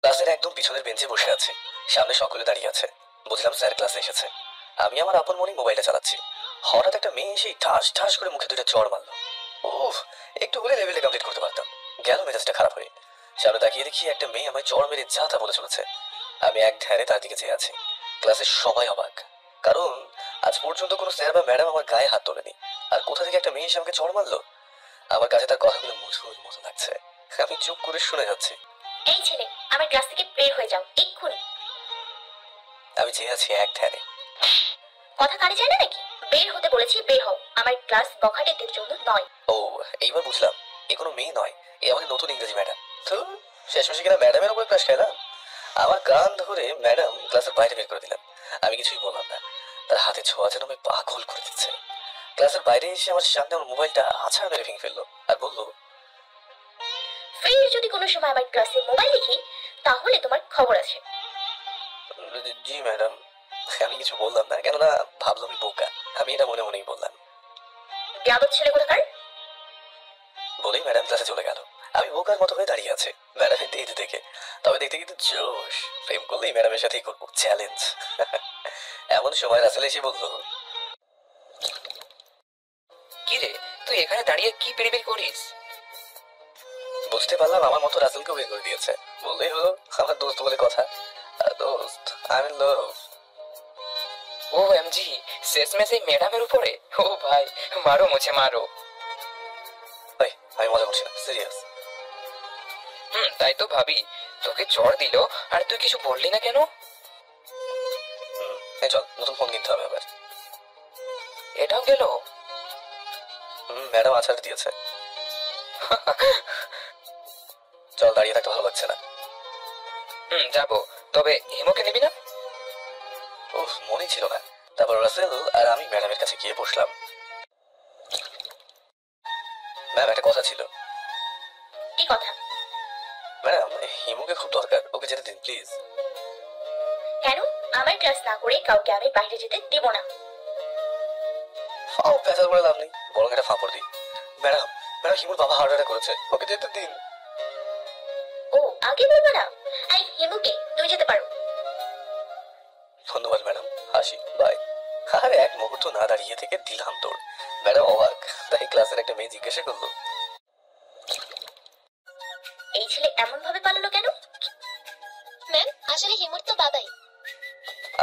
ক্লাসের একদম পিছনের বেঞ্চে বসে আছি, সামনে সকলে দাঁড়িয়ে আছে। বুঝলাম স্যার ক্লাসে এসেছে। আমি আমার আপন মনে মোবাইলটা চালাচ্ছি, হঠাৎ একটা মেয়ে এসে ঠাস ঠাস করে মুখে দুইটা চড় মারলো। উফ, একটু হলে লেভেলে কমপ্লিট করতে পারতাম। গেল মেজাজটা খারাপ হয়ে। সামনে তাকিয়ে দেখি একটা মেয়ে আমায় চড় মেরে যা তা বলে চলেছে। আমি এক ধ্যানে তার দিকে চেয়ে আছি। ক্লাসের সবাই অবাক, কারণ আজ পর্যন্ত কোনো স্যার বা ম্যাডাম আমার গায়ে হাত তোলেনি। আর কোথা থেকে একটা মেয়ে এসে আমাকে চড় মারলো। আমার কাছে তার কথাগুলো মধুর মতো লাগছে। আমি চুপ করে শুনে যাচ্ছি। এই ছেলে, আমার ক্লাস থেকে বের হয়ে যাও এক্ষুনি। আমি চেয়ে আছি এক ধ্যানে। কথা কানে যায় না নাকি? বের হতে বলেছি, বের হও। আমার ক্লাস বখাটেদের জন্য নয়। ও, এইবার বুঝলাম এ কোনো মেয়ে নয়, এ আমাদের নতুন ইংরেজি ম্যাডাম। তো শেষমেশে কিনা ম্যাডামের উপর ক্রাশ খেলাম। আমার কান ধরে ম্যাডাম ক্লাসের বাইরে বের করে দিলাম। আমি কিছুই বললাম না। তার হাতে ছোঁয়া যেন আমি পাগল করে দিচ্ছে। ক্লাসের বাইরে এসে আমার সামনে আমার মোবাইলটা আছাড় মেরে ভেঙে ফেললো আর বললো, ফের যদি কোনো সময় আমার ক্লাসে মোবাইল দেখি তাহলে তোমার খবর আছে। জি ম্যাডাম। আমি কিছু বললাম না, কেননা ভাবলো আমি বোকা। আমি এটা মনে মনেই বললাম। বেয়াদব ছেলে কোথাকার। বলেই ম্যাডাম ক্লাসে চলে গেল। আমি বোকার মতো হয়ে দাঁড়িয়ে আছি ম্যাডামের দেখতে দেখে। তবে দেখতে কিন্তু জোশ। প্রেম করলেই ম্যাডামের সাথেই করবো, চ্যালেঞ্জ। এমন সময় রাসেল এসে বলল, কি রে, তুই এখানে দাঁড়িয়ে কি বিড়বিড় করিস? বুঝতে পারলাম আমার মতো রাসেলকেও বের করে দিয়েছে। বললেই হলো আমার দোস্ত বলে কথা। দোস্ত, I am love. O MG, শেষমেশ এই ম্যাডামের উপরে? ও ভাই, মারো মুঝে মারো। ভাই, আমি মজা করছি না, সিরিয়াস। তাই তো ভাবি, তোকে চড় দিল আর তুই কিছু বললি না কেন? এই চল, নতুন ফোন কিনতে হবে আবার। এটাও গেল? ম্যাডাম আছাড় দিয়েছে। চল, দাঁড়িয়ে থাকতে ভালো লাগছে না। যাবো, তবে হিমুকে নিবি না? উফ, মনেই ছিল না। তারপর রাসেল আর আমি ম্যাডামের কাছে গিয়ে বসলাম। ম্যাম, একটা কথা ছিল। কি কথা? ম্যাডাম, হিমুকে খুব দরকার, ওকে যেতে দিন প্লিজ। কেন? আমার ক্লাস না করে কাউকে আমি বাইরে যেতে দেব না। ফাও পেঁচাল করে লাভ নেই, বরং একটা ফাঁপড় দিই। ম্যাডাম, হিমুর বাবা হার্ট অ্যাটাক করেছে, ওকে যেতে দিন। ও, আগে বলবো না? আই হিমুকে, তুমি যেতে পারো। ধন্যবাদ ম্যাডাম, হাসি, বাই। আর এক মুহূর্ত না দাঁড়িয়ে থেকে দিলাম দৌড়। ম্যাডাম অবাক, তাই ক্লাসের একটা মেয়ে জিজ্ঞাসা করলো, এই ছেলে এমন ভাবে পালালো কেন? ম্যাম, আসলে হিমুর তো বাবাই।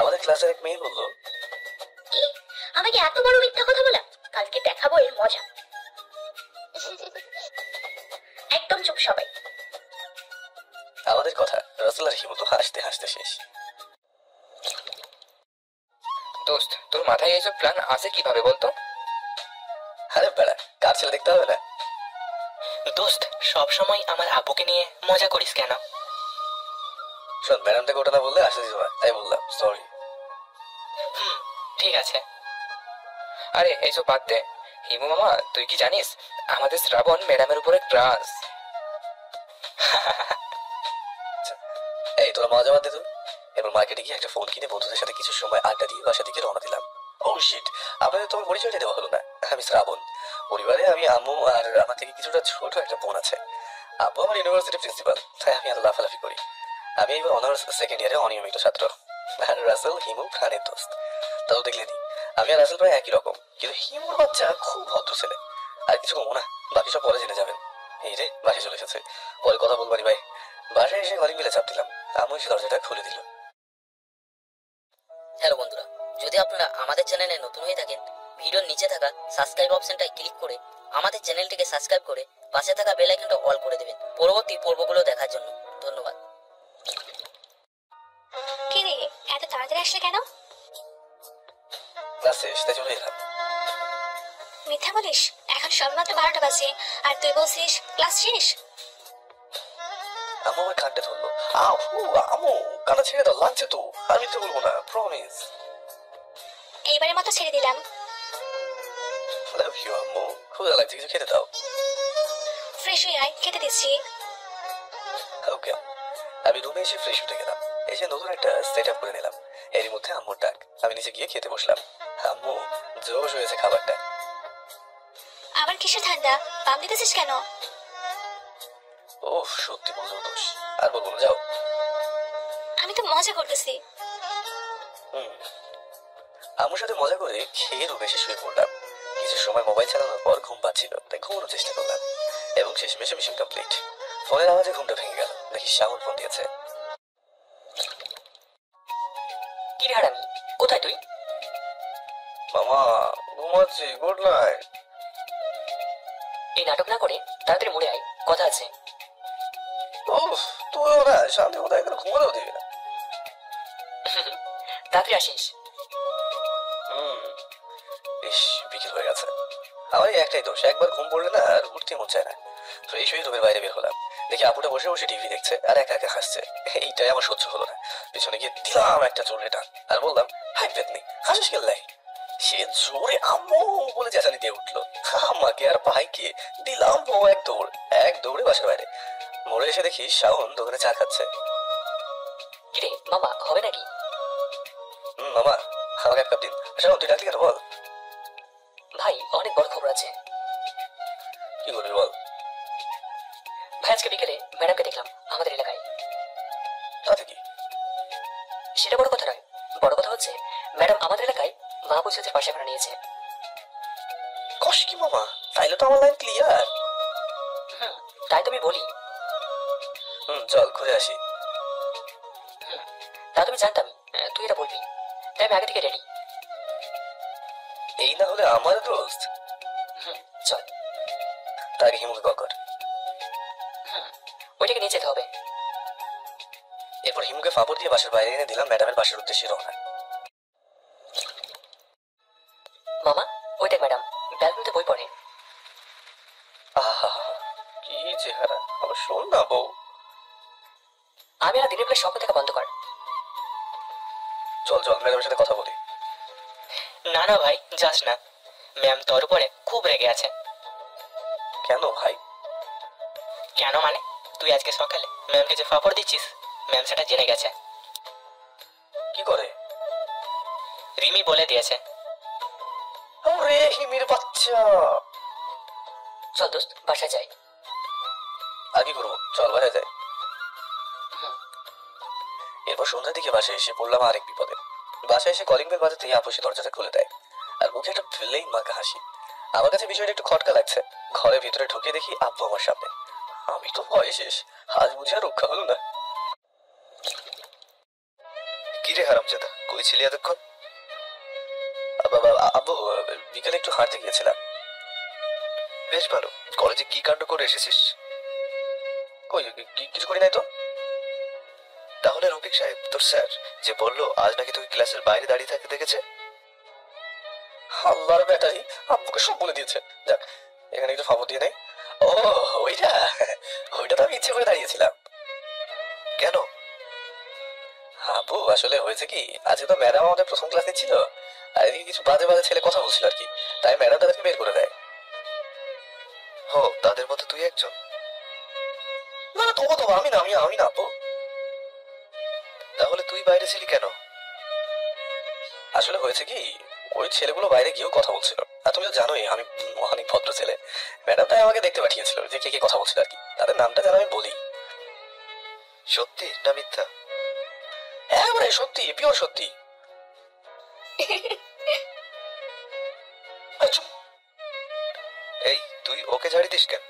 আমাদের ক্লাসের এক মেয়ে বলল, কি? আমাকে এত বড় মিথ্যা কথা বলা? কালকে দেখাবো এর মজা। একদম চুপ সবাই। আমাদের কথা রাসেল আর হিমু তো হাসতে হাসতে শেষ। দোস্ত, তোর মাথায় এইসব প্ল্যান আসে কিভাবে বলতো? আরে বেড়া, কার ছেলে দেখতে হবে না? দোস্ত, সব সময় আমার আব্বুকে নিয়ে মজা করিস কেন? শোন, ম্যাডামটাকে ওটা না বললে আসতে দিত না, তাই বললাম, সরি। ঠিক আছে। আরে এইসব বাদ দে। হিমু মামা, তুই কি জানিস আমাদের শ্রাবণ ম্যাডামের উপরে ক্রাশ? এই তোরা মজা বাদ দে তো। এবার মার্কেটে গিয়ে একটা ফোন কিনে বন্ধুদের সাথে কিছু সময় আড্ডা দিয়ে বাসা দিকে রওনা দিলাম। ও শিট, আপনাদের তোমার পরিচয়টা দেওয়া হলো না। আমি শ্রাবণ। পরিবারে আমি আম্মু আর আমার থেকে কিছুটা ছোট একটা বোন আছে। আব্বু আমার ইউনিভার্সিটি প্রিন্সিপাল, তাই আমি আর লাফালাফি করি। আমি এবার অনার্স সেকেন্ড ইয়ারে অনিয়মিত ছাত্র। আর রাসেল হিমু প্রাণের দোস্ত। তাও দেখলে নি, আমি আর রাসেল প্রায় একই রকম, কিন্তু হিমুর বাচ্চা খুব ভদ্র ছেলে। আর কিছু কমো না, বাকি সব পরে জেনে যাবেন। এই রে, বাসায় চলে এসেছে, পরে কথা বলবানি ভাই। বাসায় এসে কলিং বেলে চাপ দিলাম, আম্মু এসে দরজাটা খুলে দিল। হ্যালো বন্ধুরা, যদি আপনারা আমাদের চ্যানেলে নতুন হয়ে থাকেন, ভিডিওর নিচে থাকা সাবস্ক্রাইব অপশনটায় ক্লিক করে আমাদের চ্যানেলটিকে সাবস্ক্রাইব করে পাশে থাকা বেল আইকনটা অল করে দেবেন পরবর্তী পর্বগুলো দেখার জন্য। ধন্যবাদ। কি রে, এত তাড়াতাড়ি আসলে কেন? ক্লাস শেষ, তাই চলে এলাম। মিথ্যা বলিস? এখন সবেমাত্র 12টা বাজে আর তুই বলছিস ক্লাস শেষ। আম্মু আমার কানটা ধরলো। আম্মু, কানা ছেড়ে দাও, লাগছে তো। আমি তো বলবো না, প্রমিস। এইবারের মতো ছেড়ে দিলাম। লাভ ইউ আম্মু, ক্ষুধা লাগছে, কিছু খেতে দাও। ফ্রেশ হয়ে আয়, খেতে দিচ্ছি। ওকে। আমি রুমে এসে ফ্রেশ উঠে গেলাম। এসে নতুন একটা সেট আপ করে নিলাম। এরই মধ্যে আম্মুর ডাক। আমি নিচে গিয়ে খেতে বসলাম। আম্মু, জোশ হয়েছে খাবারটা। আবার কিসের ঠান্ডা? পাম দিতেছিস কেন? ওহ, সত্যি বলছো দোষ। আর বলবো না, যাও। তো মজা করতেছি। হুম। আম্মুর সাথে মজা করে খেয়ে রুমে এসে শুয়ে পড়লাম। কিছু সময় মোবাইল চালানোর পর ঘুম পাচ্ছিল, তাই ঘুমানোর চেষ্টা করলাম এবং শেষমেশে মিশন কমপ্লিট। ফোনের আওয়াজে ঘুমটা ভেঙে গেল, দেখি শাওন ফোন দিয়েছে। কি রে হারামি, কোথায় তুই? মামা, ঘুমাচ্ছি, গুড নাইট। এই নাটক না করে তাড়াতাড়ি মরে আয়, কথা আছে। ওহ, তুইও না শান্তি মতো একদম ঘুমাতেও দিবি না। তাড়াতাড়ি আসিস। ইস, বিকেল হয়ে গেছে। আমার এই একটাই দোষ, একবার ঘুম পড়লে না আর উঠতে মন চায় না। ফ্রেশ হয়ে রুমের বাইরে বের হলাম, দেখি আপুটা বসে বসে টিভি দেখছে আর একা একা হাসছে। এইটাই আমার সহ্য হলো না, পিছনে গিয়ে দিলাম একটা জোরে টান আর বললাম, হাই পেতনি, হাসিস কেল্লাই। সে জোরে আম্মু বলে চেঁচানি দিয়ে উঠলো। আমাকে আর ভাইকে দিলাম বউ এক দৌড়ে বাসার বাইরে। মোড়ে এসে দেখি শাওন দোকানে চা খাচ্ছে। কি রে মামা, হবে নাকি? মামা, আমাকে এক কাপ দিন। শাওন, তুই ডাকলি কেন বল? ভাই, অনেক বড় খবর আছে। কি বলবি বল? ভাই, আজকে বিকেলে ম্যাডামকে দেখলাম আমাদের এলাকায়। তাতে কি? সেটা বড় কথা নয়, বড় কথা হচ্ছে ম্যাডাম আমাদের এলাকায় মাহবুব সাথে পাশে ভাড়া নিয়েছে। কস কি মামা, তাইলে তো আমার লাইন ক্লিয়ার। তাই তো আমি বলি। চল ঘুরে আসি। তা তুমি জানতাম তুই এটা বলবি, তাই আমি আগে থেকে রেডি। এই না হলে আমার দোস্ত। চল। তার আগে হিমুকে কল কর। ওইটাকে নিয়ে যেতে হবে। এরপর হিমুকে ফাপড় দিয়ে বাসার বাইরে এনে দিলাম, ম্যাডামের বাসার উদ্দেশ্যে রওনা। মামা, ওই দেখ ম্যাডাম ব্যালকনিতে বই পড়ে। আহা, কি চেহারা আমার, শোন না বউ। আমি আর দিনের বেলা স্বপ্ন দেখা বন্ধ কর। চল চল, ম্যাডামের সাথে কথা বলি। না না ভাই, যাস না, ম্যাম তোর উপরে খুব রেগে আছে। কেন ভাই? কেন মানে, তুই আজকে সকালে ম্যামকে যে ফাপড় দিচ্ছিস, ম্যাম সেটা জেনে গেছে। কি করে? রিমি বলে দিয়েছে। আরে হিমির বাচ্চা। চল দোস্ত, বাসায় যাই। আর কি করবো, চল বাসায় যাই। এরপর সন্ধ্যার দিকে বাসায় এসে পড়লাম আরেক বিপদে। বাসায় এসে কলিং বেল বাজাতেই আপু এসে দরজাটা খুলে দেয় আর মুখে একটা ফেলেই মাকে হাসি। আমার কাছে বিষয়টা একটু খটকা লাগছে। ঘরের ভিতরে ঢুকে দেখি আব্বু আমার সামনে। আমি তো ভয় শেষ, আজ বুঝে আর রক্ষা হলো না। কি রে হারামজাদা, কই ছিলি এতক্ষণ? আব্বু, বিকেলে একটু হাঁটতে গিয়েছিলাম। বেশ ভালো, কলেজে কি কাণ্ড করে এসেছিস? কই, কিছু করি নাই তো। তাহলে রফিক সাহেব, তোর স্যার যে বললো আজ নাকি তোকে ক্লাসের বাইরে দাঁড়িয়ে থাকতে দেখেছে। আল্লাহর ব্যাটারি আব্বুকে সব বলে দিয়েছে। যাক, এখানে একটু ফাপড় দিয়ে নেই। ও, ওইটা ওইটা তো আমি ইচ্ছে করে দাঁড়িয়েছিলাম। কেন? আব্বু, আসলে হয়েছে কি, আজকে তো ম্যাডাম আমাদের প্রথম ক্লাস নিচ্ছিল আর এদিকে কিছু বাজে বাজে ছেলে কথা বলছিল আর কি, তাই ম্যাডাম তাদেরকে বের করে দেয়। হো, তাদের মধ্যে তুই একজন? না না, তবু আমি না, আমি না আব্বু। তাহলে তুই বাইরে ছিলি কেন? আসলে হয়েছে কি, ওই ছেলেগুলো বাইরে গিয়েও কথা বলছিল আর তুমি তো জানোই আমি অনেক ভদ্র ছেলে। ম্যাডাম তাই আমাকে দেখতে পাঠিয়েছিল যে কে কে কথা বলছিল আর কি, তাদের নামটা যেন আমি বলি। সত্যি না মিথ্যা? একেবারে সত্যি, পিওর সত্যি। চুপ। এই, তুই ওকে ঝাড়ি দিস কেন?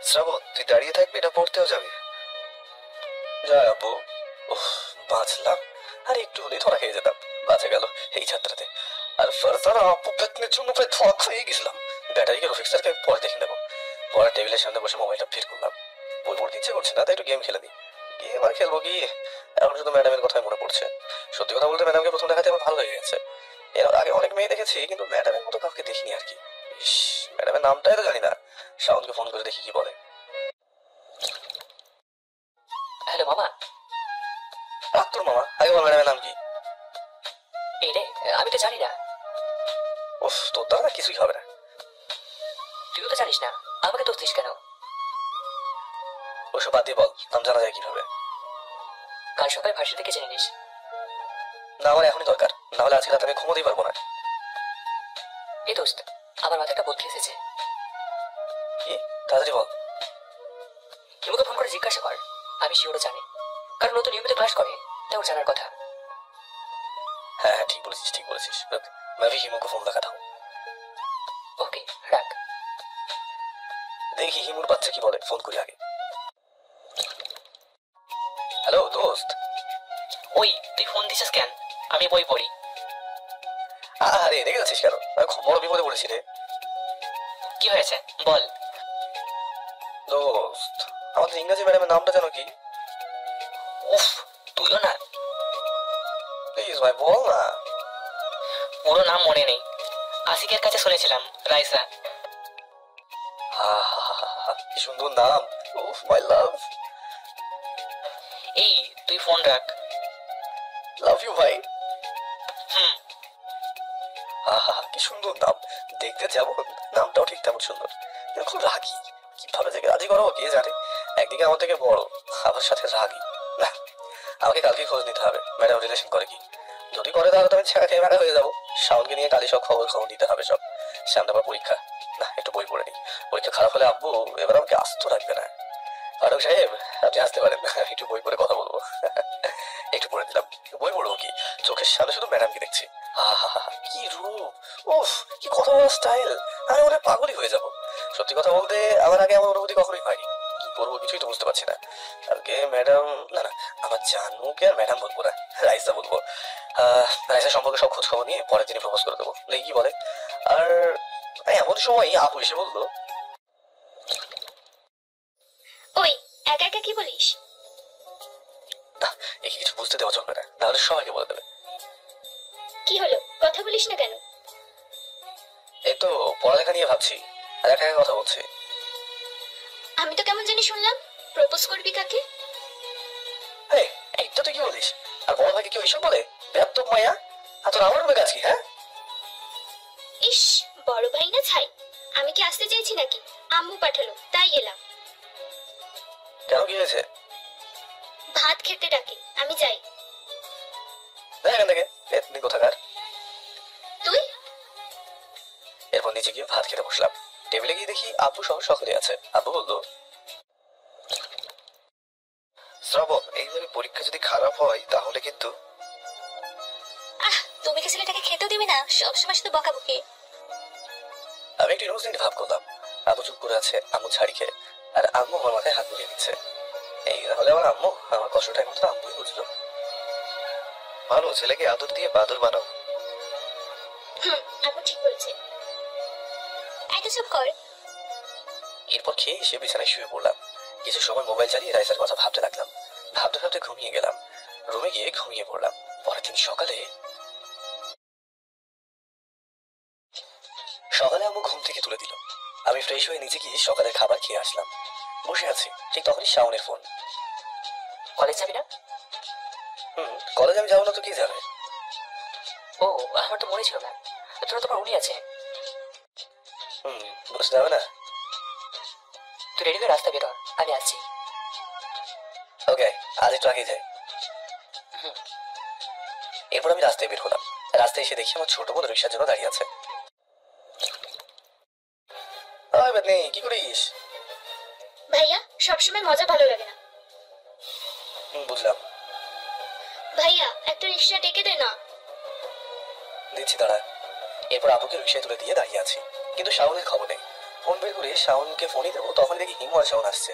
শ্রাবণ, তুই দাঁড়িয়ে থাকবি না পড়তেও যাবি? যাই আব্বু। উফ, বাঁচলাম, আর একটু হলেই ধরা খেয়ে যেতাম। বাঁচে গেল এই যাত্রাতে। আর ফারজানা আপু পেতনির জন্য প্রায় ধোয়া খেয়ে গেছিলাম। ব্যাটারিকে রফিক স্যারকে পরে দেখে নেবো। পরে টেবিলের সামনে বসে মোবাইলটা বের করলাম। বই পড়তে ইচ্ছে করছে না, তাই একটু গেম খেলে দিই। গেম আর খেলবো কি, এখন শুধু ম্যাডামের কথাই মনে পড়ছে। সত্যি কথা বলতে ম্যাডামকে প্রথম দেখাতে আমার ভালো লেগে গেছে। এর আগে অনেক মেয়ে দেখেছি, কিন্তু ম্যাডামের মতো কাউকে দেখিনি আর কি। ইস, ম্যাডামের নামটাই তো জানি না। শাওনকে ফোন করে দেখি কি বলে। হ্যালো মামা। রাখ তোর মামা, আগে বল ম্যাডামের নাম কি। এই রে, আমি তো জানি না। উফ, তোর দ্বারা কিছুই হবে না। তুইও তো জানিস না, আমাকে দোষ দিস কেন? ওসব বাদ দিয়ে বল, নাম জানা যায় কিভাবে? কাল সকালে ভার্সিটি থেকে জেনে নিস। না, আমার এখনই দরকার, না হলে আজকে রাতে আমি ঘুমোতেই পারবো না। এই দোস্ত, আমার মাথায় একটা বুদ্ধি এসেছে। কি? তাড়াতাড়ি বল। হিমুকে ফোন করে জিজ্ঞাসা কর আমি শিওরও জানি, কারণ ও তো নিয়মিত ক্লাস করে, তাই ওর জানার কথা। হ্যাঁ হ্যাঁ, ঠিক বলেছিস। रुक, मैं भी हिमू को फोन लगाता हूँ। ওকে, রাখ। দেখি হিমুর বাচ্চা কি বলে, ফোন করি আগে। হ্যালো দোস্ত। ওই তুই ফোন দিছিস কেন? আমি বই পড়ি। আরে রেগে যাচ্ছিস কেন? আমি খুব বড় বিপদে পড়েছি রে। কি হয়েছে বল। দোস্ত, আমাদের ইংরেজি ম্যাডামের নামটা জানো কি? উফ, তুইও না। প্লিজ ভাই বল না। পুরো নাম মনে নেই, আশিকের কাছে শুনেছিলাম, রাইসা। হা হা হা হা, কি সুন্দর নাম। উফ মাই লাভ। এই তুই ফোন রাখ। লাভ ইউ ভাই। হুম। হা হা হা, কি সুন্দর নাম। দেখতে যেমন, নামটাও ঠিক তেমন সুন্দর। কিন্তু খুব রাগী। কিভাবে যে রাজি করো কে জানে। একদিকে আমার থেকে বড়, আবার সাথে রাগী। না, আমাকে কালকে খোঁজ নিতে হবে ম্যাডাম রিলেশন করে কি। যদি করে তাহলে তো আমি ছেঁকা খেয়ে ম্যাডা হয়ে যাবো। শাওনকে নিয়ে কালি সব খবর নিতে হবে সব। সামনে আবার পরীক্ষা। না, একটু বই পড়ে নি। পরীক্ষা খারাপ হলে আব্বু এবার আমাকে আস্ত রাখবে না। ফারুক সাহেব, আপনি আসতে পারেন, একটু বই পড়ে কথা বলবো। একটু পড়ে দিলাম। বই পড়বো কি, চোখের সামনে শুধু ম্যাডামকে দেখছি। হা হা হা, কি রূপ। উফ, কি কথা বলার স্টাইল। আমি ওরা পাগলই হয়ে যাবো। সত্যি কথা বলতে আমার আগে আমার অনুভূতি কখনোই হয়নি। কি করবো কিছুই তো বুঝতে পারছি না। কালকে ম্যাডাম, না না, আমার জানুকে আর ম্যাডাম বলবো না, রাইসা বলবো। রাইসা সম্পর্কে সব খোঁজ খবর নিয়ে পরের দিনই প্রপোজ করে দেবো, দেখি কি বলে। আর এমন সময় আপু এসে বললো, ওই একা একা কি বলিস? না, একে কিছু বুঝতে দেওয়া চলবে না, নাহলে সবাইকে বলে দেবে। কি হলো, কথা বলিস না কেন? এই তো পড়ালেখা নিয়ে ভাবছি, আর একা একা কথা বলছি। আমি তো কেমন জানি শুনলাম প্রপোজ করবি কাকে? এই, এইটা তুই কি বলিস? আর বড় ভাইকে কেউ এসব বলে? বেয়াদব মায়া। আর তোর আমার রুমে কাছে, হ্যাঁ? ইস, বড় ভাই না ছাই। আমি কি আসতে চেয়েছি নাকি? আম্মু পাঠালো তাই এলাম। কেন, কি হয়েছে? ভাত খেতে ডাকে, আমি যাই। দেখ এখান থেকে, এতনি কোথাকার। তুই? এরপর নিচে গিয়ে ভাত খেতে বসলাম। টেবিলে গিয়ে দেখি আব্বু সহ সকলে আছে। আব্বু বললো, শ্রাবণ, এইভাবে পরীক্ষা যদি খারাপ হয় তাহলে কিন্তু। তুমি কি ছেলেটাকে খেতেও দিবে না? সবসময় শুধু বকাবকি। আমি একটু ইনোসেন্ট ভাব করলাম। আব্বু চুপ করে আছে, আম্মু ছাড়ি খেয়ে। আর আম্মু আমার মাথায় হাত বুলিয়ে দিচ্ছে। এই তাহলে আমার আম্মু আমার কষ্টটা একমাত্র আম্মুই বুঝলো। ভালো ছেলেকে আদর দিয়ে বাদর বানাও। আম্মু ঠিক বলছে। এত চুপ কর। এরপর খেয়ে এসে বিছানায় শুয়ে পড়লাম। কিছু সময় মোবাইল চালিয়ে রাইসার কথা ভাবতে লাগলাম। ভাবতে ভাবতে ঘুমিয়ে গেলাম। রুমে গিয়ে ঘুমিয়ে পড়লাম। পরের দিন সকালে আম্মু ঘুম থেকে তুলে দিল। আমি ফ্রেশ হয়ে নিচে গিয়ে সকালের খাবার খেয়ে আসলাম। বসে আছি, ঠিক তখনই শাওনের ফোন। কলেজ যাবি না? কলেজ আমি যাবো না তো কি যাবে? ও, আমার তো মনে ছিল না। তোরা তোমার উনি আছে। বুঝতে হবে না। তুই রেডি হয়ে রাস্তা বের হ, আমি আসছি। ওকে, আজ একটু আগে যাই। এরপর আমি রাস্তায় বের হলাম। রাস্তায় এসে দেখি আমার ছোট বোন রিক্সার জন্য দাঁড়িয়ে আছে। কি করিস? ভাইয়া, সবসময় মজা ভালো লাগে না। বুঝলাম। ভাইয়া, একটা রিক্সা ডেকে দে না। দিচ্ছি, দাঁড়া। এরপর আপুকে রিক্সায় তুলে দিয়ে দাঁড়িয়ে আছি, কিন্তু শাওনের খবর নেই। ফোন বের করে শাওনকে ফোনই দেবো, তখন দেখি হিমু আর শাওন আসছে।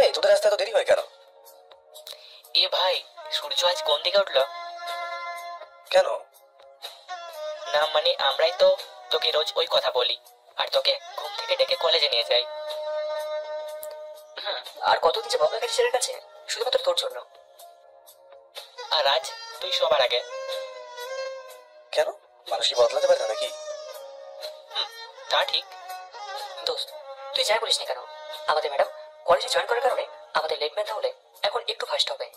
এই, তোদের রাস্তায় তো দেরি হয় কেন? এ ভাই, সূর্য আজ কোন দিকে উঠলো? কেন? না মানে আমরাই তো তোকে রোজ ওই কথা বলি, আর তোকে ঘুম থেকে ডেকে কলেজে নিয়ে যাই। আর কতদিন যে বকা গেছে ছেলের কাছে, শুধুমাত্র তোর জন্য। আর আজ তুই সবার আগে। কেন, মানুষ কি বদলাতে পারে না নাকি? তা ঠিক। দোস্ত, তুই যাই বলিস না কেন, আমাদের ম্যাডাম কলেজে জয়েন করার কারণে আমাদের লেট ম্যাথ হলে এখন একটু ফাস্ট হবে।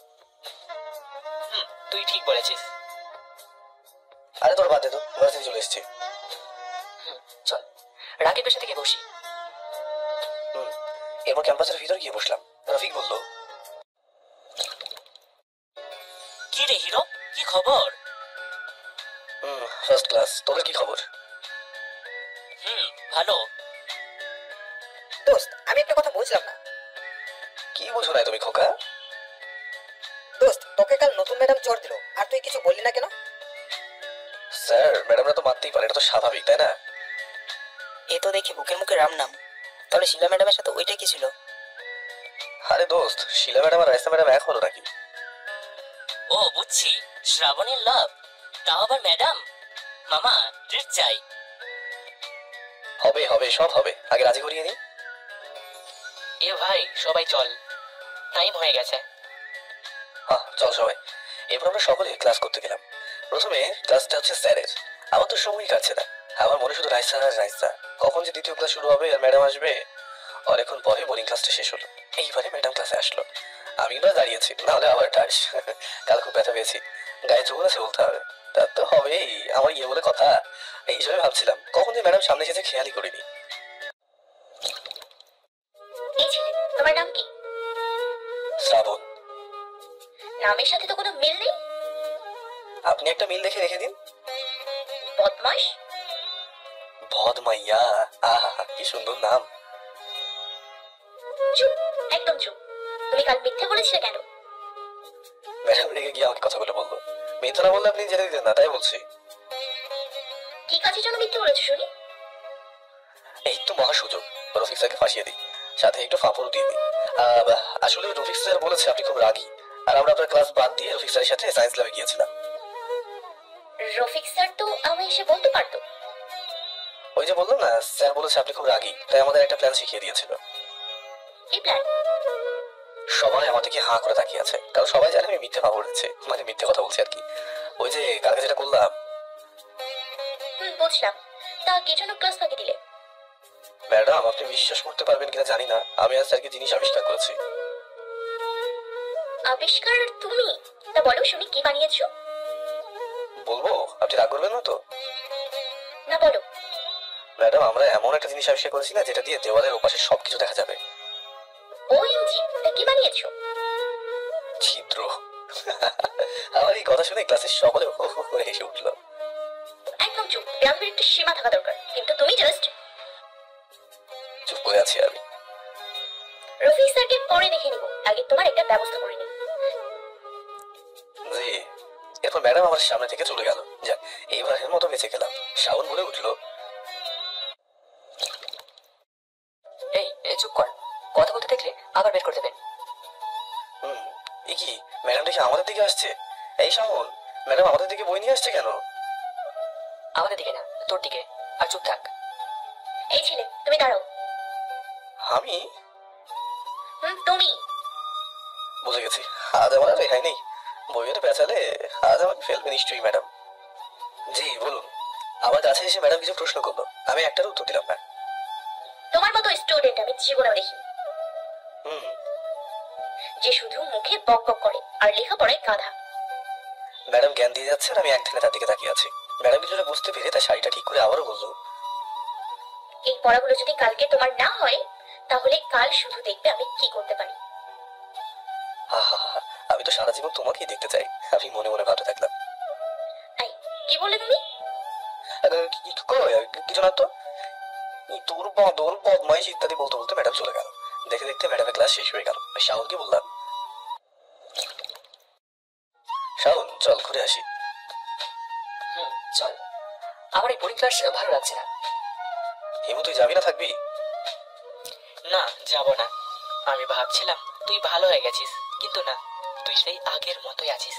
তুই ঠিক বলেছিস। আরে তোর বাদ দে তো, ভার্সিটি চলে এসেছি। চল রাকিবের সাথে গিয়ে বসি। এরপর ক্যাম্পাসের ভিতর গিয়ে বসলাম। রফিক বলল, কি রে হিরো, কি খবর? First class. তোদের কি খবর? ভালো। দোস্ত আমি একটা কথা বুঝলাম না। কি বুঝো না তুমি খোকা? দোস্ত তোকে কাল নতুন ম্যাডাম চড় দিল আর তুই কিছু বললি না কেন? স্যার ম্যাডামরা তো মারতেই পারে, এটা তো স্বাভাবিক তাই না? এ তো দেখি বুকের মুখে রাম নাম। তাহলে শিলা ম্যাডামের সাথে ওইটাই কি ছিল? আরে দোস্ত, শিলা ম্যাডাম আর রাইসা ম্যাডাম এক হলো নাকি? ও বুঝছি, শ্রাবণের লাভ, তাও আবার ম্যাডাম। মামা ট্রিট চাই। হবে হবে, সব হবে, আগে রাজি করিয়ে নিই। এ ভাই সবাই চল, টাইম হয়ে গেছে। হ্যাঁ চল সবাই। এরপর আমরা সকলে ক্লাস করতে গেলাম। প্রথমে ক্লাসটা হচ্ছে স্যারের। আমার তো সময়ই কাটছে না, আমার মনে শুধু রাইসা আর রাইসা। কখন যে দ্বিতীয় ক্লাস শুরু হবে আর ম্যাডাম আসবে। অনেকক্ষণ পরে বোরিং ক্লাসটা শেষ হলো। এইবারে ম্যাডাম ক্লাসে আসলো। আমি না দাঁড়িয়েছি, নাহলে আবার টাস। কাল খুব ব্যথা পেয়েছি, গায়ে জোর আছে বলতে হবে। তা তো হবেই, আমার ইয়ে বলে কথা। এই হিসেবে ভাবছিলাম কখন যে ম্যাডাম সামনে এসেছে খেয়ালই করিনি। এই ছেলে, তোমার নাম কি? শ্রাবণ। নামের সাথে তো কোনো মিল নেই। আপনি একটা মিল দেখে রেখে দিন। বদমাস। ভদমাইয়া, আহা কি সুন্দর নাম। চুপ, একদম চুপ। তুমি কাল মিথ্যে বলেছিলে কেন? ম্যাডাম রেগে গিয়ে আমাকে কথাগুলো বললো। মিথ্যা না বললে আপনি যেতে দিতেন না, তাই বলছি। কি কাজের জন্য মিথ্যে বলেছো শুনি? এই তো মহা সুযোগ, রফিক স্যারকে ফাঁসিয়ে দিই, সাথে একটু ফাঁপড়ও দিয়ে দিই। আসলে রফিক স্যার বলেছে আপনি খুব রাগী, আর আমরা আপনার ক্লাস বাদ দিয়ে রফিক স্যারের সাথে সায়েন্স ল্যাবে গিয়েছিলাম। রফিক স্যার তো আমায় এসে বলতে পারতো। ওই যে বললাম না, স্যার বলেছে আপনি খুব রাগী, তাই আমাদের একটা প্ল্যান শিখিয়ে দিয়েছিল। কি প্ল্যান? সবাই আমার দিকে হাঁ করে তাকিয়ে আছে, কারণ সবাই জানে আমি মিথ্যে ফাঁপড় দিচ্ছি, মানে মিথ্যে কথা বলছি আর কি। ওই যে কালকে যেটা করলাম। বুঝলাম। তা কি জন্য ক্লাস ফাঁকি দিলে? ম্যাডাম আপনি বিশ্বাস করতে পারবেন কিনা জানি না, আমি আজ স্যারকে জিনিস আবিষ্কার করেছি। আবিষ্কার তুমি? তা বলো শুনি, কি বানিয়েছো? বলবো? আপনি রাগ করবেন না তো? না বলো। ম্যাডাম আমরা এমন একটা জিনিস আবিষ্কার করেছি না, যেটা দিয়ে দেওয়ালের ওপাশে সবকিছু দেখা যাবে। ওএমজি, তা কি বানিয়েছো? ছিদ্র। আমার এই কথা শুনে ক্লাসের সকলে হো হো করে হেসে উঠলো। একদম চুপ, ব্যায়ামের একটা সীমা থাকা দরকার, কিন্তু তুমি জাস্ট। চুপ করে আছি আমি। রফিক স্যারকে পরে দেখে নিব, আগে তোমার একটা ব্যবস্থা করে নিই। জি। এরপর ম্যাডাম আমার সামনে থেকে চলে গেল। যাক, এইবারের মতো বেঁচে গেলাম। শাওন বলে উঠলো, এই চুপ কর, কথা বলতে দেখলে আবার বের করে দেবেন। এ কি, ম্যাডাম দেখি আমাদের দিকে আসছে। এই শাওন, ম্যাডাম আমাদের দিকে বই নিয়ে আসছে কেন? আমাদের দিকে না, তোর দিকে। আর চুপ থাক। এই ছেলে, তুমি দাঁড়াও। আমি? তুমি। বুঝে গেছি, আজ আমার আর রেহাই নেই। বইয়ের পেঁচালে আজ আমাকে ফেলবে নিশ্চয়ই ম্যাডাম। জি বলুন। আমার কাছে এসে ম্যাডাম কিছু প্রশ্ন করলো, আমি একটারও উত্তর দিলাম না। তোমার মতো স্টুডেন্ট আমি জীবনেও দেখি, হুম। যে শুধু মুখে বক বক করে আর লেখাপড়ায় গাধা। ম্যাডাম জ্ঞান দিয়ে যাচ্ছে আর আমি একদিনে তার দিকে তাকিয়ে আছি। ম্যাডাম কিছুটা বুঝতে পেরে তার শাড়িটা ঠিক করে আবারও বললো, এই পড়াগুলো যদি কালকে তোমার না হয়, তাহলে কাল শুধু দেখবে আমি কি করতে পারি। হা হা হা, আমি তো সারা জীবন তোমাকেই দেখতে চাই। আমি মনে মনে ভাবতে থাকলাম। এই, কি বললে তুমি? কিছু না তো। তোর বদল বদমাইশ ইত্যাদি বলতে বলতে ম্যাডাম চলে গেল। দেখতে দেখতে ম্যাডামের ক্লাস শেষ হয়ে গেল। শাওনকে বললাম, শাওন চল ঘুরে আসি। চল। আমার এই বোরিং ক্লাস ভালো লাগছে না। হিমু তুই যাবি না থাকবি? না, যাব না। আমি ভাবছিলাম তুই ভালো হয়ে গেছিস, কিন্তু না, তুই সেই আগের মতোই আছিস।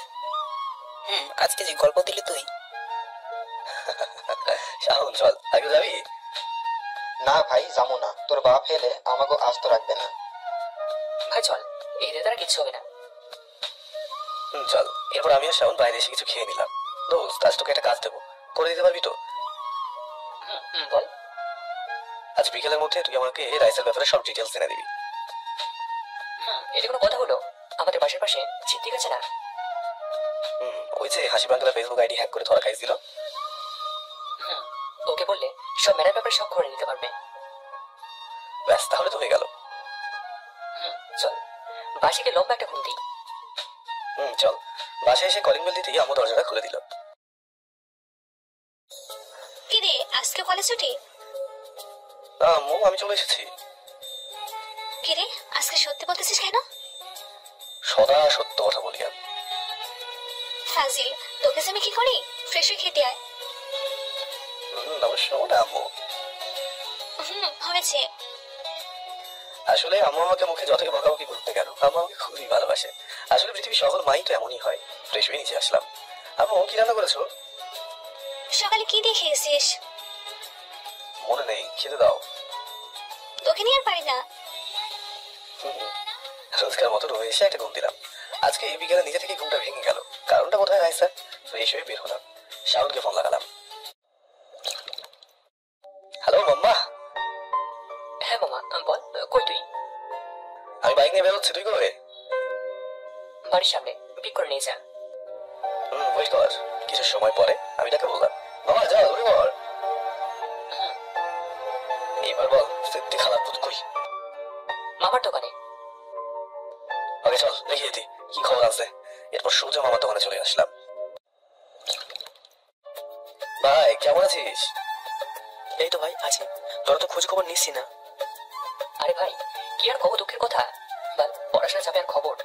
আজকে যে গল্প দিলি তুই। শাওন চল, আগে যাবি? না ভাই যাবো না, তোর বাপ এলে আমাকে আস্ত রাখবে না। ভাই চল, এদের দ্বারা কিচ্ছু হবে না। চল। এরপর আমি আর শাওন বাইরে এসে কিছু খেয়ে নিলাম। দোস্ত আজ তোকে একটা কাজ দেবো, করে দিতে পারবি তো? বল। আজ বিকেলের মধ্যে তুই আমাকে রাইসের ব্যাপারে সব ডিটেলস জেনে দিবি। এটা কোনো কথা হলো? আমাদের বাসার পাশে সিদ্দিক আছে না? ওই যে হাসি বাংলা ফেসবুক আইডি হ্যাক করে ধরা খাইছিল। ওকে বললে সব ম্যাডার ব্যাপারে সব করে নিতে পারবে। ব্যাস তাহলে তো হয়ে গেল। চল, বাসিকে লম্বা একটা ঘুম দিই। চল। বাসায় এসে কলিং বেল দিতেই আম্মু দরজাটা খুলে দিল। কি রে, আজকে কলেজ ছুটি? আম্মু আমি চলে এসেছি। কিরে, আজকে সত্যি বলতেছিস কেন? সদা সত্য কথা বলি আমি। ফাজিল, তোকে যে আমি কি করি? ফ্রেশ হয়ে খেতে আয়। অবশ্য না আম্মু, হয়েছে। আসলে আম্মু আমাকে মুখে যতই বকাবকি করতে গেল, আম্মু আমাকে খুবই ভালোবাসে। আসলে পৃথিবীর সকল মাই তো এমনই হয়। ফ্রেশ হয়ে নিচে আসলাম। আম্মু কি রান্না করেছো? সকালে কি দিয়ে খেয়েছিস? মনে নেই, খেতে দাও। তোকে নিয়ে আর পারি না। রোজকার মতো রয়ে এসে একটা ঘুম দিলাম। আজকে এই বিকেলে নিজে থেকে ঘুমটা ভেঙে গেল। কারণটা কোথায় রাইসা? ফ্রেশ হয়ে বের হলাম। শাওনকে ফোন লাগালাম। হ্যালো মাম্মা। হ্যাঁ মামা, বল, কই তুই? আমি বাইক নিয়ে বের হচ্ছি, তুই কই? বাড়ির সামনে, পিক করে নিয়ে যা। ওয়েট কর। কিছু সময় পরে আমি তাকে বললাম, মামা যা দূরে বল। এবার বল, সত্যি খারাপ বোধ কই? মামার দোকানে। ওকে চল দেখিয়ে দি কি খবর আছে। এরপর সোজা মামার দোকানে চলে আসলাম। ভাই কেমন আছিস? এই তো ভাই আছি, তোরা তো খোঁজ খবর নিচ্ছি না। আরে ভাই, কি আর খবর, দুঃখের কথা। বল, পড়াশোনা চাপে আর খবর।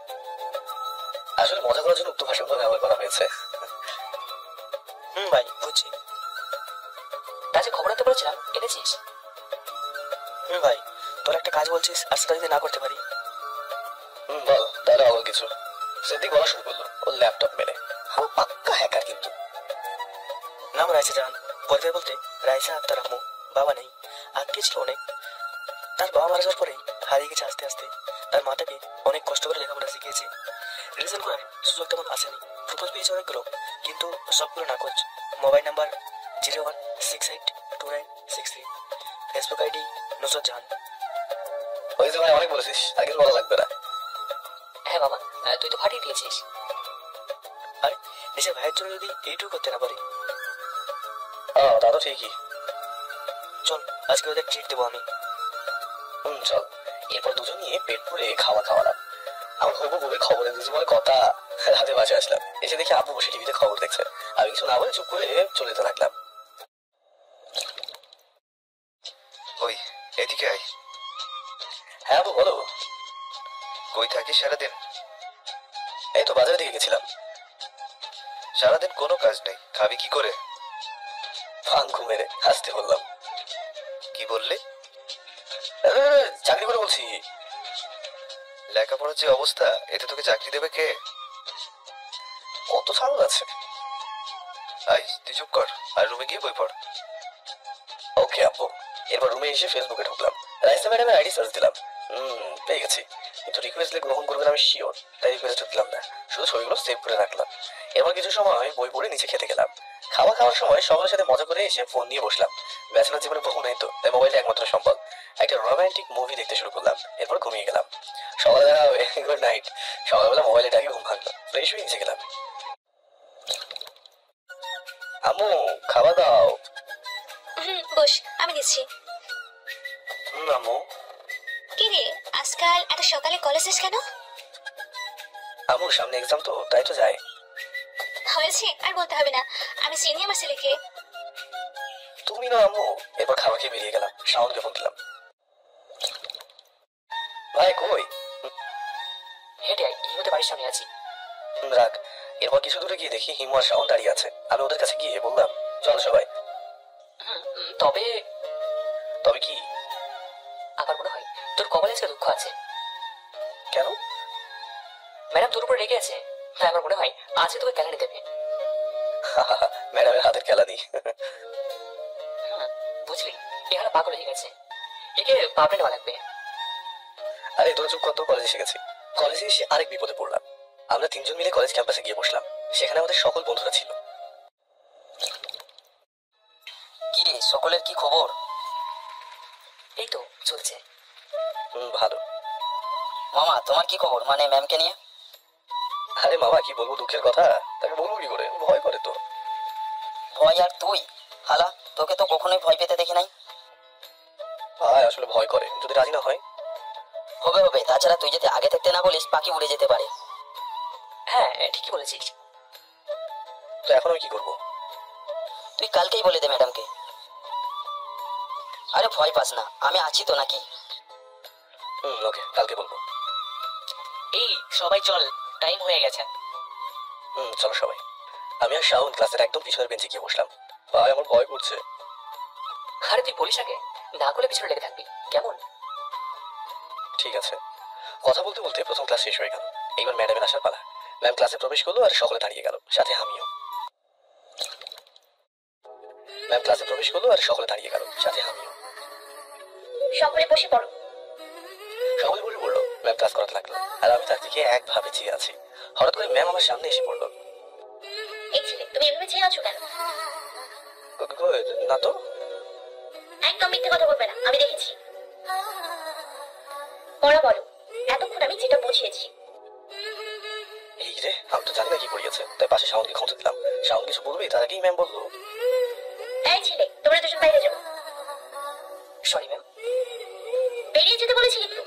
আসলে মজা করার জন্য উক্ত ভাষাগুলো ব্যবহার করা হয়েছে। ভাই বুঝছি। তা যে খবর আনতে বলেছিলাম, এনেছিস? ভাই, তোর একটা কাজ বলছিস, আর সেটা যদি না করতে পারি? বল তাহলে অগল কিছু। সিদ্দিক বলা শুরু করলো, ওর ল্যাপটপ মেরে। আমার পাক্কা হ্যাকার কিন্তু। নাম রাইসা জাহান। বলতে বলতে রাইসা আর তার আম্মু, বাবা নেই, আত্মীয় ছিল অনেক। তার বাবা মারা যাওয়ার পরেই হারিয়ে গেছে আস্তে আস্তে। তার মাটাকে অনেক কষ্ট করে লেখাপড়া শিখিয়েছে। রিলেশন করার সুযোগ তেমন আসেনি। প্রপোজ পেয়েছে অনেকগুলো, কিন্তু সবগুলো নাকচ। Mobile number 01682963। Facebook ID Nusrat Jahan. ওই যে ভাই অনেক বলেছিস, আর কিছু বলা লাগবে না। হ্যাঁ মামা, তুই তো ফাটিয়ে দিয়েছিস। আরে নিজের ভাইয়ের জন্য যদি এইটুকু করতে না পারি। তা তো ঠিকই। চল আজকে ওদের ট্রিট দেবো আমি। চল। এরপর দুজন নিয়ে পেট পুড়ে খাওয়া খাওয়ালাম। আমার হবু বলে খবরে দিয়েছে বলে কথা। রাতে বাসে আসলাম, এসে দেখি আব্বু বসে টিভিতে খবর দেখছে। আমি কিছু না বলে চুপ করে চলে যেতে লাগলাম। ওই এদিকে আয়। হ্যাঁ আব্বু বলো। কই থাকিস সারাদিন? এই তো বাজারের দিকে গেছিলাম। সারাদিন কোনো কাজ নেই, খাবি কি করে? ফাঙ্কু মেরে হাসতে বললাম। কি বললি? চাকরি করে বলছি। লেখাপড়ার যে অবস্থা, এতে তোকে চাকরি দেবে কে? কত ছাড়ল আছে। আয় তুই চুপ কর, আর রুমে গিয়ে বই পড়। ওকে আব্বু। এরপর রুমে এসে ফেসবুকে ঢুকলাম। রাইসা ম্যাডামের আইডি সার্চ দিলাম। পেয়ে গেছি, কিন্তু রিকোয়েস্ট গ্রহণ করবেন আমি শিওর, তাই রিকোয়েস্ট দিলাম না। শুধু ছবিগুলো সেভ করে রাখলাম। এরপর কিছু সময় বই পড়ে নিচে খেতে গেলাম। খাওয়া খাওয়ার সময় সকলের সাথে মজা করে এসে ফোন নিয়ে বসলাম। ব্যাচেলর জীবনে বহু নেই তো, তাই মোবাইলটা একমাত্র সম্বল। একটা রোমান্টিক মুভি দেখতে শুরু করলাম। এরপর ঘুমিয়ে গেলাম। সকালে দেখা হবে, গুড নাইট। সকালবেলা মোবাইলে ডাকে ঘুম ভাঙলো। ফ্রেশ হয়ে নিচে গেলাম। আম্মু খাওয়া দাও। বস, আমি দিচ্ছি। আম্মু। কি রে, আজকাল এত সকালে কলেজ যাস কেন? আম্মু সামনে এক্সাম তো, তাই তো যাই। হয়েছে, আর বলতে হবে না, আমি চিনি আমার ছেলেকে। তুমি না আম্মু। এরপর খাওয়া খেয়ে বেরিয়ে গেলাম। শাওনকে ফোন দিলাম। ভাই কই? হেঁটে আয়, হিমুতে বাড়ির সামনে আছি। রাখ। এরপর কিছু দূরে গিয়ে দেখি হিমু আর শাওন দাঁড়িয়ে আছে। আমি ওদের কাছে গিয়ে বললাম, চল সবাই। তবে তবে কি? আমার মনে হয় তোর কপালে আজকে দুঃখ আছে। কেন? ম্যাডাম তোর উপর রেগে আছে, তাই আমার মনে হয় আজকে তোকে কেলানি দেবে। ম্যাডামের হাতের খেলা নেই। বুঝলি, এখানে পাগল হয়ে গেছে, একে পাবলে নেওয়া লাগবে। আরে তোর চুপ কত, কলেজে এসে গেছি। কলেজে এসে আরেক বিপদে পড়লাম। আমরা তিনজন মিলে কলেজ ক্যাম্পাসে গিয়ে বসলাম। সেখানে আমাদের সকল বন্ধুরা ছিল। কি রে, সকলের কি খবর? এই তো চলছে। ভালো। মামা তোমার কি খবর, মানে ম্যামকে নিয়ে? আরে মামা কি বলবো দুঃখের কথা, তাকে বলবো কি করে, ভয় করে তো। ভয় আর তুই? হালা, তোকে তো কখনোই ভয় পেতে দেখি নাই। ভাই আসলে ভয় করে, যদি রাজি না হয়। হবে হবে, তাছাড়া তুই যদি আগে থাকতে না বলিস পাখি উড়ে যেতে পারে। হ্যাঁ ঠিকই বলেছিস। তো এখন আমি কি করবো? তুই কালকেই বলে দে ম্যাডামকে। আরে ভয় পাস না, আমি আছি তো নাকি। ওকে, কালকে বলবো। এই সবাই চল, টাইম হয়ে গেছে। চলো সবাই। আমি আর শাওন ক্লাসের একদম পিছনের বেঞ্চে গিয়ে বসলাম। ভাই আমার ভয় করছে। আরে তুই বলিস আগে, না করলে পিছনে লেগে থাকবি কেমন? ঠিক আছে। কথা বলতে বলতে প্রথম ক্লাস শেষ হয়ে গেল। এইবার ম্যাডামের আসার পালা। ম্যাম ক্লাসে প্রবেশ করলো আর সকলে দাঁড়িয়ে গেল, সাথে আমিও। ম্যাম ক্লাসে প্রবেশ করলো আর সকলে দাঁড়িয়ে গেল, সাথে আমিও। সকলে বসে পড়ো। সকলে বসে পড়লো। ম্যাম ক্লাস করাতে লাগলো আর আমি তার দিকে একভাবে চেয়ে আছি। হঠাৎ করে ম্যাম আমার সামনে এসে পড়লো। এই ছেলে, তুমি এভাবে চেয়ে আছো কেন? না তো। একদম মিথ্যে কথা বলবে না, আমি দেখেছি। পড়া বলো। এতক্ষণ আমি যেটা বুঝিয়েছি। এই রে, আমি তো জানি না কি পড়িয়েছে, তাই পাশে শাওনকে খোঁজ দিলাম। শাওন কিছু বলবে তার আগেই ম্যাম বললো, এই ছেলে, তোমরা দুজন বাইরে যাও। Sorry ma'am. বেরিয়ে যেতে বলেছি কিন্তু।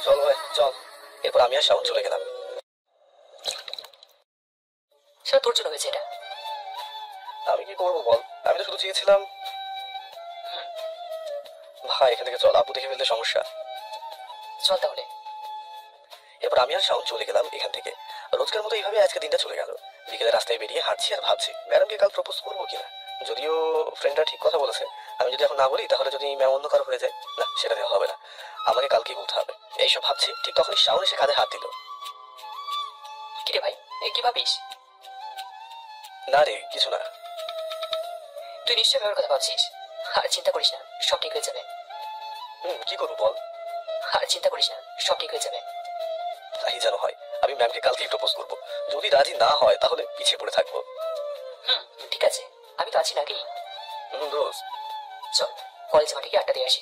চল ভাই চল। এরপর আমি আর শাওন চলে গেলাম। সেটা তোর জন্য হয়েছে এটা। আমি কি করবো বল, আমি তো শুধু চেয়েছিলাম। ভাই এখান থেকে চল, আপু দেখে ফেললে সমস্যা। চল তাহলে। এরপর আমি আর শাওন চলে গেলাম এখান থেকে। রোজকার মতো এইভাবে আজকে দিনটা চলে গেল। বিকেলে রাস্তায় বেরিয়ে হাঁটছি আর ভাবছি ম্যাডামকে কাল প্রপোজ করবো কিনা। যদিও ফ্রেন্ডরা ঠিক কথা বলেছে, আমি যদি এখন না বলি তাহলে যদি ম্যাম অন্য কারো হয়ে যায়, না সেটা দেওয়া হবে না, আমাকে কালকেই বলতে হবে। এইসব ভাবছি, ঠিক তখনই শাওন এসে কাঁধে হাত দিল। কিরে ভাই, এই কি ভাবিস? না রে, কিছু না। তুই নিশ্চয়ই ভেবের কথা ভাবছিস। আর চিন্তা করিস না, সব ঠিক হয়ে যাবে। কি করবো বল? আর চিন্তা করিস না, সব ঠিক হয়ে যাবে। তাই যেন হয়। আমি ম্যামকে কালকেই প্রপোজ করবো। যদি রাজি না হয় তাহলে পিছিয়ে পড়ে থাকবো। ঠিক আছে, আমি তো আছি নাকি? দোস্ত চল কলেজ মাঠে গিয়ে আড্ডা দিয়ে আসি।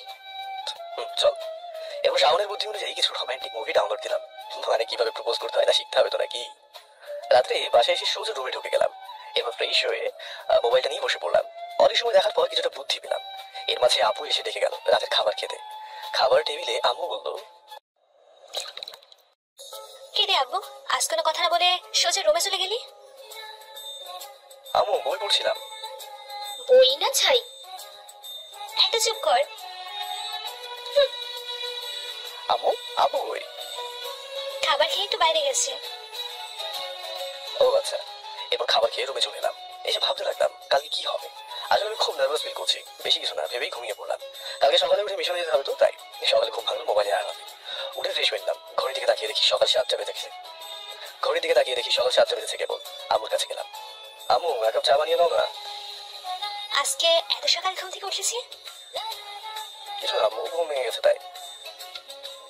চল। এবার শাওনের বুদ্ধি অনুযায়ী কিছু রোমান্টিক মুভি ডাউনলোড দিলাম। মানে কিভাবে প্রপোজ করতে হয় না শিখতে হবে তো নাকি। রাত্রে বাসায় এসে সোজা রুমে ঢুকে গেলাম। এবার ফ্রেশ হয়ে মোবাইলটা নিয়ে বসে পড়লাম। অনেক সময় দেখার পর কিছুটা বুদ্ধি পেলাম। এর মাঝে আপু এসে ডেকে গেল রাতের খাবার খেতে। খাবার টেবিলে আম্মু বললো, কি রে আব্বু, আজ কোনো কথা না বলে সোজা রুমে চলে গেলি? আম্মু বই পড়ছিলাম। বই না ছাই। একটা চুপ কর। আম্মু আম্মু বই। খাবার খেয়ে একটু বাইরে গেছে। ও আচ্ছা। এবার খাবার খেয়ে রুমে চলে এলাম। এসে ভাবতে লাগলাম কালকে কি হবে। আসলে আমি খুব নার্ভাস ফিল করছি। বেশি কিছু না ভেবেই ঘুমিয়ে পড়লাম। কালকে সকালে উঠে মিশনে যেতে হবে তো, তাই সকালে ঘুম ভাঙলো মোবাইলে আর হবে। উঠে ফ্রেশ হয়ে নিলাম। ঘড়ির দিকে তাকিয়ে দেখি সকাল 7টা বেজেছে। কেবল আম্মুর কাছে গেলাম। আম্মু এক কাপ চা বানিয়ে দাও না। আজকে এত সকাল ঘুম থেকে উঠেছি? কিছু না, আম্মু ঘুম ভেঙে গেছে তাই।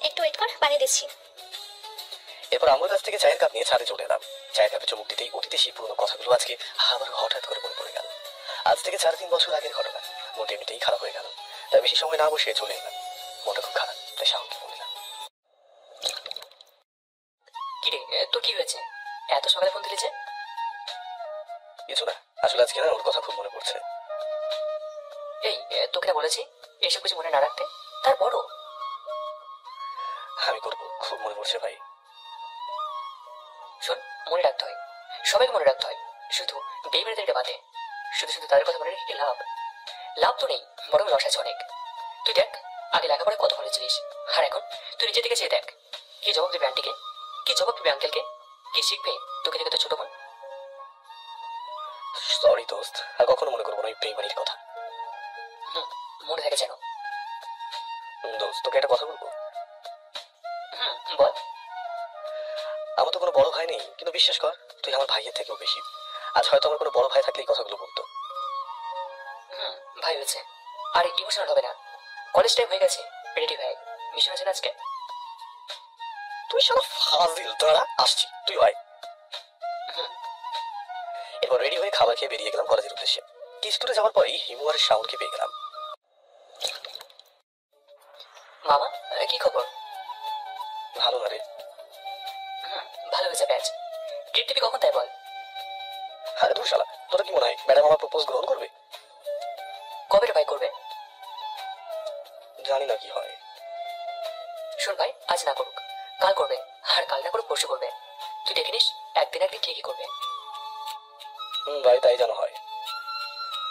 একটু ওয়েট কর, বানিয়ে দিচ্ছি। এরপর আম্মুর কাছ থেকে চায়ের কাপ নিয়ে ছাদে চলে এলাম। চায়ের কাপে চুমুক দিতেই অতীতে সেই পুরোনো কথাগুলো আজকে আবার হঠাৎ করে মনে পড়ে গেল। আজ থেকে 4-3 বছর আগের ঘটনা। মনটা এমনিতেই খারাপ হয়ে গেল, তাই বেশি সময় না বসে চলে এলাম। মনটা খুব খারাপ, তাই শাওনকে বললাম। কিরে, তোর কি হয়েছে? এত সকালে ফোন দিলি যে? কিছু না, আসলে আজকে না ওর কথা খুব মনে পড়ছে। এই তোকে না বলেছি এসব কিছু মনে না রাখতে? তার বড় আমি করবো, খুব মনে পড়ছে ভাই। শোন, মনে রাখতে হয়, সবাইকে মনে রাখতে হয়। শুধু বেইমানিদেরকে বাদে। শুধু শুধু তাদের কথা মনে রেখে লাভ তো নেই, বরং লস আছে অনেক। তুই দেখ, আগে লেখাপড়া কত ভালো ছিলিস, আর এখন তুই নিজের দিকে চেয়ে দেখ। কি জবাব দেবে আন্টিকে, কি জবাব দেবে আঙ্কেলকে, কি শিখবে তোকে দেখে তোর ছোট বোন? সরি দোস্ত, আর কখনো মনে করবো না এই বেইমানির কথা। মনে থাকে যেন। দোস্ত তোকে একটা কথা বলবো। বল। আমার তো কোনো বড় ভাই নেই, কিন্তু বিশ্বাস কর তুই আমার ভাইয়ের থেকেও বেশি। আজ হয়তো আমার কোনো বড় ভাই থাকলে এই কথাগুলো বলতো। ভাই হয়েছে, আর ইমোশনাল হবে না। কলেজ টাইম হয়ে গেছে, রেডি ভাই। মিশন আছে না আজকে? তুই সারা ফাজিল, দাঁড়া আসছি, তুই আয়। এরপর রেডি হয়ে খাবার খেয়ে বেরিয়ে গেলাম কলেজের উদ্দেশ্যে। কিছুদূরে যাওয়ার পরেই হিমু আর শাওনকে পেয়ে গেলাম। মামা, কি খবর? ভালো না রে। ভালো হয়েছে ব্যাচ। ট্রিট টিপি কখন তাই বল? আরে দূর শালা, তোরা কি মনে হয় ম্যাডাম আমার প্রপোজ গ্রহণ করবে? কবে রে ভাই করবে? জানি না কি হয়। শোন ভাই, আজ না করুক, কাল করবে, আর কাল না করুক পরশু করবে। তুই দেখে নিস, একদিন একদিন ঠিকই করবে। ভাই তাই যেন হয়।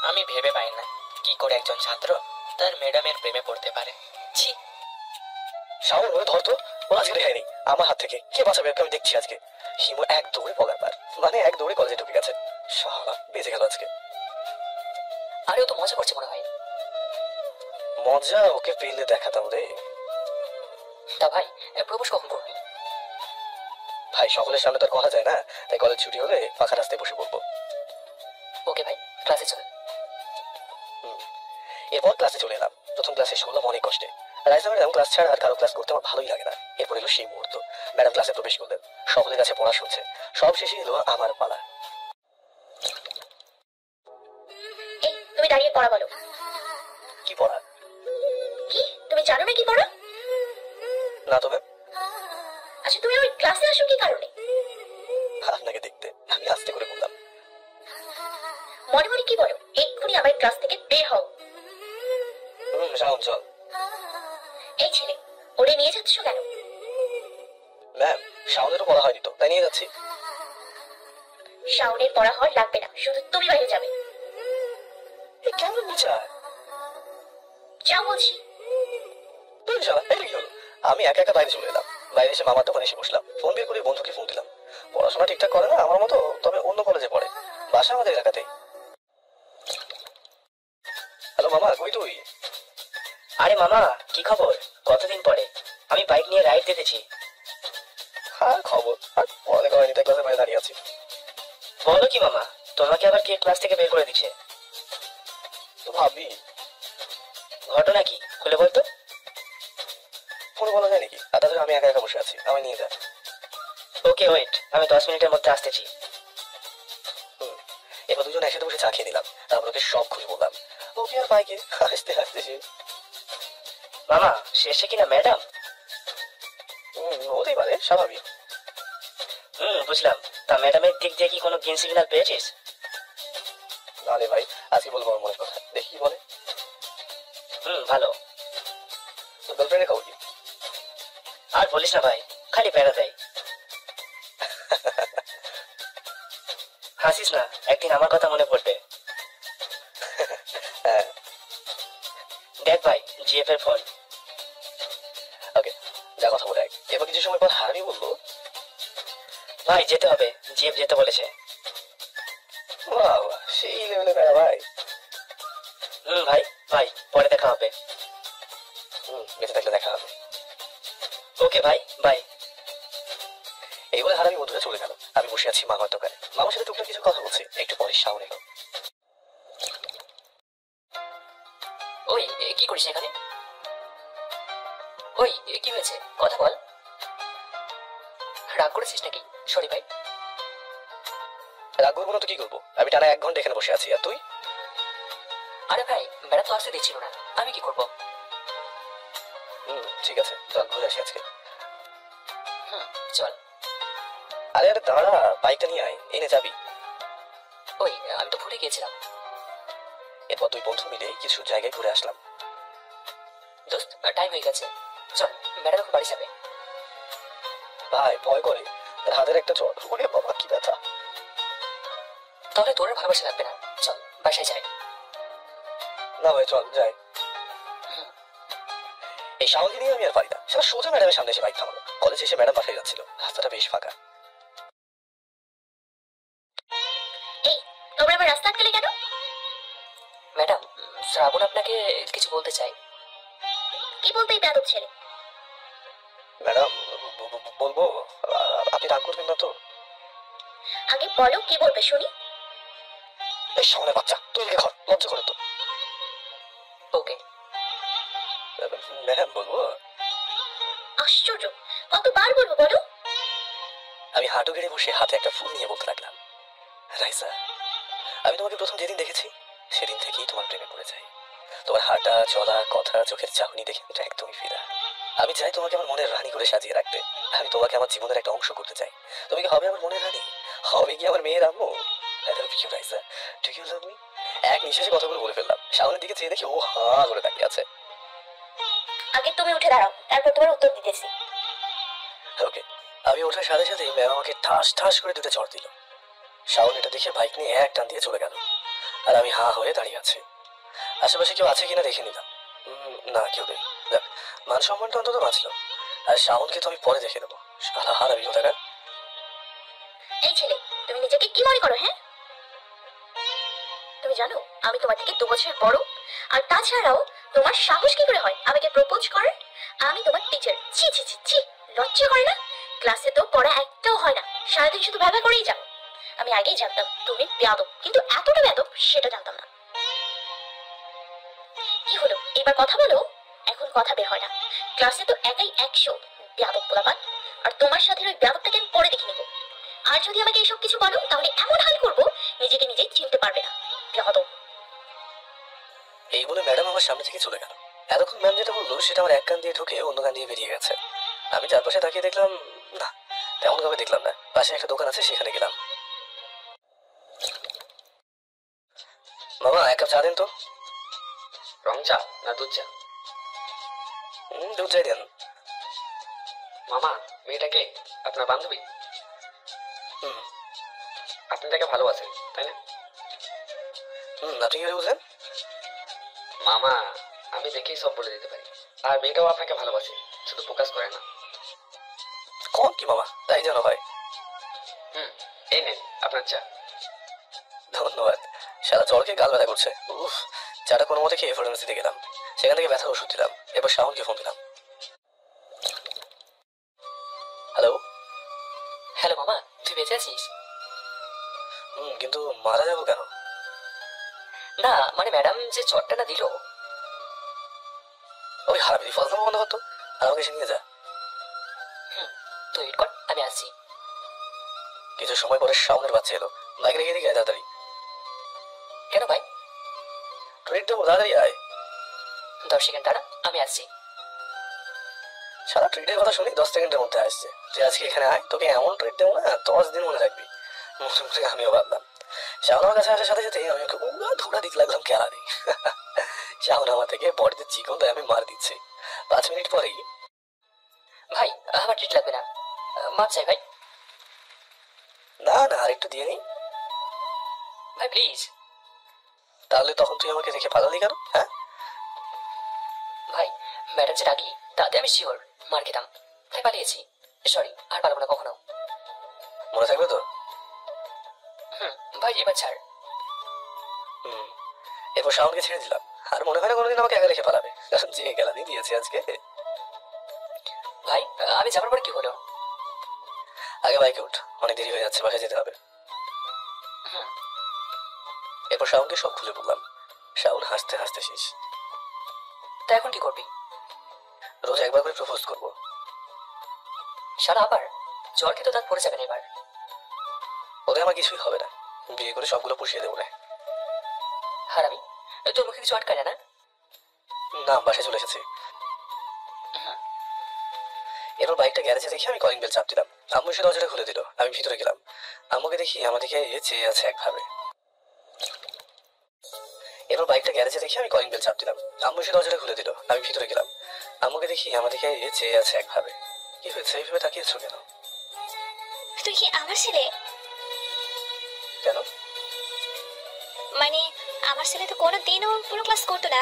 আমি ভেবে পাই না কি করে একজন ছাত্র তার ম্যাডামের প্রেমে পড়তে পারে। ছি। শাওন ওরে ধর তো, ওর আজকে রেহাই নেই আমার হাত থেকে। কে বাঁচাবে ওকে আমি দেখছি আজকে। হিমু এক দৌড়ে পলাবার, মানে এক দৌড়ে কলেজে ঢুকে গেছে। শালা বেঁচে গেল আজকে। আরে ও তো মজা করছে মনে হয়। মজা ওকে পেলে দেখাতাম রে। তা ভাই প্রপোজ কখন করবি? ভাই সকলের সামনে তো আর করা যায় না, তাই কলেজ ছুটি হলে ফাঁকা রাস্তায় বসে পড়বো। ওকে ভাই, ক্লাসে চল। এরপর ক্লাসে চলে এলাম। প্রথম ক্লাসে শেষ করলাম অনেক কষ্টে। রাইসা ম্যাডাম ক্লাস ছাড়া আর কারো ক্লাস করতে আমার ভালোই লাগে না। এরপর এলো সেই মুহূর্ত, ম্যাডাম ক্লাসে প্রবেশ করলেন। সকলের কাছে পড়া শুনছে, সব শেষে এলো আমার পালা। এই তুমি দাঁড়িয়ে পড়া বলো। কি পড়া? কি তুমি জানো না কি পড়া? না তো ম্যাম। আচ্ছা তুমি ওই ক্লাসে আসো কি কারণে? আপনাকে দেখতে। আমি আস্তে করে বললাম। মনে মনে কি বলো? এক্ষুনি আমার ক্লাস থেকে বের হও। শাওন চল। এই ছেলে, ওরে নিয়ে যাচ্ছ কেন? ম্যাম শাওনেরও পড়া হয়নি তো, তাই নিয়ে যাচ্ছি। শাওনের পড়া হওয়ার লাগবে না, শুধু তুমি বাইরে যাবে। কেমন বিচার? যাও বলছি। আমি একা একা বাইরে চলে এলাম। বাইরে এসে মামার দোকানে এসে বসলাম। ফোন বের করে বন্ধুকে ফোন দিলাম। পড়াশোনা ঠিকঠাক করে না আমার মতো, তবে অন্য কলেজে পড়ে, বাসা আমাদের এলাকাতেই। হ্যালো মামা, কই তুই? আরে মামা, কি খবর? কতদিন পরে। আমি বাইক নিয়ে রাইড দিতেছি। হ্যাঁ খবর, আর পড়ালেখা হয়নি তাই ক্লাসের বাইরে দাঁড়িয়ে আছি। বলো কি মামা, তোমাকে আবার কে ক্লাস থেকে বের করে দিচ্ছে? তো ভাবি ঘটনা কি, খুলে বলতো। ফোনে বলা যায় নাকি? আর তাছাড়া আমি একা একা বসে আছি, আমায় নিয়ে যা। ওকে ওয়েট, আমি 10 মিনিটের মধ্যে আসতেছি। এবার দুজন একসাথে বসে চা খেয়ে নিলাম। তারপর ওকে সব খুলে বললাম। ওকে আর বাইকে হাসতে হাসতে সে মামা শেষে কিনা ম্যাডাম? হতেই পারে, স্বাভাবিক। বুঝলাম। তা ম্যাডামের দিক দিয়ে কি কোনো গ্রিন সিগন্যাল পেয়েছিস? না রে ভাই, আজকে বলবো আমার মনের কথা, দেখি কি বলে। ভালো। তোর গার্লফ্রেন্ডের খবর কি? আর বলিস না ভাই, খালি প্যারা দেয়। হাসিস না, একদিন আমার কথা মনে পড়বে। হ্যাঁ দেখ ভাই, জিএফ এর ফোন। ওকে, যা কথা বলে আয়। এবার কিছু সময় পর হারামি বললো, ভাই যেতে হবে, জিএফ যেতে বলেছে। বাহ সেই লেভেলে প্যারা ভাই। ভাই ভাই, পরে দেখা হবে। বেঁচে থাকলে দেখা হবে। ওকে ভাই, বাই। এই বলে হারামি বন্ধুরা চলে গেল। আমি বসে আছি মামার দোকানে, মামার সাথে টুকটাক কিছু কথা বলছি। একটু পরে শাওন এলো। ওই কি করিস এখানে? ওই কি হয়েছে, কথা বল। রাগ করেছিস নাকি? সরি ভাই। রাগ করবো না তো কি করবো? আমি টানা 1 ঘন্টা এখানে বসে আছি, আর তুই? আরে ভাই, ম্যাডাম তো আসতে দিচ্ছিল না, আমি কি করবো? ঠিক আছে, চল ঘুরে আসি আজকে। চল। আরে আরে দাঁড়া, বাইকটা নিয়ে আয়, এনে যাবি। ওই আমি তো ভুলে গিয়েছিলাম। এরপর 2 বন্ধু মিলে কিছু জায়গায় ঘুরে আসলাম। দোস্ত টাইম হয়ে গেছে, চল, ম্যাডাম এখন বাড়ি যাবে। ভাই ভয় করে, তার হাতের একটা চট। ওরে বাবা কি ব্যথা। তাহলে তোর আর ভালোবাসা লাগবে না, চল বাসায় যাই। না ভাই চল যাই। এই শাওনকে নিয়ে আমি আর পারি না। সেটা সোজা ম্যাডামের সামনে এসে বাইক থামালো। কলেজে এসে ম্যাডাম বাসায় যাচ্ছিল, রাস্তাটা বেশ ফাঁকা। এই তোমরা আমার রাস্তা আটকালে কেন? ম্যাডাম, শ্রাবণ আপনাকে কিছু বলতে চাই। কি বলতে এই বেয়াদব ছেলে? ম্যাডাম বলবো, আপনি রাগ করবেন না তো? আগে বলো কি বলবে শুনি। এই শাওনের বাচ্চা, তুই এদিকে ঘর, লজ্জা করে তো। ওকে ম্যাডাম বলবো। আশ্চর্য, কতবার বলবো বলো? আমি হাঁটু গেড়ে বসে হাতে একটা ফুল নিয়ে বলতে লাগলাম, রাইসা আমি তোমাকে প্রথম যেদিন দেখেছি সেদিন থেকেই তোমার প্রেমে পড়ে যাই। তোমার হাঁটা চলা কথা চোখের চাহনি দেখে কিন্তু একদমই ফিদা। আমি চাই তোমাকে আমার মনের রানী করে সাজিয়ে রাখতে। আমি তোমাকে আমার জীবনের একটা অংশ করতে চাই। তুমি কি হবে আমার মনের রানী? হবে কি আমার মেয়ের আম্মু? I love you, Raisa. Do you love me? এক নিঃশ্বাসে কথাগুলো বলে ফেললাম। সামনের দিকে চেয়ে দেখি ও হা করে তাকিয়ে আছে। আগে তুমি উঠে দাঁড়াও, তারপর তোমার উত্তর দিতেছি। ওকে, আমি ওঠার সাথে সাথেই ম্যাম আমাকে ঠাস ঠাস করে 2টা চড় দিল। শাওন এটা দেখে বাইক নিয়ে এক টান দিয়ে চলে গেল, আর আমি হা হয়ে দাঁড়িয়ে আছি। আশেপাশে কেউ আছে কিনা দেখে নিলাম। না কেউ নেই। দেখ, মান সম্মানটা অন্তত বাঁচলো। আর শাওনকে তো আমি পরে দেখে নেবো। শালা হারাবি কোথাকার। এই ছেলে, তুমি নিজেকে কি মনে করো? হ্যাঁ, তুমি জানো আমি তোমার থেকে 2 বছর বড়? আর তাছাড়াও তোমার সাহস কি করে হয় আমাকে প্রপোজ করার? আমি তোমার টিচার। ছি ছি ছি ছি, লজ্জা করে না? ক্লাসে তো পড়া একটাও হয় না, সারাদিন শুধু ব্যবহার করেই যাও। আমি আগেই জানতাম তুমি বেয়াদব, কিন্তু এতটা বেয়াদব সেটা জানতাম না। কি হলো, এবার কথা বলো। এখন কথা বের হয় না। ক্লাসে তো একাই 100 বেয়াদব পোলাপান। আর তোমার সাথে ওই বেয়াদবটাকে আমি পরে দেখে নেবো। আর যদি আমাকে এসব কিছু বলো তাহলে এমন হাল করবো নিজেকে নিজেই চিনতে পারবে না। বেয়াদব। এই বলে ম্যাডাম আমার সামনে থেকে চলে গেল। এতক্ষণ ম্যাম যেটা বললো সেটা আমার এক কান দিয়ে ঢুকে অন্য কান দিয়ে বেরিয়ে গেছে। আমি চারপাশে তাকিয়ে দেখলাম না, তেমন ভাবে দেখলাম না। পাশে একটা দোকান আছে, সেখানে গেলাম। মামা, 1 কাপ চা দিন তো। রং চা না দুধ চা? দুধ চাই দেন। মামা, মেয়েটাকে আপনার বান্ধবী? হুম। আপনি তাকে ভালোবাসেন তাই না? আপনি কি করে বুঝলেন? মামা, আমি দেখেই সব বলে দিতে পারি। আর মেয়েটাও আপনাকে ভালোবাসে, শুধু প্রকাশ করে না। কম কি মামা, তাই যেন হয়। এই নেন আপনার চা। ধন্যবাদ। সারা জ্বরকে গাল ব্যথা করছে। উফ, চাটা কোনো মতে খেয়ে ফার্মেসিতে গেলাম। সেখান থেকে ব্যথার ওষুধ দিলাম। এবার শাওনকে ফোন দিলাম। হ্যালো। হ্যালো মামা, তুই বেঁচে আছিস? কিন্তু মারা যাবো কেন? না মানে ম্যাডাম যে চটটা না দিল। ওই হারাবি ফলতাম বন্ধ করতো, আর আমাকে এসে নিয়ে যা। তুই ওয়েট কর, আমি আসছি। কিছু সময় পরে শাওনের বাচ্চা এলো। বাইক রেখে দিকে তাড়াতাড়ি। কেন ভাই? ট্রিট দেবো, তাড়াতাড়ি আয়। 10 সেকেন্ড দাঁড়া, আমি আসছি। সারা ট্রিটের কথা শুনি 10 সেকেন্ডের মধ্যে আসছে। তুই আজকে এখানে আয়, তোকে এমন ট্রিট দেবো না 10 দিন মনে রাখবি। মোটামুটি আমিও ভাবলাম। শাওন আমার কাছে আসার সাথে সাথে আমি ওকে ধোড়া দিতে লাগলাম খেলা নেই। শাওন আমার থেকে বডিতে চিকন, তাই আমি মার দিচ্ছি। 5 মিনিট পরেই ভাই আমার ট্রিট লাগবে না, মাপ চাই ভাই। না না, আর একটু দিয়ে নি। ভাই প্লিজ। তাহলে তখন তুই আমাকে দেখে পালালি কেন? হ্যাঁ ভাই, ম্যাডাম যে ডাকি তাতে আমি শিওর মার খেতাম, তাই পালিয়েছি। সরি, আর পারবো না কখনো। মনে থাকবে তো? ভাই এবার ছাড়। এরপর শাওনকে ছেড়ে দিলাম। আর মনে হয় না কোনোদিন আমাকে একা রেখে পালাবে, কারণ যে গেলানি দিয়েছে আজকে। ভাই আমি যাবার পর কি হলো? আগে বাইকে উঠ, অনেক দেরি হয়ে যাচ্ছে, বাসায় যেতে হবে। এরপর শাওনকে সব খুলে বললাম। শাওন হাসতে হাসতে শেষ। তা এখন কি করবি? রোজ একবার করে প্রপোজ করবো। সারা আবার জ্বর খেতে দাঁত পড়ে যাবে না এবার। ওদের আমার কিছুই হবে না, বিয়ে করে সবগুলো পুষিয়ে দেবো না। হারামি, তোর মুখে কিছু আটকায় না? না, বাসায় চলে এসেছি। এরপর বাইকটা গ্যারেজে দেখি আমি কলিং বেল চাপ দিলাম। আম্মু এসে দরজাটা খুলে দিল। আমি ভিতরে গেলাম। আম্মুকে দেখি আমার দিকে চেয়ে আছে একভাবে। এরপর বাইকটা গ্যারেজে দেখি আমি কলিং বেল চাপ দিলাম। আম্মু এসে দরজাটা খুলে দিল। আমি ভিতরে গেলাম। আম্মুকে দেখি আমার দিকে চেয়ে আছে একভাবে। কি হয়েছে, এইভাবে তাকিয়েছো কেন? তুই কি আমার ছেলে? কেন? মানে আমার ছেলে তো কোনো দিনও পুরো ক্লাস করতো না।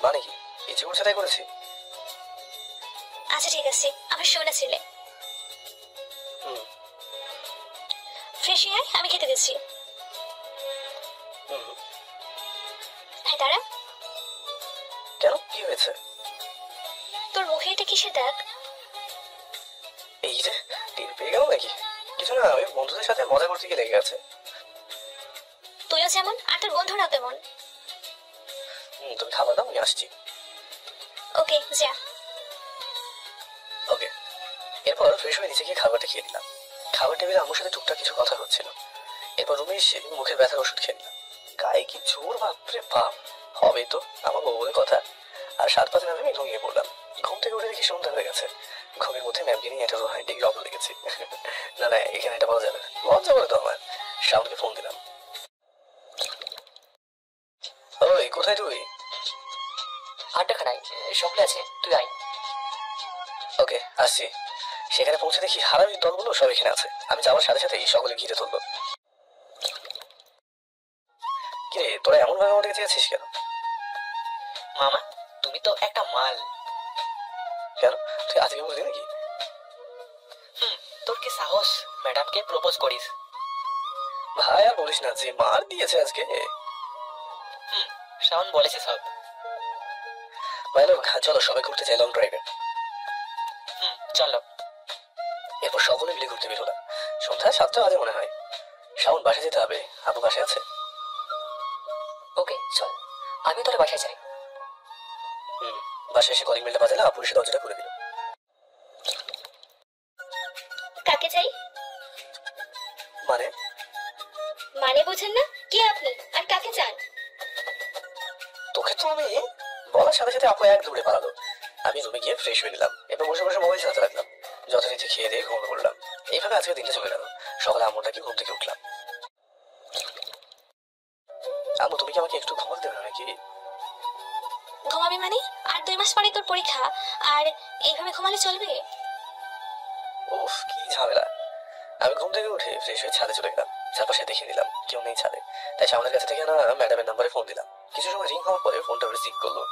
মানে কি, ইচ্ছে করছে তাই করেছি? আচ্ছা ঠিক আছে, আমার সোনা ছেলে। ফ্রেশ হয়ে আয়, আমি খেতে দিচ্ছি। আয় দাঁড়া। কেন, কি হয়েছে? তোর মুখে এটা কিসের দাগ? এই যে টের পেয়ে গেল নাকি? কিছু না, ওই বন্ধুদের সাথে মজা করতে গিয়ে লেগে গেছে। তুইও যেমন আর তোর বন্ধুরাও তেমন। তুমি খাবার দাও, আমি আসছি। ওকে যা। ওকে। এরপর ফ্রেশ হয়ে নিচে গিয়ে খাবারটা খেয়ে নিলাম। খাবার টেবিলে আম্মুর সাথে টুকটাক কিছু কথা হচ্ছিল। এরপর রুমে এসে মুখের ব্যথার ওষুধ খেয়ে নিলাম। গায়ে কি জোর, বাপরে বাপ। হবে তো, আমার বউ বলে কথা। আর 7 নামে আমি ঘুমিয়ে পড়লাম। ঘুম থেকে উঠে দেখি সন্ধ্যা হয়ে গেছে। ঘুমের মধ্যে ম্যামকে নিয়ে একটা রোমান্টিক গল্প লেগেছি। না না, এখানে এটা বলা যাবে না, লজ্জা করে তো আমার। শাওনকে ফোন দিলাম। ওই কোথায় তুই? আড্ডাখানায়, সকলে আছে, তুই আয়। ওকে, আসছি। সেখানে পৌঁছে দেখি হারামির দলগুলো সব এখানে আছে। আমি যাওয়ার সাথে সাথেই সকলে ঘিরে তুললো। কিরে, তোরা এমন ভাবে আমাকে চেয়েছিস কেন? মামা, তুমি তো একটা মাল। কেন, তুই আজকে বুঝলি নাকি? তোর কি সাহস ম্যাডামকে প্রপোজ করিস? ভাই আর বলিস না, যে মার দিয়েছে আজকে। শাওন বলেছে সব। ভাই লোক, চলো সবাই ঘুরতে চাই লং ড্রাইভে। চলো। এরপর সকলে মিলে ঘুরতে বের হলাম। সন্ধ্যা 7টা বাজে মনে হয়। শাওন বাসায় যেতে হবে, আবু বাসায় আছে। ওকে চল, আমি তোর বাসায় যাই। বাসায় এসে কলিং বেলটা বাজালে আপু এসে দরজাটা খুলে দিল। কাকে চাই? মানে মানে বোঝেন না? কে আপনি আর কাকে চান? তোকে তো আমি বলার সাথে সাথে আপু এক দৌড়ে পালালো। আমি রুমে গিয়ে ফ্রেশ হয়ে নিলাম, এরপর বসে বসে মোবাইল চালাতে লাগলাম। যথারীতি খেয়ে দিয়ে ঘুমিয়ে পড়লাম। এইভাবে আজকে দিনটা চলে গেল। সকালে আম্মুর ডাকি ঘুম থেকে উঠলাম। আম্মু, তুমি কি আমাকে একটু ঘুমাতে দেবে না নাকি? ঘুমাবি মানে? আর 2 মাস পরে তোর পরীক্ষা, আর এইভাবে ঘুমালে চলবে? উফ, কি ঝামেলা। আমি ঘুম থেকে উঠে ফ্রেশ হয়ে ছাদে চলে গেলাম। চারপাশে দেখে নিলাম কেউ নেই ছাদে। তাই সামনের কাছে থেকে না ম্যাডামের নাম্বারে ফোন দিলাম। কিছু সময় রিং হওয়ার পরে ফোনটা রিসিভ করলো।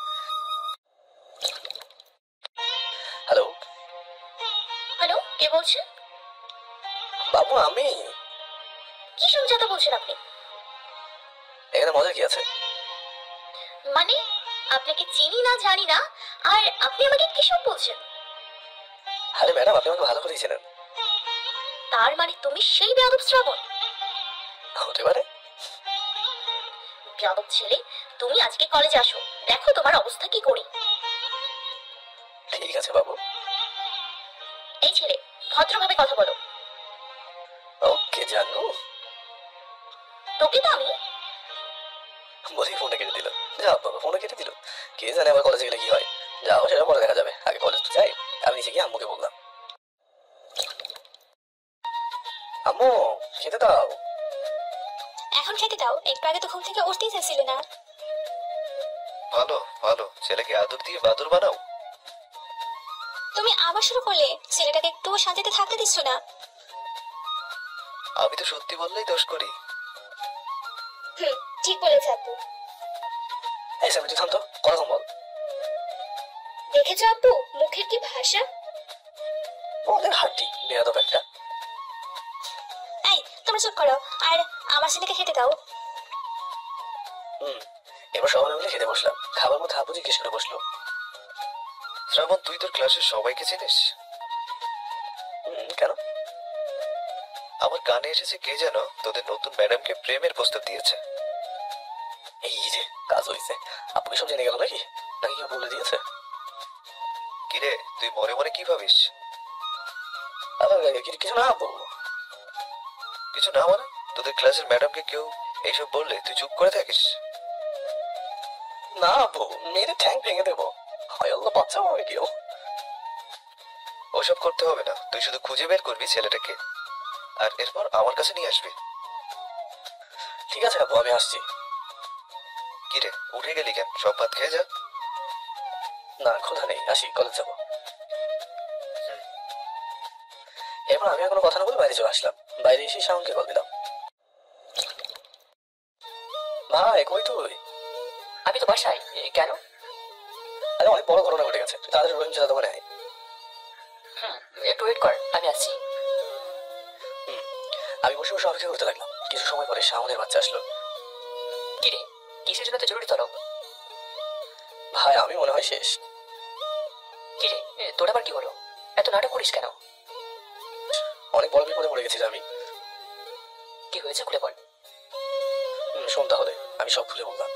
হ্যালো। হ্যালো, কে বলছেন? বাবু, আমি। কি সমঝাতে বলছেন আপনি? এখানে মজা কি আছে? মানে আপনাকে চিনি না, জানি না, আর আপনি আমাকে কি সব বলছেন? আরে ম্যাডাম, আপনি আমাকে ভালো করেই চেনেন। তার মানে তুমি সেই বেয়াদব শ্রাবণ? হতে পারে। বেয়াদব ছেলে, তুমি আজকে কলেজে আসো, দেখো তোমার অবস্থা কি করি। ঠিক আছে বাবু। এই ছেলে, ভদ্রভাবে কথা বলো। ওকে জানু। তোকে তো আমি। বলেই ফোনটা কেটে দিল। যাও বাবা, ফোনটা কেটে দিল। কে জানে আবার কলেজে গেলে কি হয়। যাও, সেটা পরে দেখা যাবে, আগে কলেজ তো যাই। আমি নিচে গিয়ে আম্মুকে বললাম, আম্মু খেতে দাও। এখন খেতে দাও, একটু আগে তো ঘুম থেকে উঠতেই চাইছিলে না। ভালো ভালো, ছেলেকে আদর দিয়ে বাদর বানাও। তুমি আবার শুরু করলে, ছেলেটাকে একটু শান্তিতে থাকতে দিচ্ছ না। আমি তো সত্যি বললেই দোষ করি। ঠিক বলেছে আপু। এই সামি, তুই থাম তো, কথা কম বল। দেখেছো আপু, মুখের কি ভাষা। ওদের হাড্ডি, বেয়াদব একটা। এই তোমরা চুপ করো, আর আমার ছেলেকে খেতে দাও। এবার সবাই মিলে খেতে বসলাম। খাবার মধ্যে আপু জিজ্ঞেস করে বসলো, শ্রাবণ, তুই তোর ক্লাসের সবাইকে চিনিস? কেন? আমার কানে এসেছে কে যেন তোদের নতুন ম্যাডামকে প্রেমের প্রস্তাব দিয়েছে। এই যে কাজ হয়েছে। আপু কি সব জেনে গেল নাকি? নাকি কেউ বলে দিয়েছে? কিরে, তুই মনে মনে কি ভাবিস? আবার কিছু না আপু। কিছু না মানে? তোদের ক্লাসের ম্যাডামকে কেউ এইসব বললে তুই চুপ করে থাকিস? না আপু, মেয়েদের ঠ্যাং ভেঙে দেবো। হয় আল্লাহ, বাচ্চা হবে কেউ। ওসব করতে হবে না, তুই শুধু খুঁজে বের করবি ছেলেটাকে, আর এরপর আমার কাছে নিয়ে আসবি। ঠিক আছে আপু, আমি আসছি। কিরে, উঠে গেলি কেন? সব ভাত খেয়ে যা। না, ক্ষুধা নেই, আসি, কলেজ যাবো। এরপর আমি আর কোনো কথা না বলে বাইরে চলে আসলাম। বাইরে এসে শাওনকে কল দিলাম। ভাই, কই তুই? আমি তো বাসায়। কেন? আরে অনেক বড় ঘটনা ঘটে গেছে, তুই তাড়াতাড়ি রহিম চাচা দোকানে আয়। একটু ওয়েট কর, আমি আসছি। আমি বসে বসে অপেক্ষা করতে লাগলাম। কিছু সময় পরে শাওনের বাচ্চা আসলো। কিরে, কিসের জন্য তো জরুরি তলব? ভাই, আমি মনে হয় শেষ। কিরে, তোর আবার কি হলো? এত নাটক করিস কেন? অনেক বড় বিপদে পড়ে গেছি আমি। কি হয়েছে খুলে বল। শোন তাহলে, আমি সব খুলে বললাম।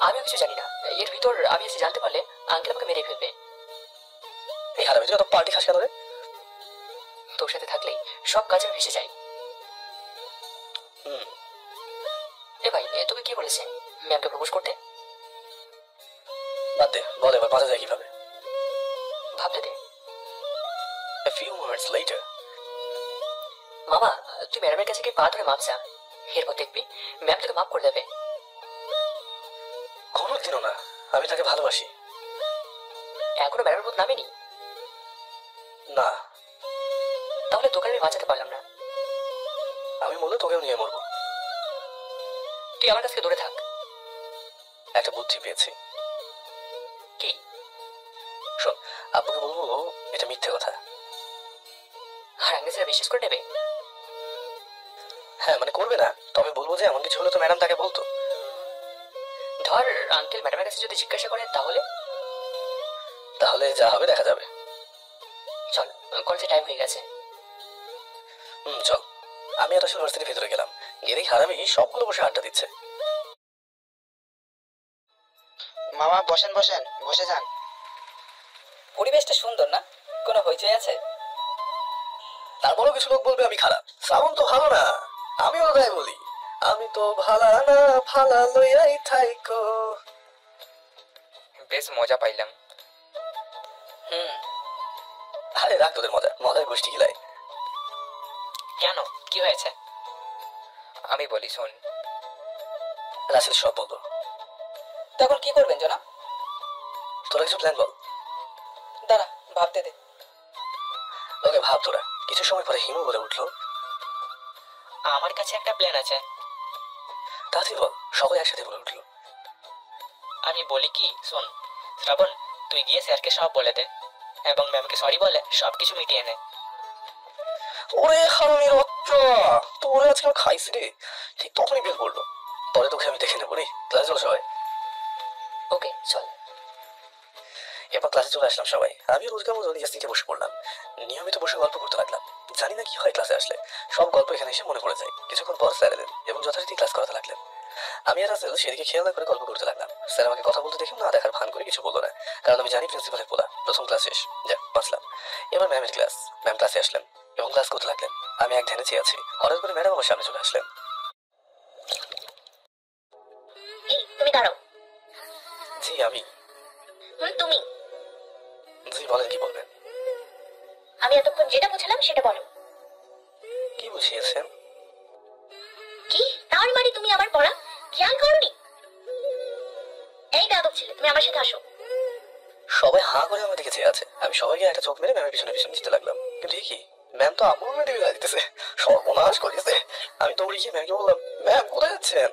আমিও কিছু জানি না, এর ভিতর আমি এসে জানতে পারলে আঙ্কেল আমাকে মেরে ফেলবে। এই হারামি, তুই এত পার্টি খাস কেন রে? তোর সাথে থাকলেই সব কাজে আমি ভেসে যাই। এ ভাই, তোকে কি বলেছে ম্যামকে প্রপোজ করতে? বাদ দে, বল এবার বাঁচা যায় কিভাবে? ভাবতে দে। A few moments later. মামা, তুই ম্যাডামের কাছে গিয়ে পা ধরে মাপ চা, এরপর দেখবি ম্যাম তোকে মাফ করে দেবে। কোনোদিনও না, আমি তাকে ভালোবাসি। এখনো ম্যাডামের ভূত নামেনি? না। তাহলে তোকে আমি বাঁচাতে পারলাম না। আমি বললে তোকেও নিয়ে মরবো। তুই আমার কাছ থেকে দূরে থাক। একটা বুদ্ধি পেয়েছি। কি? শোন, আব্বুকে বলবো এটা মিথ্যে কথা। আর আঙ্কেল স্যার বিশ্বাস করে নেবে? হ্যাঁ মানে করবে না, তবে বলবো যে এমন কিছু হলে তো ম্যাডাম তাকে বলতো। ধর আঙ্কেল ম্যাডামের কাছে যদি জিজ্ঞাসা করে তাহলে? তাহলে যা হবে দেখা যাবে। চল, কলেজে টাইম হয়ে গেছে। চল। আমি আর আসলে ভার্সিটির ভেতরে গেলাম, গিয়ে দেখি হারামি সবগুলো বসে আড্ডা দিচ্ছে। মামা বসেন বসেন, বসে যান। পরিবেশটা সুন্দর না? কোনো হইচই আছে? তারপরেও কিছু লোক বলবে আমি খারাপ। শ্রাবণ তো ভালো না, আমিও তাই বলি। আমি তো ভালা না, ভালা লইয়াই থাইকো। বেশ মজা পাইলাম। আরে রাখ তোদের মজা, মজার গোষ্ঠী গিলাই। কেন, কি হয়েছে? আমি বলি শোন। রাসেল সব বলবো। তখন কি করবেন জনাব? তোরা কিছু প্ল্যান বল। দাঁড়া, ভাবতে দে। ওকে ভাব তোরা। কিছু সময় পরে হিমু বলে উঠলো, আমার কাছে একটা প্ল্যান আছে। তাড়াতাড়ি বল। সবাই একসাথে বলে উঠলো। আমি বলি কি, শোন শ্রাবণ, তুই গিয়ে স্যারকে সব বলে দে এবং ম্যামকে সরি বলে সবকিছু মিটিয়ে নে। ওরে হারামির বাচ্চা, তোরে আজকে আমি খাইছি রে। ঠিক তখনই বেল পড়লো। পরে তোকে আমি দেখে নেবো রে। ক্লাসে চলো সবাই। ওকে চল। এরপর ক্লাসে চলে আসলাম সবাই। আমি রোজকার মতো নিজের সিটে বসে পড়লাম। নিয়মিত বসে গল্প করতে লাগলাম। জানি না কি হয় ক্লাসে আসলে, সব গল্প এখানে এসে মনে পড়ে যায়। কিছুক্ষণ পর স্যার এলেন এবং যথারীতি ক্লাস করাতে লাগলেন। আমি আর রাসেল সেদিকে খেয়াল না করে গল্প করতে লাগলাম। স্যার আমাকে কথা বলতে দেখে না দেখার ভান করে কিছু বললো না, কারণ আমি জানি প্রিন্সিপালের পোলা। প্রথম ক্লাস শেষ, যা বাঁচলাম। এবার ম্যামের ক্লাস। ম্যাম ক্লাসে আসলেন এবং ক্লাস করতে লাগলেন। আমি এক ধ্যানে চেয়ে আছি। হঠাৎ করে ম্যাডাম আমার সামনে চলে আসলেন। এই তুমি দাঁড়াও। জি আমি। তুমি। জি বলেন, কি বলবেন? আমি এতক্ষণ যেটা বুঝলাম সেটা বলো। কি বুঝিয়েছেন? কি তার মানে তুমি আমার পড়া খেয়াল করনি? এই বেয়াদব ছেলে, তুমি আমার সাথে আসো। সবাই হাঁ করে আমার দিকে চেয়ে আছে। আমি সবাইকে একটা চোখ মেরে ম্যামের পিছনে পিছনে যেতে লাগলাম। কিন্তু কি, ম্যাম তো আমার দিকে দাঁড়িয়ে দিতেছে। সর্বনাশ করেছে। আমি দৌড়ে গিয়ে ম্যামকে বললাম, ম্যাম কোথায় যাচ্ছেন?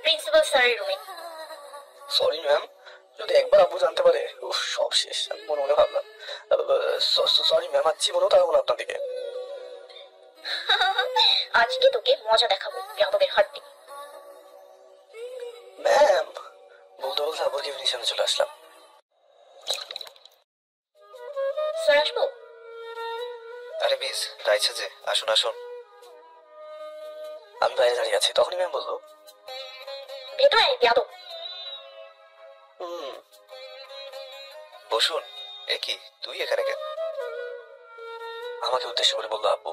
প্রিন্সিপাল স্যারের রুমে। সরি ম্যাম, যদি একবার আব্বু জানতে পারে। উফ, সব শেষ। আমি মনে মনে ভাবলাম, সরি ম্যাম, আর জীবনেও তাকাবো না আপনার দিকে। আজকে তোকে মজা দেখাবো বেয়াদবের হাড্ডি। ম্যাম বলতে বলতে আব্বুর কেবিনের সামনে চলে আসলাম। স্যার আসবো? আরে মিস রাইসা যে, আসুন আসুন। আমি বাইরে দাঁড়িয়ে আছি, তখনই ম্যাম বললো, ভেতরে আয় বেয়াদব। বসুন। এ কি, তুই এখানে কেন? আমাকে উদ্দেশ্য করে বললো আব্বু।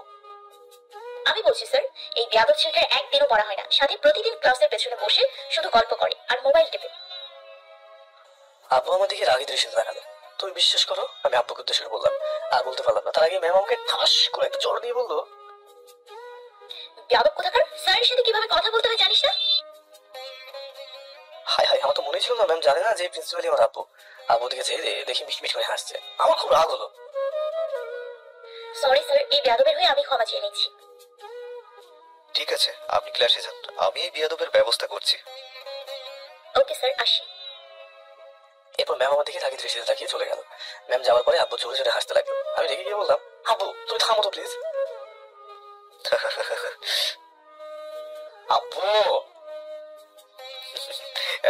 আমি বলছি স্যার, এই বেয়াদব ছেলেটার একদিনও পড়া হয় না, সাথে প্রতিদিন ক্লাসের পেছনে বসে শুধু গল্প করে আর মোবাইল টিপে। আব্বু আমার দিকে রাগী দৃষ্টিতে তাকালো। তুমি বিশ্বাস করো, আমি আব্বুকে উদ্দেশ্য করে বললাম। আর বলতে পারলাম না, তার আগে ম্যাম আমাকে ঠাস করে একটা জড় দিয়ে বললো, বেয়াদব কোথাকার, স্যারের সাথে কিভাবে কথা বলতে হয় জানিস না? হায় হায়, আমার তো মনে ছিল না ম্যাম জানে না যে প্রিন্সিপালই আমার আব্বু। আব্বু দিকে চেয়ে দেখি মিটমিট করে হাসছে। আমার খুব রাগ হলো। সরি স্যার, এই বেয়াদবের হয়ে আমি ক্ষমা চেয়ে নিচ্ছি। ঠিক আছে, আপনি ক্লাসে যান, আমি এই বিয়াদবের ব্যবস্থা করছি। ওকে স্যার, আসি। এরপর ম্যাম আমার দিকে রাগী দৃষ্টিতে তাকিয়ে চলে গেল। ম্যাম যাওয়ার পরে আব্বু জোরে জোরে হাসতে লাগলো। আমি রেগে গিয়ে বললাম, আব্বু তুমি থামো তো প্লিজ। আব্বু,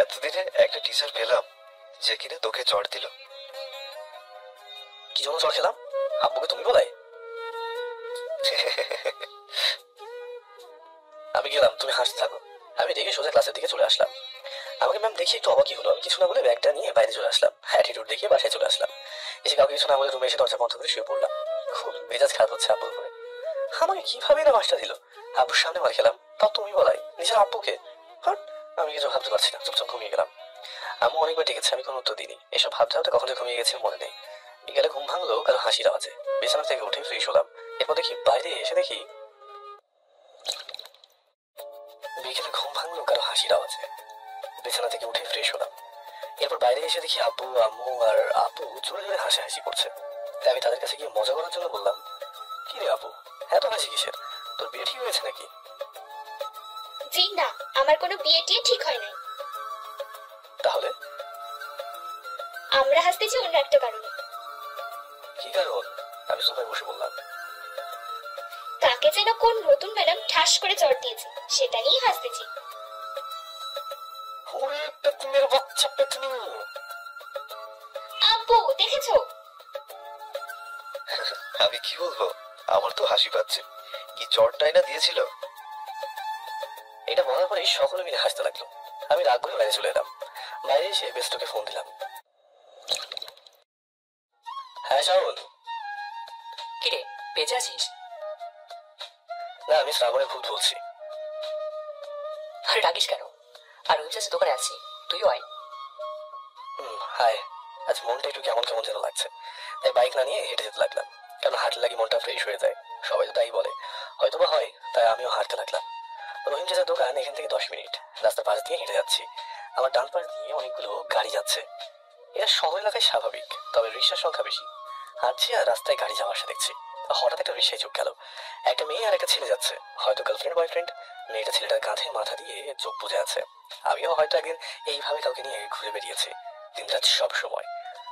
এতদিনে একটা টিচার পেলাম যে কিনা তোকে চড় দিল। কি জন্য চড় খেলাম? আব্বুকে তুমি বলাই? আমি গেলাম, তুমি হাসতে থাকো। আমি রেগে সোজা ক্লাসের দিকে চলে আসলাম। আমাকে ম্যাম দেখি একটু অবাকই হলো। আমি কিছু না বলে ব্যাগটা নিয়ে বাইরে চলে আসলাম। অ্যাটিটিউড দেখিয়ে বাসায় চলে আসলাম। এসে কাউকে কিছু না বলে রুমে এসে দরজা বন্ধ করে শুয়ে পড়লাম। খুব মেজাজ খারাপ হচ্ছে আব্বুর করে। আমাকে কিভাবে না মাস্টার দিল? আব্বুর সামনে মার খেলাম, তাও তুমি বলাই নিজের আব্বুকে। হ্যাঁ, আমি কিছু ভাবতে পারছি না, চুপচাপ ঘুমিয়ে গেলাম। আম্মু অনেকবার ডেকেছে, আমি কোনো উত্তর দিইনি। এসব ভাবতে ভাবতে কখন যে ঘুমিয়ে গেছে মনে নেই। বিকেলে ঘুম ভাঙলো কারো হাসির আওয়াজে। বিছানা থেকে উঠে ফ্রেশ হলাম। এরপর দেখি বাইরে এসে দেখি বিকেলে ঘুম ভাঙলো কারো হাসির আওয়াজে। বিছানা থেকে উঠে ফ্রেশ হলাম। এরপর বাইরে এসে দেখি আব্বু, আম্মু আর আপু জোরে জোরে হাসাহাসি করছে। তাই আমি তাদের কাছে গিয়ে মজা করার জন্য বললাম, কি রে আপু, এত হাসি কিসের? তোর বিয়ে ঠিক হয়েছে নাকি? জি না, আমার কোনো বিয়ে টিয়ে ঠিক হয় নাই। তাহলে আমরা হাসতেছি অন্য একটা কারণে। কি কারণ? আমি সোফায় বসে বললাম, কাকে যেন কোন নতুন ম্যাডাম ঠাস করে চড় দিয়েছে, সেটা নিয়ে হাসতেছি। ওরে পেতনির বাচ্চা পেতনি! আব্বু দেখেছো? আমি কি বলবো, আমার তো হাসি পাচ্ছে। কি চড়টাই না দিয়েছিল। এটা বলার পরেই সকলে মিলে হাসতে লাগলো। আমি রাগ করে বাইরে চলে এলাম। বাইরে এসে বেস্টকে ফোন দিলাম। হ্যাঁ শ্রাবণ। কিরে, বেঁচে আছিস? না, আমি শ্রাবণের ভূত বলছি। আরে ডাকিস কেন? আর রহিম চাষের দোকানে আছি, তুইও আয়। হাই। আজ মনটা একটু কেমন কেমন যেন লাগছে, তাই বাইক না নিয়ে হেঁটে যেতে লাগলাম। কারণ হাঁটলে লাগে মনটা ফ্রেশ হয়ে যায়, সবাই তো তাই বলে, হয়তো বা হয়, তাই আমিও হাঁটতে লাগলাম। রহিম চাচার দোকান এখান থেকে 10 মিনিট রাস্তার পাশ দিয়ে হেঁটে যাচ্ছি। আমার ডান পাশ দিয়ে অনেকগুলো গাড়ি যাচ্ছে। এটা শহর এলাকায় স্বাভাবিক, তবে রিক্সার সংখ্যা বেশি। হাঁটছি আর রাস্তায় গাড়ি যাওয়া আসা দেখছি। হঠাৎ একটা রিক্সায় চোখ গেল। একটা মেয়ে আর একটা ছেলে যাচ্ছে, হয়তো গার্লফ্রেন্ড বয়ফ্রেন্ড। মেয়েটা ছেলেটার কাঁধে মাথা দিয়ে চোখ বুজে আছে। আমিও হয়তো একদিন এইভাবে কাউকে নিয়ে ঘুরে বেরিয়েছি, দিন রাত সব সময়।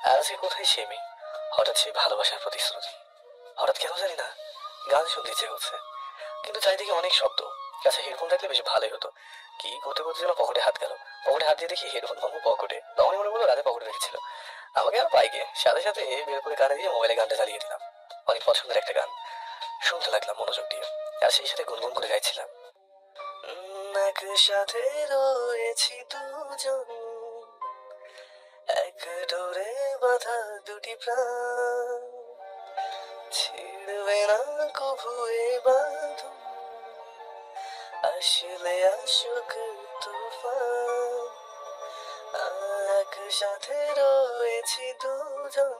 আর আজকে কোথায় সে মেয়ে, হঠাৎ সে ভালোবাসার প্রতিশ্রুতি। হঠাৎ কেন জানি না গান শুনতে ইচ্ছে করছে, কিন্তু চারিদিকে অনেক শব্দ। কাছে হেডফোন থাকলে বেশ ভালোই হতো। কি করতে করতে যেন পকেটে হাত গেল। পকেটে হাত দিয়ে দেখি হেডফোন আমার পকেটে। তখনই মনে বললো রাতে পকেটে রেখেছিল। আমাকে আর পাই গিয়ে সাথে সাথে বের করে কানে দিয়ে মোবাইলে গানটা চালিয়ে দিলাম। অনেক পছন্দের একটা গান শুনতে লাগলাম মনোযোগ দিয়ে, আর সেই সাথে গুনগুন করে গাইছিলাম। একসাথে রয়েছি দুজন, এক ডোরে বাঁধা দুটি প্রাণ, ছিড়বে না কভু এ বাঁধন, আসলে আসুক তুফান। একসাথে রয়েছি দুজন,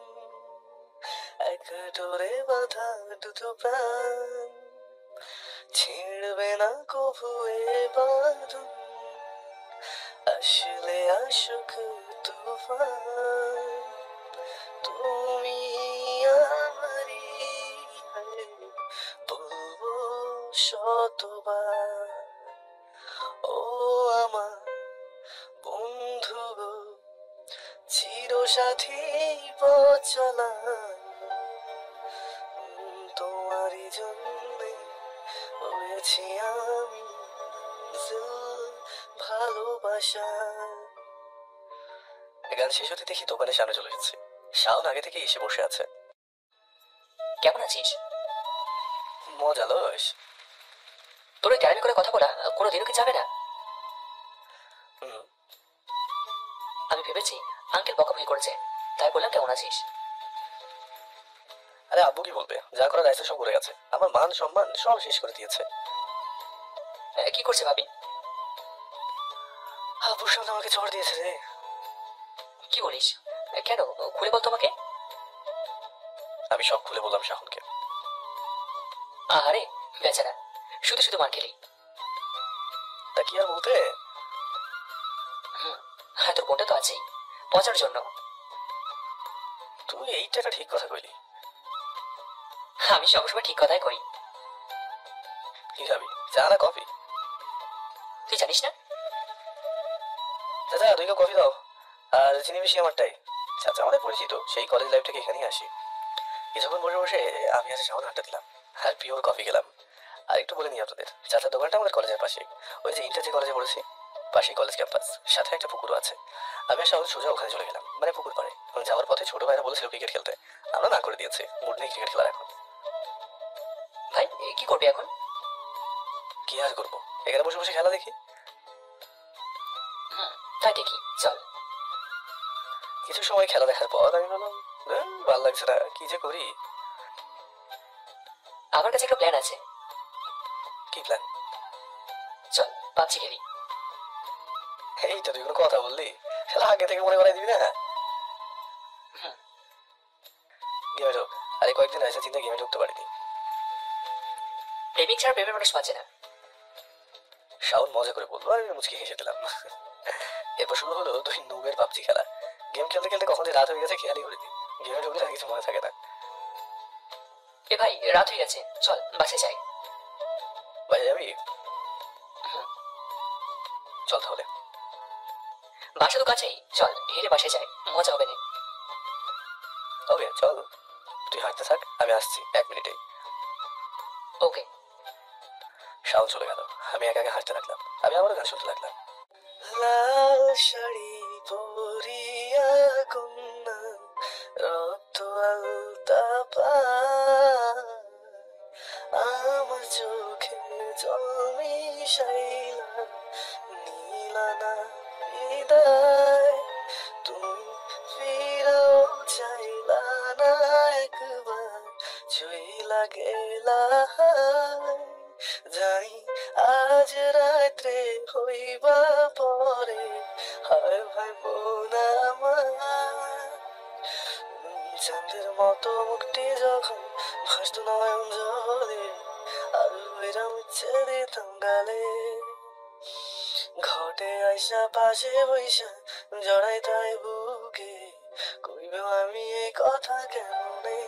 এক ডোরে বাঁধা দুটো প্রাণ, ছিড়বে না কভু এ বাঁধন, আসলে আসুক তুফান। তুমি আমারই হয়ে বলবো শতবার, ও আমার বন্ধু গো, চিরসাথী পথ চলা, তোমারই জন্যে হয়েছি আমি ভালোবাসা। গান শেষ হতে দেখি দোকানের সামনে চলে এসেছে। শাওন আগে থেকে এসে বসে আছে। কেমন আছিস? মজা লস। তোর ওই গ্যারামি করে কথা বলা কোনোদিনও কি যাবে না? আমি ভেবেছি আঙ্কেল বকাবকি করেছে, তাই বললাম কেমন আছিস। আরে আব্বু কি বলবে, যা করার দায়িত্ব সব করে গেছে। আমার মান সম্মান সব শেষ করে দিয়েছে। কি করছে ভাবি? আব্বুর সামনে আমাকে চড় দিয়েছে রে। কি বলিস? কেন, খুলে বল তোমাকে। আমি সব খুলে বললাম শাহনকে। আরে বেচারা, শুধু শুধু মার খেলি। তা কি আর বলতে। হ্যাঁ, তোর বোনটা তো আছেই পচার জন্য। তুই এইটা একটা ঠিক কথা কইলি। আমি সবসময় ঠিক কথাই কই। কি খাবি, চা না কফি? তুই জানিস না? চাচা 2 কাপ কফি দাও, আর চিনি বেশি আমারটাই। চাচা আমাদের পরিচিত, সেই কলেজ লাইফ থেকে এখানেই আসি। কিছুক্ষণ বসে বসে আমি আজ সামনে হাঁটা দিলাম আর পিওর কফি খেলাম। আর একটু বলে নিই আপনাদের, চাচার দোকানটা আমাদের কলেজের পাশে। ওই যে ইন্টার যে কলেজে পড়েছি, পাশেই কলেজ ক্যাম্পাস, সাথে একটা পুকুরও আছে। আমি আর শাওন সোজা ওখানে চলে গেলাম, মানে পুকুর পাড়ে। যাওয়ার পথে ছোট ভাইরা বলেছিল ক্রিকেট খেলতে, আমরা না করে দিয়েছি। মুড নেই ক্রিকেট খেলার এখন। ভাই কি করবি এখন? কি আর করবো, এখানে বসে বসে খেলা দেখি। তাই দেখি, চল। কিছু সময় খেলা দেখার পর আমি বললাম ভালো লাগছে না, কি যে করি। আমার কাছে একটা প্ল্যান আছে। কি প্ল্যান? চল পাবজি খেলি। এইটা তুই কোনো কথা বললি, খেলা আগে থেকে মনে করাই দিবি না। গেমে ঢোক। আরে কয়েকদিন আছে চিন্তা গেমে ঢুকতে পারিনি। প্রেমিক ছাড়া প্রেমের মানুষ বাঁচে না। শাওন মজা করে বললো আর আমি মুচকি হেসে দিলাম। এরপর শুরু হলো 2 নুবের পাবজি খেলা। গেম খেলতে খেলতে কখন যে রাত হয়ে গেছে খেয়ালই করিনি। গেমে ঢুকলে আর কিছু মনে থাকে না। এ ভাই, রাত হয়ে গেছে, চল বাসে যাই। বাইরে যাবি? চল তাহলে। বাসা তো কাছেই, চল হেঁটে বাসে যাই, মজা হবে না। ওকে চল, তুই হাঁটতে থাক, আমি আসছি 1 মিনিটেই। ওকে। শাওন চলে গেল, আমি একা একা হাঁটতে লাগলাম। আমি আবারও গান শুনতে লাগলাম। লাল শাড়ি পরিয়া কন্যা রক্ত আলতা পায়, আমার চোখে জল মিশাইলা নীলানা হৃদয়, তুমি ফিরাও চাইলা না একবার, চইলা গেলা যাই আজ রাত্রে হইবা পরে, হায় ভাই বোন আমার। চাঁদের মতো মুক্তি যখন ভাসত নয়ন জলে, আর হইরা মুচ্ছে দিতাম গালে, ঘটে আইসা পাশে বৈশা জড়াই তাই বুকে, কইবেও আমি এই কথা কেমনে,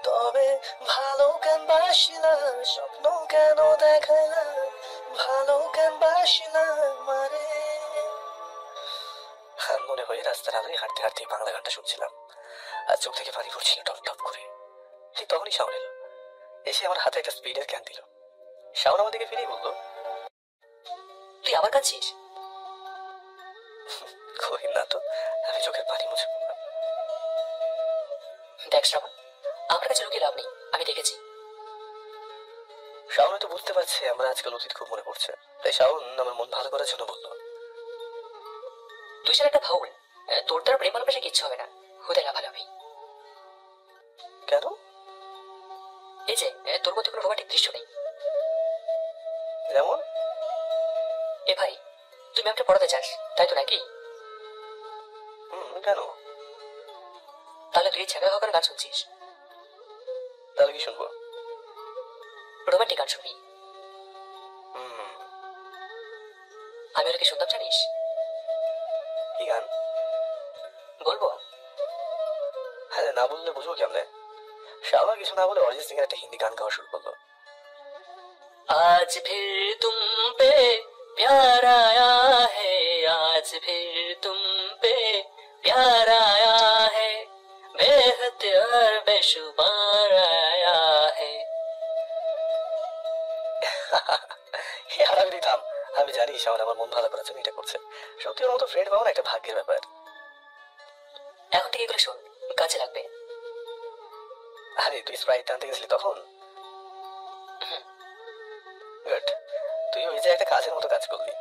তবে ভালো কেন বাসিলা স্বপ্ন কেন দেখাইলা, ভালো কেন বাসিলা মারে। মনে হয়ে রাস্তার আলোয় হাঁটতে হাঁটতে বাংলা গানটা শুনছিলাম, আর চোখ থেকে পানি পড়ছিল টপ টপ করে। ঠিক তখনই শাওন এলো, এসে আমার হাতে একটা স্পিডের ক্যান দিল। শাওন আমার দিকে ফিরেই বললো, তুই আবার কাঁদছিস? কই না তো, আমি চোখের পানি মুছে পড়লাম। দেখ শ্রাবণ, আমার কাছে লুকিয়ে লাভ নেই, আমি দেখেছি। শাওন হয়তো বুঝতে পারছে আমার আজকাল অতীত খুব মনে পড়ছে, তাই শাওন আমার মন ভালো করার জন্য বললো, তুই সেটা একটা ফাউল, তোর দ্বারা প্রেম ভালোবাসা কিচ্ছু হবে না, হুদাই লাভালাভি। কেন? এই যে তোর মধ্যে কোনো রোমান্টিক দৃশ্য নেই। যেমন? এ ভাই, তুমি আমাকে পড়াতে চাস তাই তো নাকি? কেন? তাহলে তুই ছেলে হওয়ার গান শুনছিস? তাহলে কি শুনবো? রোমান্টিক গান শুনবি। আমি ওরা কি শুনতাম জানিস? কি গান? বলবো? হ্যাঁ, না বললে বুঝবো কেমনে? শাওন কিছু না বলে অরিজিৎ সিং এর একটা হিন্দি গান গাওয়া শুরু করলো। आज फिर तुम पे प्यार आया है, आज फिर तुम पे प्यार आया है, बेहद और बेशुमार आया है। হারাবি থাম, আমি জানি শাওন আমার মন ভালো করার জন্য এটা করছে। সত্যি ওর মতো ফ্রেন্ড পাওয়া না একটা ভাগ্যের ব্যাপার। এখন থেকে এগুলো শোন, কাজে লাগবে। আরে তুই স্প্রাইট টানতে গেছিলি তখন? গুড, তুই ওই যে একটা কাজের মতো কাজ করলি।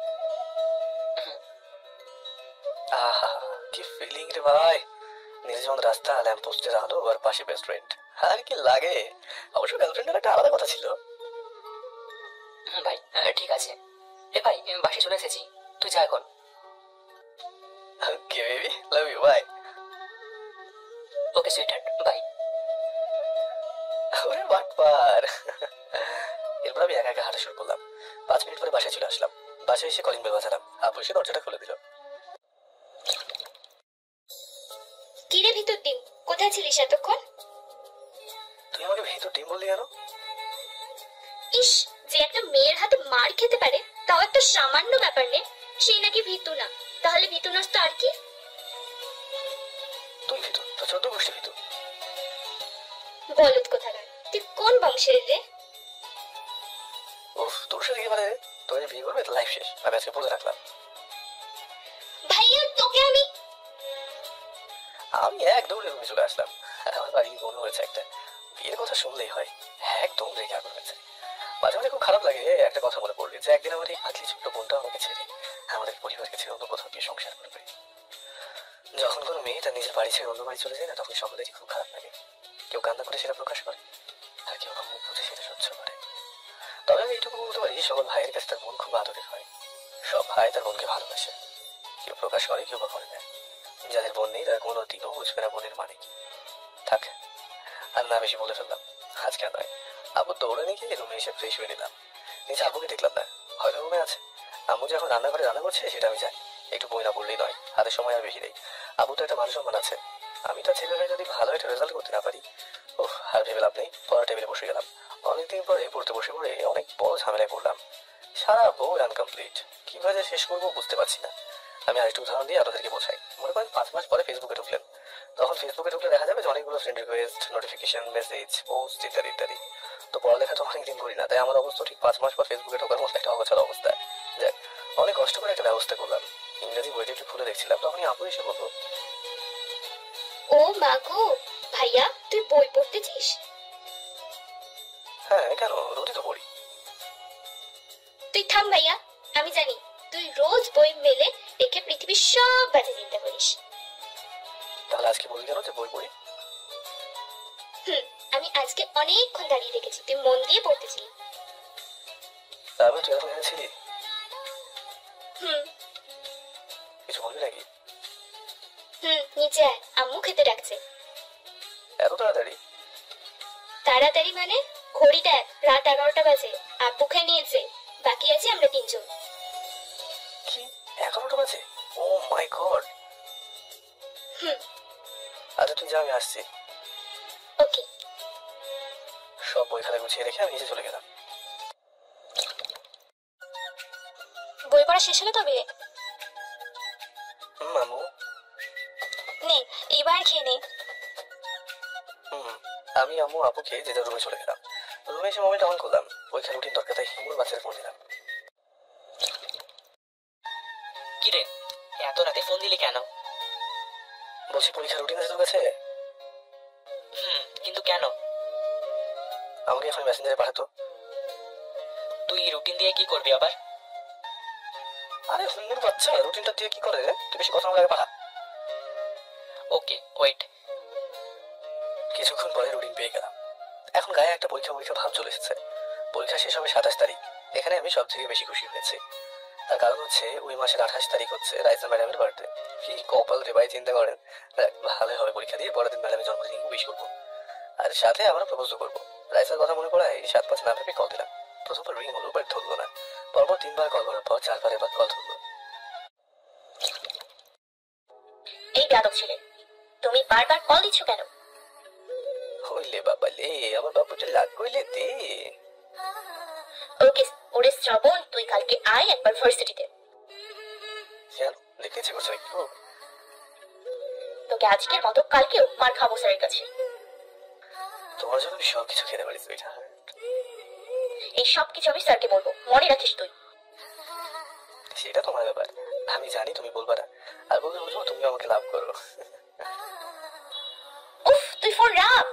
আহা কি ফিলিং রে ভাই, নির্জন রাস্তা, ল্যাম্প পোস্টের আলো আর পাশে বেস্ট ফ্রেন্ড, আর কি লাগে। অবশ্য গার্লফ্রেন্ডের একটা আলাদা কথা ছিল। ভাই ঠিক আছে। এ ভাই, বাসে চলে এসেছি, তুই যা এখন। Okay baby, love you, bye. Okay sweetheart, bye. ওরে বাটপার। এরপর আমি একা একা হাঁটা শুরু করলাম। 5 মিনিট পরে বাসায় চলে আসলাম। বাসায় এসে কলিং বেল বাজালাম, আপু এসে দরজাটা খুলে দিল। কিরে ভিতর ডিম, কোথায় ছিলিস এতক্ষণ? তুই আমাকে ভেতর ডিম বললি কেন? ইস, যে একটা মেয়ের হাতে মার খেতে পারে তাও একটা সামান্য ব্যাপার নে, সেই নাকি ভীতু না। তাহলে ভীতু নষ্ট আর কি? তুই ভীতু, তোর 14 গোষ্ঠী ভীতু। বলদ কোথাকার, তুই কোন বংশের রে? উফ, তোর সাথে কি মানে, তোকে বিয়ে করবে তো লাইফ শেষ। আমি আজকে বুঝে রাখলাম। ভাইয়া তোকে আমি এক দৌড়ে রুমে চলে আসলাম। আমার বাড়ি মনে হয়েছে একটা বিয়ের কথা শুনলেই হয় একদম রেগে আগুন হয়েছে। মাঝে মাঝে খুব খারাপ লাগে একটা কথা মনে পড়লে, যে একদিন আমার এই পাতলি ছোট্ট বোনটা আমাকে ছেড়ে আমাদের পরিবারকে ছেড়ে অন্য কোথাও গিয়ে সংসার করবে। যখন কোনো মেয়ে তার নিজের বাড়ি ছেড়ে অন্য বাড়ি চলে যায় না, তখন সকলেরই খুব খারাপ লাগে। কেউ কান্না করে সেটা প্রকাশ করে, আর কেউ মুখ বুঝে সেটা সহ্য করে। তবে আমি এইটুকু বলতে পারি, সকল ভাইয়ের কাছে তার মন খুব আদরের হয়। সব ভাই তার বোনকে ভালোবাসে, কেউ প্রকাশ করে কেউ বা করে না। যাদের বোন নেই তারা কোনো দিনও বুঝবে না বোনের মানে কি। থাক, আর না বেশি বলে ফেললাম, আজকে আর নয়। আব্বু দৌড়ানে গিয়ে রুমে এসে ফ্রেশ হয়ে নিলাম। নিচে আব্বুকে দেখলাম না, হয়তো রুমে আছে। আম্মু যে এখন রান্নাঘরে রান্না করছে সেটা আমি জানি। একটু বই না পড়লেই নয়, হাতে সময় আর বেশি নেই। আব্বু তো একটা মান সম্মান আছে, আমি তার ছেলে হয়ে যদি ভালো একটা রেজাল্ট করতে না পারি, ওহ, আর ভেবে লাভ নেই। পড়ার টেবিলে বসে গেলাম। অনেকদিন পরে পড়তে বসে পড়ে অনেক বড় ঝামেলায় পড়লাম। সারা বই আনকমপ্লিট, কিভাবে শেষ করবো বুঝতে পারছি না। আমি আরেকটু উদাহরণ দিয়ে আপনাদেরকে বোঝাই। মনে করেন 5 মাস পরে ফেসবুকে ঢুকলেন, তখন ফেসবুকে ঢুকলে দেখা যাবে যে অনেকগুলো friend request, notification, message, post ইত্যাদি ইত্যাদি। তো পড়ালেখা তো অনেকদিন করি না, তাই আমার অবস্থা ঠিক 5 মাস পর ফেসবুকে ঢোকার মতো একটা অগোছালো অবস্থা। যাক, অনেক কষ্ট করে একটা ব্যবস্থা করলাম। ইংরেজি বইটা একটু খুলে দেখছিলাম, তখনই আপু এসে বলবো, ও মা গো, ভাইয়া তুই বই পড়তেছিস? হ্যাঁ কেন, রোজই তো পড়ি। তুই থাম ভাইয়া, আমি জানি তুই রোজ বই মেলে রেখে পৃথিবীর সব বাজে চিন্তা করিস। তাহলে আজকে বলি কেন যে বই পড়ি? আমি আজকে অনেকক্ষণ দাঁড়িয়ে দেখেছি তুই মন দিয়ে পড়তেছিলি। তারপর তুই এখন এনেছিলি, হুম কিছু বলবি নাকি? নিচে আয়, আম্মু খেতে ডাকছে। এত তাড়াতাড়ি? তাড়াতাড়ি মানে ঘড়ি দেখ, রাত 11টা বাজে। আব্বু খেয়ে নিয়েছে, বাকি আছে আমরা 3জন। কি 11টা বাজে? ও মাই গড। আচ্ছা তুই যা, আমি আসছি। ওকে। সব বই খাতা গুছিয়ে রেখে আমি নিচে চলে গেলাম। বই পড়া শেষ হলো তবে? মামু। নে এবার খেয়ে নে। আমি আম্মু আপুকে যে যার রুমে চলে গেলাম। রুমে এসে মোবাইলটা অন করলাম, ওইখানে রুটিন দরকার, তাই হিমুর বাচ্চাদের ফোন দিলাম। কি রে, এত রাতে ফোন দিলি কেন? বলছি পরীক্ষার রুটিন আছে তোর কাছে? কিন্তু কেন? আমাকে এখন মেসেঞ্জারে পাঠাতো। তুই রুটিন দিয়ে কি করবি আবার? আরে হিমুর বাচ্চা রুটিনটা দিয়ে কি করে রে? তুই বেশি কথা আমাকে পাঠা। Okay wait. কিছুক্ষণ পরে রুটিন পেয়ে গেলাম। এখন গায়ে একটা পরীক্ষা ভাব চলে এসেছে। পরীক্ষা শেষ হবে 27 তারিখ। এখানে আমি সব থেকে বেশি খুশি হয়েছি। তার কারণ হচ্ছে ওই মাসের 28 তারিখ হচ্ছে রাইসা ম্যাডামের বার্থডে। কি কপাল রে ভাই, চিন্তা করেন। ভালোই হবে, পরীক্ষা দিয়ে পরের দিন ম্যাডামের জন্মদিন উইশ করবো, আর সাথে আবার প্রপোজও করবো। রাইসার কথা মনে পড়ায় 7-5 না ভেবে কল দিলাম। প্রথমবার রিং হলো, বাট ধরলো না। পরপর 3বার কল করার পর 4বার এবার কল ধরলো। এই বেয়াদব ছেলে, তুমি বারবার কল দিচ্ছ কেন? হইলে বাবা লে, আমার বাবুটা লাগ কইলে দে। ওকে ওরে শ্রাবণ, তুই কালকে আয় একবার ভার্সিটিতে। কেন, দেখেছি করছে নাকি? তোকে আজকের মতো কালকেও মার খাবো স্যারের কাছে। তোমার জন্য আমি সব কিছু খেতে পারি সুইটা। এই সব কিছু আমি স্যারকে বলবো, মনে রাখিস তুই। সেটা তোমার ব্যাপার, আমি জানি তুমি বলবা না। আর বলতে বুঝবো তুমি আমাকে লাভ করো। উফ, তুই ফোন রাখ।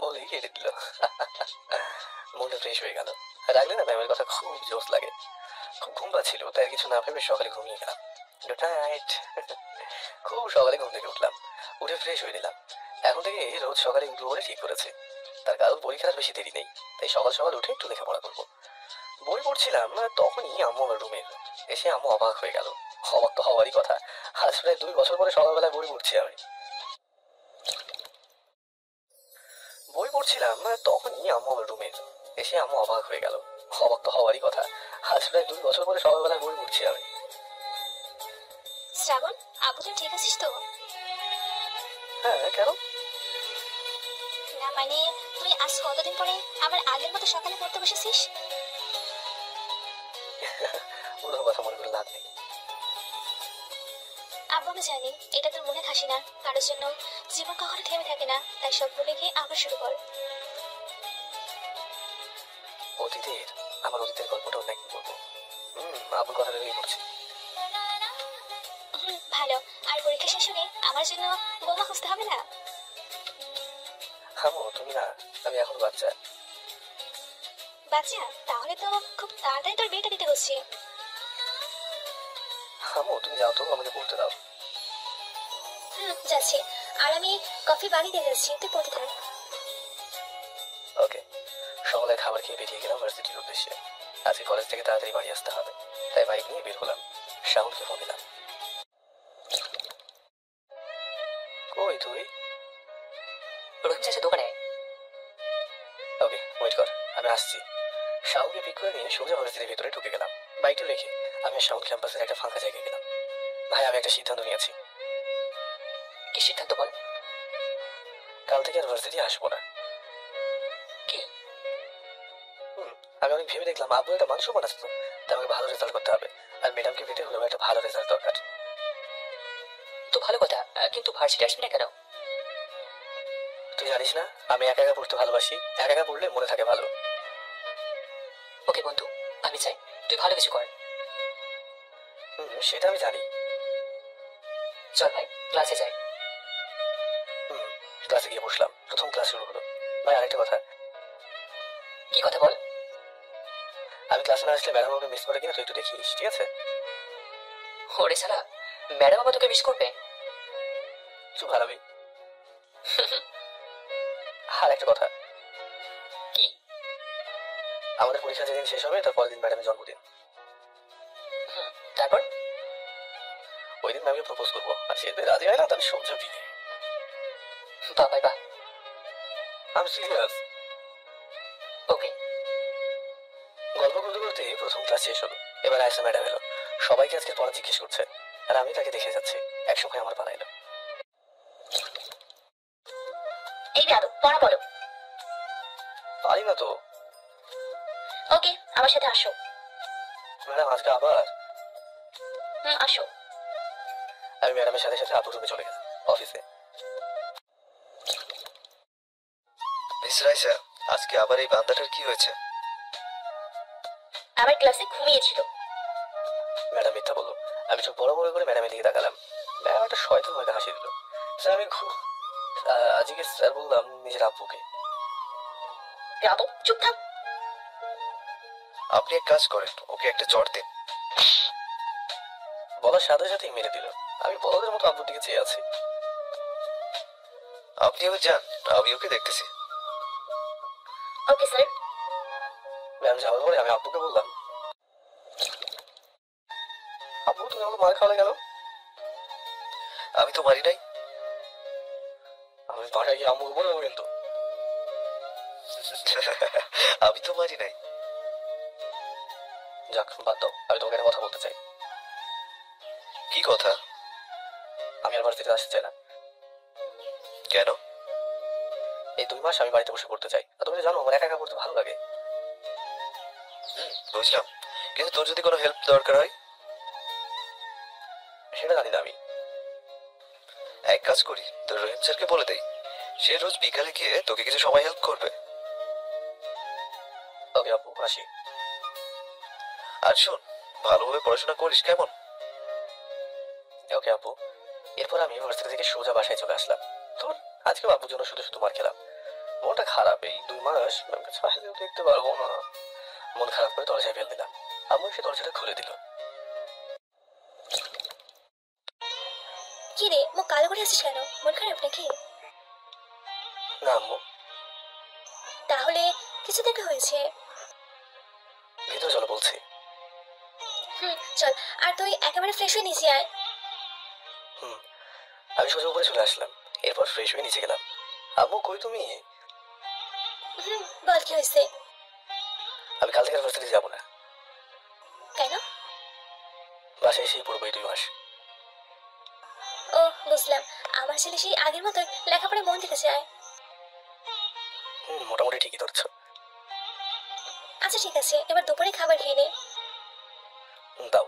বলেই কেটে দিল। মনটা ফ্রেশ হয়ে গেল। রাখলে না ম্যামের কথা খুব জোশ লাগে। খুব ঘুম পাচ্ছিল, তাই কিছু না ভেবে সকালে ঘুমিয়ে গেলাম। Good night. খুব সকালে ঘুম থেকে উঠলাম, উঠে ফ্রেশ হয়ে নিলাম। এখন থেকে রোজ সকালে উঠবো বলে ঠিক করেছি। তার কারণ পরীক্ষার বেশি দেরি নেই, তাই সকাল সকাল উঠে একটু লেখাপড়া করবো। বই পড়ছিলাম, তখনই আম্মু আমার রুমে এলো। এসে আম্মু অবাক হয়ে গেল। অবাক তো হওয়ারই কথা, আজ প্রায় 2 বছর পরে সকালবেলায় বই পড়ছি আমি। বই পড়ছিলাম, তখনই আম্মু আমার রুমে এলো। এসে আম্মু অবাক হয়ে গেল। অবাক তো হওয়ারই কথা, আজ প্রায় 2 বছর পরে সকালবেলায় বই পড়ছি আমি। শ্রাবণ, আবু তুই ঠিক আছিস তো? হ্যাঁ কেন? না মানে তুই আজ কতদিন পরে আবার আগের মতো সকালে পড়তে বসেছিস? ওরকম কথা মনে করে লাভ নেই। আব্বু আমি জানি এটা তোর মনে থাসি না, কারোর জন্য জীবন কখনো থেমে থাকে না, তাই সব ভুলে গিয়ে আবার শুরু কর। আমার অতীতের গল্পটা অন্য একদিন বলবো। আবুর কথা ভেবেই পড়ছি। ভালো। আর পরীক্ষা শেষ হলে আমার জন্য বোমা খুঁজতে হবে না। হামো তুমি না, আমি এখন বাচ্চা। বাচ্চা? তাহলে তো খুব তাড়াতাড়ি তোর বিয়েটা দিতে হচ্ছে। হামো তুমি যাও তো, আমাকে পড়তে দাও। যাচ্ছি। আর আমি কফি বানিয়ে দিয়ে যাচ্ছি, তুই পড়তে থাক। ওকে। সকালে খাবার খেয়ে বেরিয়ে গেলাম ভার্সিটির উদ্দেশ্যে। আজকে কলেজ থেকে তাড়াতাড়ি বাড়ি আসতে হবে, তাই বাইক নিয়ে বের হলাম। শাহুলকে ফোন দিলাম। কই তুই? রহিম চাচা দোকানে। ওকে ওয়েট কর, আমি আসছি। শাহুলকে পিক করে নিয়ে সোজা ভার্সিটির ভিতরে ঢুকে গেলাম। বাইকটা রেখে আমি শাহুল ক্যাম্পাসের একটা ফাঁকা জায়গায় গেলাম। ভাই আমি একটা সিদ্ধান্ত নিয়েছি। কি সিদ্ধান্ত বল? কাল থেকে আর ভার্সিটি আসবো না। কি? আমি অনেক ভেবে দেখলাম আব্বু একটা মানুষ বানাচ্ছে তো, তাই আমাকে ভালো রেজাল্ট করতে হবে। আর ম্যাডামকে পেতে হলেও একটা ভালো রেজাল্ট দরকার। তো ভালো কথা, কিন্তু ভার্সিটি আসবি না কেন? তুই জানিস না আমি একা একা পড়তে ভালোবাসি, একা একা পড়লে মনে থাকে ভালো। ওকে বন্ধু, আমি চাই তুই ভালো কিছু কর। সেটা আমি জানি। চল ভাই, ক্লাসে যাই। ক্লাসে গিয়ে বসলাম, প্রথম ক্লাস শুরু হলো। ভাই আরেকটা কথা। কি কথা বল? আমি ক্লাসে না আসলে ম্যাডাম আমাকে মিস করে কিনা তুই একটু দেখিস, ঠিক আছে? ওরে শালা, ম্যাডাম আবার তোকে মিস করবে? চুপ হারাবি। আর একটা কথা। কি? আমাদের পরীক্ষা যেদিন শেষ হবে তার পরের দিন ম্যাডামের জন্মদিন। তারপর? ওই দিন ম্যামকে প্রপোজ করবো, আর সে যদি রাজি হয় না তাহলে সোজা বিয়ে। বাহ ভাই বাহ। আমি সিরিয়াস। ওকে। গল্প করতে করতে প্রথম ক্লাস শেষ হলো। এবার আয়সা ম্যাডাম এলো, সবাইকে আজকের পড়া জিজ্ঞেস করছে, আর আমি তাকে দেখে যাচ্ছি। একসময় আমার পালা এলো। এই দাদু পড়া বলো। পারি না তো। ওকে, আমার সাথে আসো। ম্যাডাম আজকে আবার? আসো। আমি ম্যাডামের সাথে সাথে আপুর রুমে চলে গেলাম, অফিসে। মিস রাইসা, আজকে আবার এই বান্দাটার কি হয়েছে? আমার ক্লাসে ঘুমিয়েছিল। ম্যাডাম মিথ্যা বললো। আমি চোখ বড় বড় করে ম্যাডামের দিকে তাকালাম। ম্যাডাম একটা শয়তান হয়তো হাসি দিল। স্যার আমি আজকে স্যার বললাম নিজের আব্বুকে। রাবো চুপ থাক। আপনি এক কাজ করেন, ওকে একটা চড় দিন। বলার সাথে সাথেই মেরে দিল। আমি বলদের মতো আব্বুর দিকে চেয়ে আছি। আপনি এবার যান, আমি ওকে দেখতেছি। Okay sir. ম্যাম যাওয়ার পরে আমি আব্বুকে বললাম, আব্বু তুমি আমাকে মার খাওয়ালে কেন? আমি তো মারি নাই। আমি বাসায় গিয়ে আম্মুকে বলবো কিন্তু। আমি তো মারি নাই। যাক বাদ দাও, আমি তোমাকে একটা কথা বলতে চাই। কি কথা? আমি আর ভার্সিটিতে আসতে চাই না। কেন? এই 2 মাস আমি বাড়িতে বসে পড়তে চাই। আর তুমি তো জানো আমার একা একা পড়তে ভালো লাগে। বুঝলাম, কিন্তু তোর যদি কোনো হেল্প দরকার হয়? সেটা জানি না আমি। এক কাজ করি, তোর রহিম স্যারকে বলে দেই, সে রোজ বিকালে গিয়ে তোকে কিছু সময় হেল্প করবে। ওকে আব্বু, আসি। আর শোন, ভালোভাবে পড়াশোনা করিস কেমন? ওকে আব্বু। এরপর আমি ভার্সিটি থেকে সোজা বাসায় চলে আসলাম। তোর আজকে আব্বুর জন্য শুধু শুধু মার খেলাম। মনটা খারাপ, এই 2 মাস ম্যামকে চাইলেও দেখতে পারবো না। মন খারাপ করে দরজায় ফেল দিলাম। আম্মু এসে দরজাটা খুলে দিল। কি রে, মুখ কালো করে আছিস কেন? মন খারাপ নাকি? না আম্মু। তাহলে কিছু দেখা হয়েছে? ভিতরে চলো বলছি। চল। আর তুই একেবারে ফ্রেশ হয়ে নিচে আয়। আমি সোজা উপরে চলে আসলাম। এরপর ফ্রেশ হয়ে নিচে গেলাম। আম্মু কই তুমি? বল কি হয়েছে? আমি কাল থেকে ভার্সিটি যাবো না। কেন? বাসায় এসেই পড়বো এই 2 মাস। ও বুঝলাম, আমার ছেলে সেই আগের মতোই লেখাপড়ায় মন দিতে চায়। মোটামুটি ঠিকই ধরছো। আচ্ছা ঠিক আছে, এবার দুপুরে খাবার খেয়ে নে। দাও।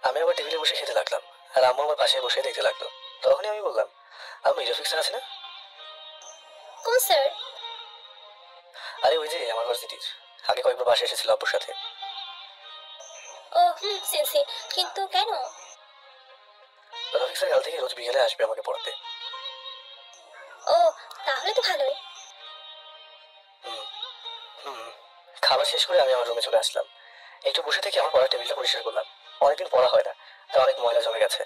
আমি আবার টেবিলে বসে খেতে লাগলাম, আর আম্মু আমার পাশে বসে দেখতে লাগলো। তখনই আমি বললাম, আম্মু রফিক স্যার আছে না? কোন স্যার? আরে ওই যে আমার ভার্সিটির, আগে কয়েকবার বাসায় এসেছিল আব্বুর সাথে। ও সিনসি, কিন্তু কেন? রফিক স্যার কাল থেকে রোজ বিকেলে আসবে আমাকে পড়াতে। ও তাহলে তো ভালোই। খাবার শেষ করে আমি আমার রুমে চলে আসলাম। একটু বসে থেকে আমার পড়ার টেবিলটা পরিষ্কার করলাম। অনেকদিন পড়া হয় না, তা অনেক ময়লা জমে গেছে।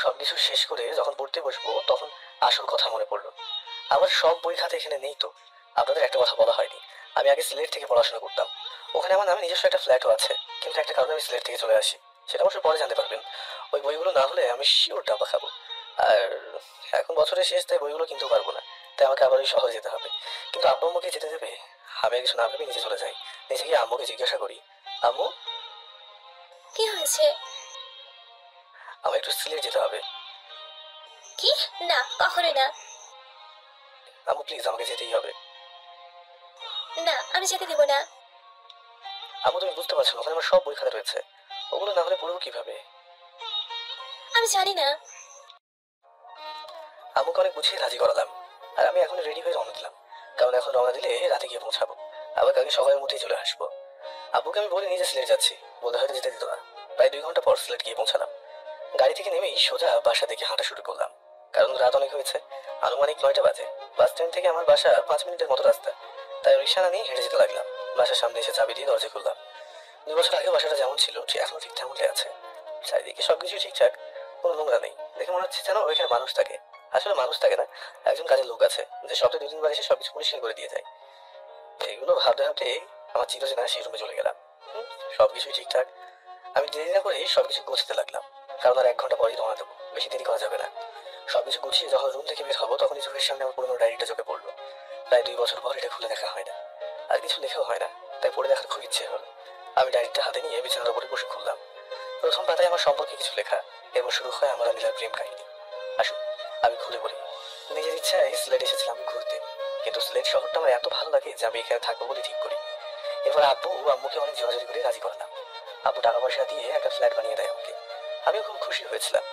সবকিছু শেষ করে যখন পড়তে বসবো তখন আসল কথা মনে পড়লো। আমার সব বই খাতা এখানে নেই তো। আপনাদের একটা কথা বলা হয়নি, আমি আগে সিলেট থেকে পড়াশোনা করতাম। ওখানে আমার নামে নিজস্ব একটা ফ্ল্যাটও আছে, কিন্তু একটা কারণে আমি সিলেট থেকে চলে আসি। সেটা অবশ্য পরে জানতে পারবেন। ওই বইগুলো না হলে আমি শিওর ডাবা খাবো। আর এখন বছরের শেষ, তাই বইগুলো কিনতেও পারবো না। তাই আমাকে আবার ওই শহরে যেতে হবে। কিন্তু আব্বু আম্মুকে যেতে দেবে? আমি কিছু না ভেবে নিচে চলে যাই। নিচে গিয়ে আম্মুকে জিজ্ঞাসা করি, আম্মু কি হয়েছে? আমার একটু সিলেট যেতে হবে। কি? না, কখনোই না। আম্মু প্লিজ, আমাকে যেতেই হবে। না, আমি যেতে দেব না। আম্মু তুমি বুঝতে পারছো না, ওখানে আমার সব বই খাতা রয়েছে। ওগুলো না হলে পড়বো কিভাবে? আমি জানি না। আম্মুকে অনেক বুঝিয়ে রাজি করালাম। আর আমি এখন রেডি হয়ে রওনা দিলাম, কারণ এখন রওনা দিলে রাতে গিয়ে পৌঁছাবো, আবার কালকে সকালের মধ্যেই চলে আসবো। আব্বুকে আমি বলে নিজে সিলেট যাচ্ছি, বলে হয়তো যেতে দিত না। প্রায় 2 ঘন্টা পর সিলেট গিয়ে পৌঁছালাম। গাড়ি থেকে নেমেই সোজা বাসা থেকে হাঁটা শুরু করলাম, কারণ রাত অনেক হয়েছে। আনুমানিক 9টা বাজে। বাস স্ট্যান্ড থেকে আমার বাসা 5 মিনিটের মতো রাস্তা, তাই রিক্সা না নিয়ে হেঁটে যেতে লাগলাম। বাসার সামনে এসে চাবি দিয়ে দরজা খুললাম। 2 বছর আগে বাসাটা যেমন ছিল ঠিক এখনো ঠিক তেমনটাই আছে। চারিদিকে সবকিছু ঠিকঠাক, কোনো নোংরা নেই। দেখে মনে হচ্ছে যেন ওইখানে মানুষ থাকে। আসলে মানুষ থাকে না, একজন কাজের লোক আছে যে সপ্তাহে 2-3 বার এসে সবকিছু পরিষ্কার করে দিয়ে যায়। এইগুলো ভাবতে ভাবতে আমার চিরচেনা সেই রুমে চলে গেলাম। সবকিছুই ঠিকঠাক। আমি দেরি না করে সবকিছু গোছাতে লাগলাম, কারণ আর 1 ঘন্টা পরেই রওনা দেবো, বেশি দেরি করা যাবে না। সবকিছু গুছিয়ে যখন রুম থেকে বের হবো তখনই চোখের সামনে আমার পুরোনো ডায়েরিটা চোখে পড়লো। প্রায় 2 বছর পর এটা খুলে দেখা হয় না, আর কিছু লেখাও হয় না, তাই পড়ে দেখার খুব ইচ্ছে হলো। আমি ডায়েরিটা হাতে নিয়ে বিছানার উপরে বসে খুললাম। প্রথম পাতায় আমার সম্পর্কে কিছু লেখা, এবার শুরু হয় আমার নীলার প্রেম কাহিনী। আসুন আমি খুলে বলি। নিজের ইচ্ছায় সিলেট এসেছিলাম ঘুরতে, কিন্তু সিলেট শহরটা আমার এত ভালো লাগে যে আমি এখানে থাকবো বলে ঠিক করি। এরপর আম্মুকে অনেক জোরাজোরি করে রাজি করালাম। আব্বু টাকা পয়সা দিয়ে একটা ফ্ল্যাট বানিয়ে দেয় আমাকে। আমিও খুব খুশি হয়েছিলাম।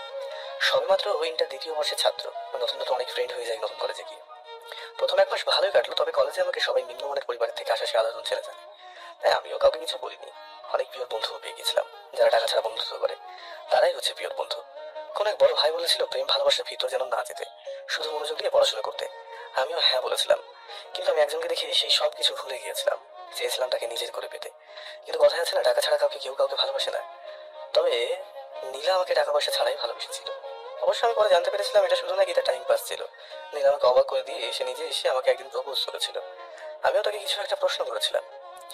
সবেমাত্র ইন্টার 2য় বর্ষের ছাত্র, নতুন নতুন অনেক ফ্রেন্ড হয়ে যায় নতুন কলেজে গিয়ে। প্রথম 1 মাস ভালোই কাটলো, তবে কলেজে আমাকে সবাই নিম্নমানের পরিবারের থেকে আসা সাধারণ ছেলে জানে, তাই আমিও কাউকে কিছু বলিনি। অনেক প্রিয় বন্ধুও পেয়ে গেছিলাম, যারা টাকা ছাড়া বন্ধুত্ব করে, তারাই হচ্ছে প্রিয় বন্ধু। কোন এক বড় ভাই বলেছিল প্রেম ভালোবাসার ভিতর যেন না যেতে, শুধু মনোযোগ দিয়ে পড়াশোনা করতে। আমিও হ্যাঁ বলেছিলাম, কিন্তু আমি একজনকে দেখে সেই সব কিছু ভুলে গিয়েছিলাম। চেয়েছিলাম তাকে নিজের করে পেতে, কিন্তু কথা আছে না, টাকা ছাড়া কেউ কাউকে ভালোবাসে না। তবে নীলা আমাকে টাকা পয়সা ছাড়াই ভালোবেসেছিল। অবশ্য আমি পরে জানতে পেরেছিলাম এটা শুধু নাকি তার টাইম পাস ছিল। নীলা আমাকে অবাক করে দিয়ে সে নিজে এসে আমাকে একদিন প্রপোজ করেছিল। আমিও তাকে কিছু একটা প্রশ্ন করেছিলাম,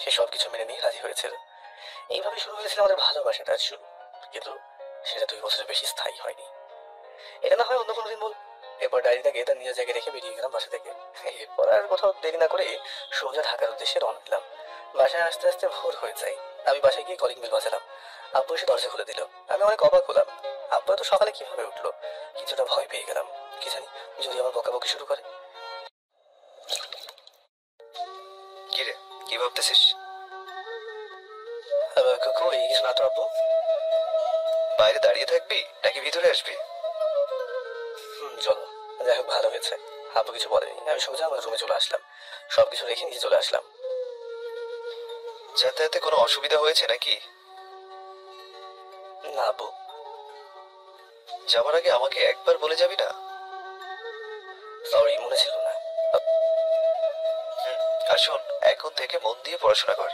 সে সব কিছু মেনে নিয়ে রাজি হয়েছিল। এইভাবে শুরু হয়েছিল আমাদের ভালোবাসাটার শুরু, কিন্তু সেটা 2 বছরের বেশি স্থায়ী হয়নি। এটা না হয় অন্য কোনো দিন বল। এরপর ডায়েরিটাকে তার নিজের জায়গায় রেখে বেরিয়ে গেলাম বাসা থেকে। এরপর আর কোথাও দেরি না করে সোজা ঢাকার উদ্দেশ্যে রওনা দিলাম। বাসায় আস্তে আস্তে ভোর হয়ে যায়। আমি বাসায় গিয়ে কলিং বেল বাজালাম। আব্বু এসে দরজা খুলে দিল। আমি অনেক অবাক হলাম। আব্বু এত সকালে কিভাবে উঠলো? কিছুটা ভয় পেয়ে গেলাম, কি জানি যদি আবার বকাবকি শুরু করে। কি রে, কি ভাবতেছিস? কই কিছু না তো আব্বু। বাইরে দাঁড়িয়ে থাকবি নাকি ভিতরে আসবি? চলো। যাই হোক ভালো হয়েছে, আব্বু কিছু বলেনি। আমি সোজা আমার রুমে চলে আসলাম, সবকিছু রেখে নিচে চলে আসলাম। যাতায়াতে কোনো অসুবিধা হয়েছে নাকি? না আব্বু। যাওয়ার আগে আমাকে একবার বলে যাবি না? সরি, মনে ছিল না। আর শোন, এখন থেকে মন দিয়ে পড়াশোনা কর।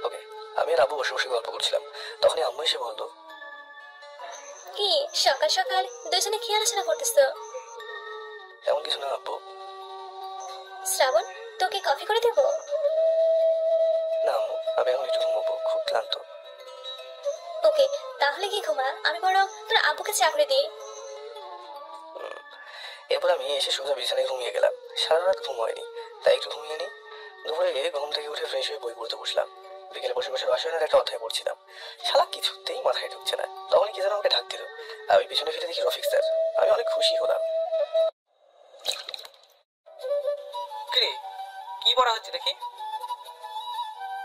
ওকে। আমি আর আব্বু বসে বসে গল্প করছিলাম, তখনই আম্মু এসে বলল, কি সকাল সকাল দুজনে কি আলোচনা করতেছো? এমন কিছু না আব্বু। শ্রাবণ, তোকে কফি করে দেবো? না আম্মু, আমি এখন একটু ঘুমাবো, খুব ক্লান্ত। ওকে, তাহলে কি ঘুমা, আমি বরং তোর আব্বুকে চা করে দিই। এরপর আমি এসে সোজা বিছানায় ঘুমিয়ে গেলাম। সারা রাত ঘুম হয়নি, তাই একটু ঘুমিয়ে নিই। দুপুরে ঘুম থেকে উঠে ফ্রেশ হয়ে বই পড়তে বসলাম। বিকেলে বসে বসে রসায়নের একটা অধ্যায় পড়ছিলাম। শালা কিছুতেই মাথায় ঢুকছে না। তখনই কি যেন আমাকে ঢাক দিল। আমি পিছনে ফিরে দেখি রফিক স্যার। আমি অনেক খুশি হলাম। কি পড়া হচ্ছে দেখি?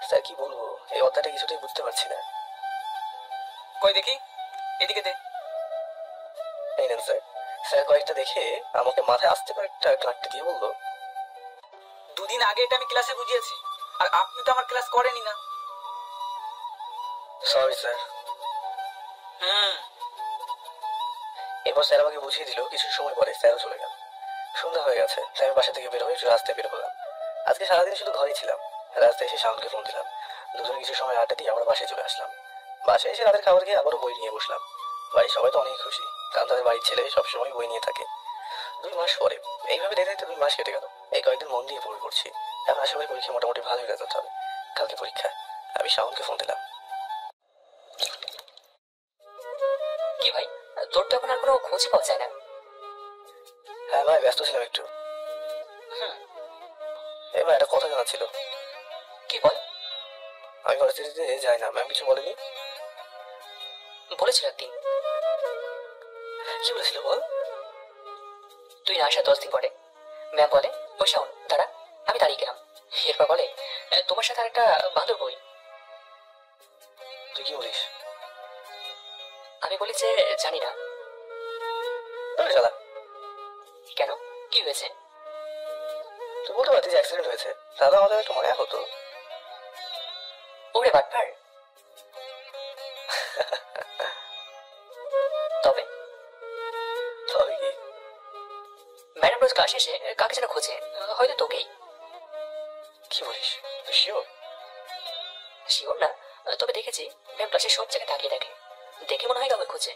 স্যার কি বলবো, এই অধ্যায়টা কিছুতেই বুঝতে পারছি না। কই দেখি, এদিকে দে। এই নেন স্যার। স্যার কয়েকটা দেখে আমাকে মাথায় আসতে কয়েকটা ক্লাটতে দিয়ে বললো, 2 দিন আগে এটা আমি ক্লাসে বুঝিয়েছি, আর আপনি তো আমার ক্লাস করেনই না। Sorry sir. এরপর স্যার আমাকে বুঝিয়ে দিল। কিছু সময় পরে স্যারও চলে গেল। সন্ধ্যা হয়ে গেছে, তাই আমি বাসা থেকে বের হয়ে রাস্তায় বের হলাম। আজকে সারাদিন শুধু ঘরেই ছিলাম। রাস্তায় এসে শাওনকে ফোন দিলাম। দুজনে কিছু সময় আড্ডা দিয়ে আবার বাসায় চলে আসলাম। বাসায় এসে রাতের খাবার খেয়ে আবারও বই নিয়ে বসলাম। বাড়ির সবাই তো অনেক খুশি, কারণ তাদের বাড়ির ছেলে সবসময় বই নিয়ে থাকে। 2 মাস পরে এইভাবে দেখতে দেখতে 2 মাস কেটে গেল। এই কয়েকদিন মন দিয়ে বই পড়ছি। এখন আশা করি পরীক্ষা মোটামুটি ভালোই রেজাল্ট হবে। কালকে পরীক্ষা। আমি শাওনকে ফোন দিলাম। কি ভাই, তোর তো এখন আর কোনো খোঁজই পাওয়া যায় না। হ্যাঁ ভাই, ব্যস্ত ছিলাম একটু। এবার একটা কথা জানা ছিল। কি বল? আমি ভার্সিটিতে যাই না, ম্যাম কিছু বলেনি? বলেছিল একদিন। কি বলেছিল বল? তুই না আসা 10 দিন পরে ম্যাম বলে, ও শাওন দাঁড়া। আমি দাঁড়িয়ে গেলাম। এরপর বলে, তোমার সাথে আরেকটা বান্ধব বই। তুই কি বলিস? আমি বলি যে জানি না। শালা, কেন, কি হয়েছে? তুই বলতে পারতিস অ্যাক্সিডেন্ট হয়েছে, তাহলে আমাদের একটু মায়া হতো। ওরে বাটপার। তবে তবে কি? ম্যাডাম রোজ ক্লাস শেষে কাকে যেন খোঁজে, হয়তো তোকেই। কি বলিস, তুই শিওর? শিওর না, তবে দেখেছি ম্যাম ক্লাসের সব জায়গায় তাকিয়ে দেখে, দেখে মনে হয় কাউকে খোঁজে।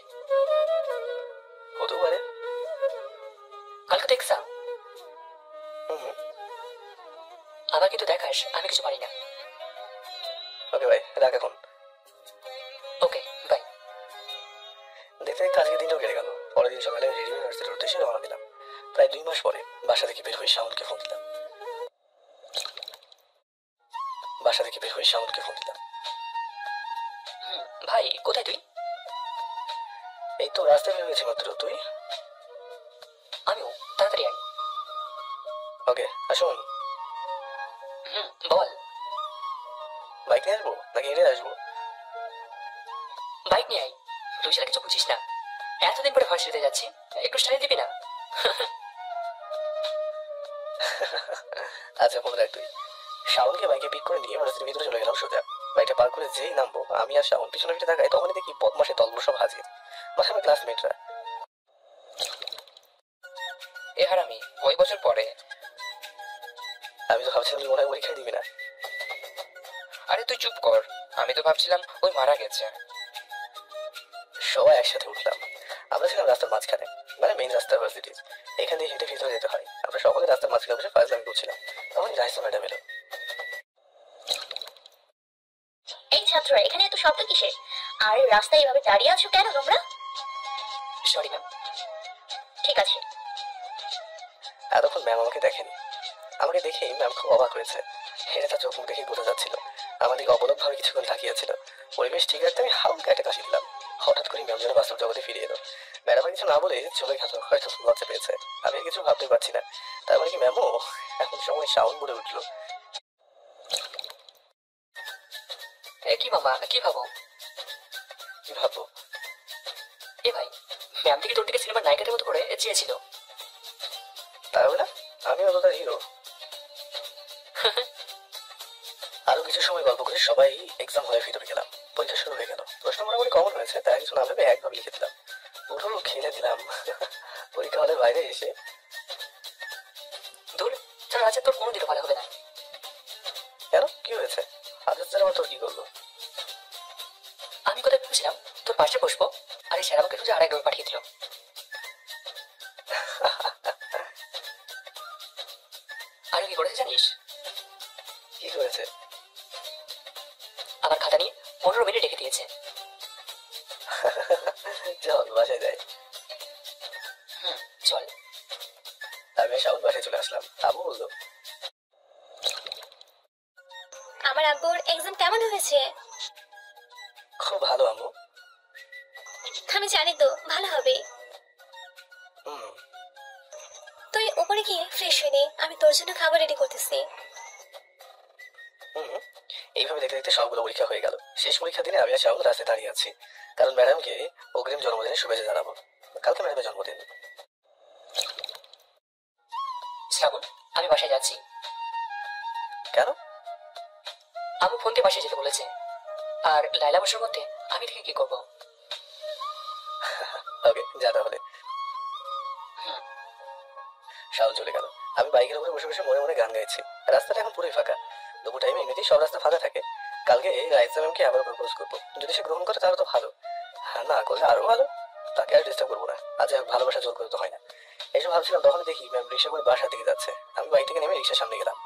হতেও পারে। কালকে তো এক্সাম, হুম। আবার কিন্তু দেখাস আমি কিছু পারি না। ওকে ভাই, রাখ এখন। Okay bye. দেখতে দেখতে আজকের দিনটাও কেটে গেল। পরের দিন সকালে রেডিও ইউনিভার্সিটির উদ্দেশ্যে রওনা দিলাম। প্রায় 2 মাস পরে বাসা থেকে বের হয়ে শাওনকে ফোন দিলাম। ভাই কোথায় তুই? এই তো রাস্তায় বের হয়েছি মাত্র। তুই? আমিও, তাড়াতাড়ি আয়। ওকে, আসুন। বল। বাইক নিয়ে আসবো নাকি হেঁটে আসবো? বাইক নিয়ে আয়। তুই সেটা কিছু বুঝিস না, এতদিন পরে ভার্সিটিতে যাচ্ছি, একটু স্টাইল দিবি না? আচ্ছা ফোন রাখ তুই। শাওনকে বাইকে পিক করে নিয়ে ইউনিভার্সিটির ভিতরে চলে গেলাম সোজা। বাইকটা পার করে যেই নামবো আমি আর শাওন পিছনে ফিরে তাকাই, তখনই দেখি বদমাসের দলগুলো সব হাজির। মানে আমার ক্লাসমেটরা। এ হারামি, ওই বছর পরে। আমি তো ভাবছিলাম তুই মনে হয় পরীক্ষায় দিবি না। আরে তুই চুপ কর, আমি তো ভাবছিলাম ওই মারা গেছে। সবাই একসাথে উঠলাম। আমরা ছিলাম রাস্তার মাঝখানে, মানে মেইন রাস্তা ভার্সিটি। এখান দিয়ে হেঁটে ভিতরে যেতে হয়। আমরা সকলে রাস্তার মাঝখানে বসে ফাজলামি করছিলাম। তখন রাইসা ম্যাডাম এলো। এই ছাত্ররা, এখানে এত শব্দ কিসের? আর রাস্তায় এভাবে দাঁড়িয়ে আছো কেন তোমরা? Sorry ma'am. ঠিক আছে। এতক্ষণ ম্যাম আমাকে দেখেনি। আমাকে দেখেই ম্যাম খুব অবাক হয়েছে। এটা তার চোখ মুখ দেখে বোঝা যাচ্ছিল। আমাদেরকে অবলোক ভাবে কিছুক্ষণ তাকিয়েছিল। পরিবেশ ঠিক রাখতে আমি হালকা একটা কাশি দিলাম। হঠাৎ করে ম্যাম যেন বাস্তব জগতে ফিরে এলো। ম্যাডাম কিছু না বলে চলে গেল, হয়তো লজ্জা পেয়েছে। আমি আর কিছু ভাবতে পারছি না। তার মানে কি ম্যামও এখন সময় শাওন বলে উঠলো। কি মামা, কি ভাবো? কি ভাববো? এ ভাই, ম্যাম থেকে তোর দিকে সিনেমার নায়িকাদের মতো করে চেয়েছিল। তাহলে আমি অতটা হিরো। আরো কিছু সময় গল্প করে সবাই এক্সাম হলে ভিতরে গেলাম। পরীক্ষা শুরু হয়ে গেল। প্রশ্ন মোটামুটি কমন হয়েছে, তাই কিছু না ভেবে একভাবে লিখে দিলাম। পুরো খেলে দিলাম। পরীক্ষা হলের বাইরে এসে ধর, চল আজ তোর কোনো দিকে ভালো হবে না। কেন, কি হয়েছে? আজাদ স্যার আমার তোর কি করলো? আমি কোথায় ভেবেছিলাম তোর পাশে বসবো, আর এই স্যার আমাকে খুঁজে আরেক রুমে পাঠিয়ে দিল। আর কি করেছে জানিস? কি করেছে? আমার খাতা নিয়ে 15 মিনিট রেখে দিয়েছে। চল বাসায় যাই। চল। আমি শাওন বাসায় চলে আসলাম। আবু বললো, আমার আব্বুর এক্সাম কেমন হয়েছে? খুব ভালো আম্মু। আমি জানি তো ভালো হবে। হুম। তুই উপরে গিয়ে ফ্রেশ হয়ে নে, আমি তোর জন্য খাবার রেডি করতেছি। হুম। এইভাবে দেখতে দেখতে সবগুলো পরীক্ষা হয়ে গেল। শেষ পরীক্ষার দিনে আমি আর শাওন রাস্তায় দাঁড়িয়ে আছি, কারণ ম্যাডামকে অগ্রিম জন্মদিনের শুভেচ্ছা জানাবো। কালকে ম্যাডামের জন্মদিন। শ্রাবণ, আমি বাসায় যাচ্ছি। কেন? আমি ফোন দিয়ে বাসায় যেতে বলেছে। আর লাইলা বসার মধ্যে আমি থেকে কি করবো? ওকে, যা তাহলে। শাওন চলে গেল। আমি বাইকের উপরে বসে বসে মনে মনে গান গাইছি। রাস্তাটা এখন পুরোই ফাঁকা। দুপুর টাইমে এমনিতেই সব রাস্তা ফাঁকা থাকে। কালকে রাইসা ম্যামকে আবার প্রপোজ করবো। যদি সে গ্রহণ করে তাহলে তো ভালো, হ্যাঁ না করলে আরো ভালো। তাকে আর ডিস্টার্ব করবো না। আজ ভালোবাসা জোর করে তো হয় না। এইসব ভাবছিলাম, তখন দেখি ম্যাম রিক্সা করে বাসার দিকে যাচ্ছে। আমি বাইক থেকে নেমে রিক্সার সামনে গেলাম।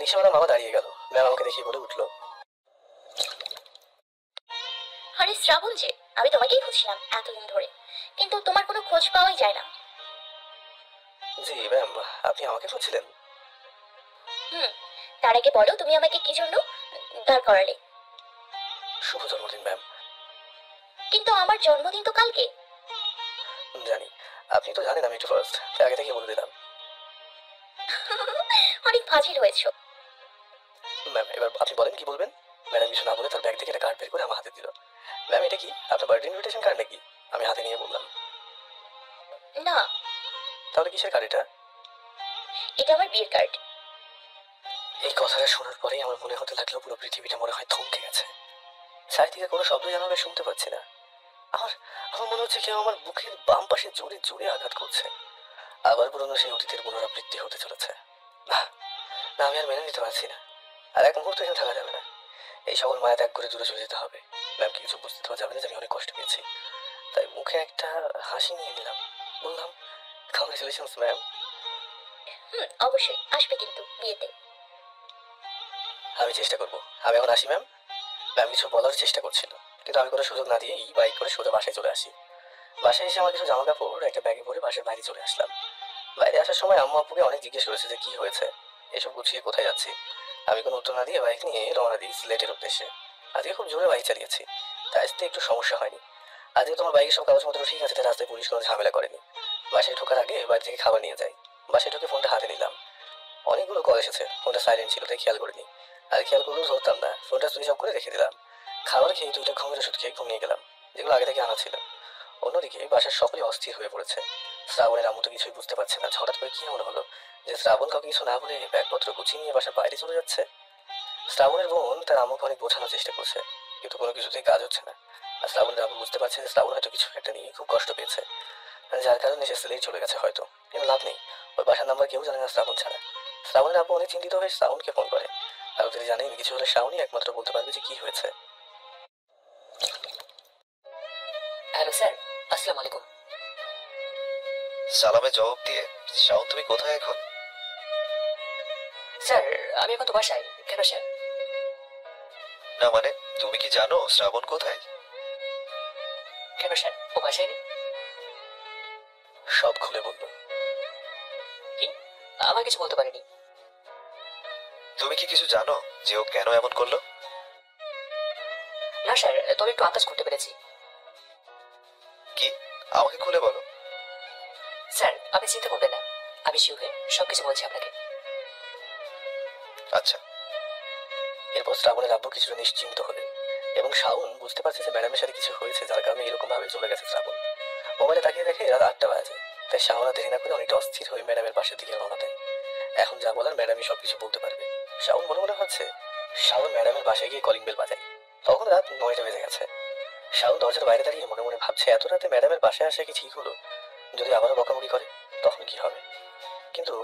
রিক্সাওয়ালা মামা দাঁড়িয়ে গেল। ম্যাম আমাকে দেখিয়ে বলে উঠলো, আরে শ্রাবণ যে, আমি তোমাকেই খুঁজছিলাম এতদিন ধরে, কিন্তু তোমার কোনো খোঁজ পাওয়াই যায় না। জি ম্যাম, আপনি আমাকে খুঁজছিলেন? তার আগে বলো, তুমি আমাকে কি জন্য দাঁড় করালে? শুভ জন্মদিন ম্যাম। কিন্তু আমার জন্মদিন তো কালকে। জানি, আপনি তো জানেন আমি একটু ফার্স্ট, তাই আগে থেকে বলে দিলাম। অনেক ফাজিল হয়েছো। ম্যাম এবার আপনি বলেন কি বলবেন? ম্যাডাম কিছু না বলে তার ব্যাগ থেকে একটা কার্ড বের করে আমার হাতে দিল। ম্যাম এটা কি, আপনার বার্থডে ইনভিটেশন কার্ড নাকি? আমি হাতে নিয়ে বললাম, না। তাহলে কিসের কার্ড এটা? এটা আমার বিয়ের কার্ড। এই কথাটা শোনার পরেই আমার মনে হতে লাগলো পুরো পৃথিবীটা মনে হয় থমকে গেছে। চারিদিকে কোনো শব্দ যেন আমি শুনতে পাচ্ছি না। আমার আমার মনে হচ্ছে কেউ আমার বুকের বাম পাশে জোরে জোরে আঘাত করছে। আবার পুরনো সেই অতীতের পুনরাবৃত্তি হতে চলেছে। না না, আমি আর মেনে নিতে পারছি না। আর এক মুহূর্ত এখানে থাকা যাবে না। এই সকল মায়া ত্যাগ করে দূরে চলে যেতে হবে। ম্যামকে কিছু বুঝতে দেওয়া যাবে না যে আমি অনেক কষ্ট পেয়েছি। তাই মুখে একটা হাসি নিয়ে নিলাম, বললাম, কংগ্রেচুলেশনস ম্যাম। অবশ্যই আসবে কিন্তু বিয়েতে। আমি চেষ্টা করবো। আমি এখন আসি ম্যাম। ম্যাম কিছু বলার চেষ্টা করছিল, কিন্তু আমি কোনো সুযোগ না দিয়ে এই বাইক করে সোজা বাসায় চলে আসি। বাসায় এসে আমার কিছু জামা কাপড় একটা ব্যাগে ভরে বাসার বাইরে চলে আসলাম। বাইরে আসার সময় আম্মু আপুকে অনেক জিজ্ঞেস করেছে যে কি হয়েছে, এসব গুছিয়ে কোথায় যাচ্ছি। আমি কোনো উত্তর না দিয়ে বাইক নিয়ে রওনা দিই সিলেটের উদ্দেশ্যে। আজকে খুব জোরে বাইক চালিয়েছি, তাই আসতে একটু সমস্যা হয়নি। আজকে তোমার বাইকের সব কাগজপত্র ঠিক আছে, তাই রাস্তায় পুলিশ কোনো ঝামেলা করেনি। বাসায় ঢোকার আগে বাড়ি থেকে খাবার নিয়ে যাই। বাসায় ঢুকে ফোনটা হাতে নিলাম। অনেকগুলো কল এসেছে, ফোনটা সাইলেন্ট ছিল তাই খেয়াল করিনি। আর খেয়াল করলেও ধরতাম না, ফোনটা সুইচ অফ করে রেখে দিলাম। খাবার খেয়ে 2টা ঘুমের ওষুধ খেয়ে ঘুমিয়ে গেলাম, যেগুলো আগে থেকে আনা ছিল। অন্যদিকে বাসার সকলেই অস্থির হয়ে পড়েছে। শ্রাবণের আম্মু তো কিছুই বুঝতে পারছে না হঠাৎ করে কি এমন হলো যে শ্রাবণ কাউকে কিছু না বলে ব্যাগপত্র গুছিয়ে নিয়ে বাসার বাইরে চলে যাচ্ছে। শ্রাবণের বোন তার আম্মুকে অনেক বোঝানোর চেষ্টা করছে, কিন্তু কোনো কিছুতেই কাজ হচ্ছে না। আর শ্রাবণের আম্মু বুঝতে পারছে যে শ্রাবণ হয়তো কিছু একটা নিয়ে খুব কষ্ট পেয়েছে, যার কারণে সে সিলেট চলে গেছে হয়তো। কিন্তু লাভ নেই, ওই বাসার নাম্বার কেউ জানে না শ্রাবণ ছাড়া। শ্রাবণের আব্বু অনেক চিন্তিত হয়ে শ্রাবণকে ফোন করে, আর ওদের জানেন কিছু হলে শ্রাবণই একমাত্র বলতে পারবে যে কি হয়েছে। হ্যালো স্যার, আসসালামু আলাইকুম। সালামে জবাব দিয়ে শাওন তুমি কোথায় এখন? স্যার আমি এখন তো বাসায়। কেন স্যার? না মানে তুমি কি জানো শ্রাবণ কোথায়? কেন স্যার, ও বাসায় নেই? সব খুলে বলবো। কি? আমার কিছু বলতে পারিনি। তুমি কি কিছু জানো যে ও কেন এমন করলো? না স্যার, তবে একটু আন্দাজ করতে পেরেছি। কি? আমাকে খুলে বলো। স্যার আপনি চিন্তা করবেন না, আমি শিওর হয়ে সবকিছু বলছি আপনাকে। আচ্ছা। এরপর শ্রাবণের আব্বু কিছুটা নিশ্চিন্ত হলেন এবং শাওন বুঝতে পারছে যে ম্যাডামের সাথে কিছু হয়েছে, যার কারণে এরকম ভাবে চলে গেছে শ্রাবণ। মোবাইলে তাকিয়ে দেখে রাত 8টা বাজে, তাই শাওন আর দেরি না করে অনেকটা অস্থির হয়ে ম্যাডামের পাশের দিকে রওনা দেয়। এখন যা বলার ম্যাডামই সবকিছু বলতে পারবে। শাওন মনে মনে ভাবছে। শাওন ম্যাডামের বাসায় গিয়ে কলিং বেল বাজায়। তখন রাত 9টা বেজে গেছে। শাওন দরজার বাইরে দাঁড়িয়ে মনে মনে ভাবছে এত রাতে ম্যাডামের বাসায় আসা কি ঠিক হলো? যদি আবারও বকাবকি করে তখন কি হবে? কিন্তু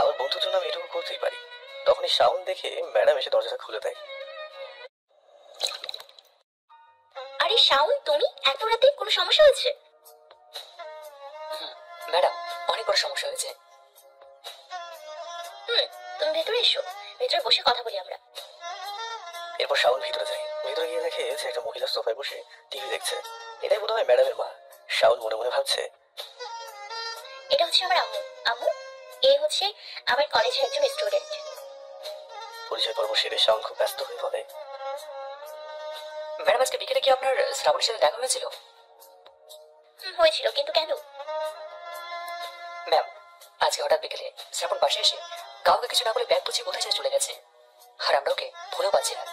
আমার বন্ধুর জন্য আমি এটুকু করতেই পারি। তখনই শাওন দেখে ম্যাডাম এসে দরজাটা খুলে দেয়। আরে শাওন, তুমি এত রাতে কোনো সমস্যা হয়েছে? ম্যাডাম অনেক বড় সমস্যা হয়েছে। তুমি ভেতরে এসো, ভেতরে বসে কথা বলি আমরা। এরপর শাওন ভিতরে যায়। ভিতরে গিয়ে দেখে যে একটা মহিলা সোফায় বসে টিভি দেখছে। এটাই বোধ হয় ম্যাডামের মা। শাওন মনে মনে ভাবছে, এটা হচ্ছে আমার আম্মু। আম্মু, এ হচ্ছে আমার কলেজের একজন স্টুডেন্ট। পরিচয় পর্ব সেরে শাওন খুব ব্যস্ত হয়ে বলে, ম্যাডাম আজকে বিকেলে কি আপনার শ্রাবণের সাথে দেখা হয়েছিল? হয়েছিল, কিন্তু কেন? ম্যাম আজকে হঠাৎ বিকেলে শ্রাবণ বাসে এসে কাউকে কিছু না বলে ব্যাগ গুছিয়ে কোথায় চলে গেছে, আর আমরা ওকে ভুলেও পাচ্ছি না।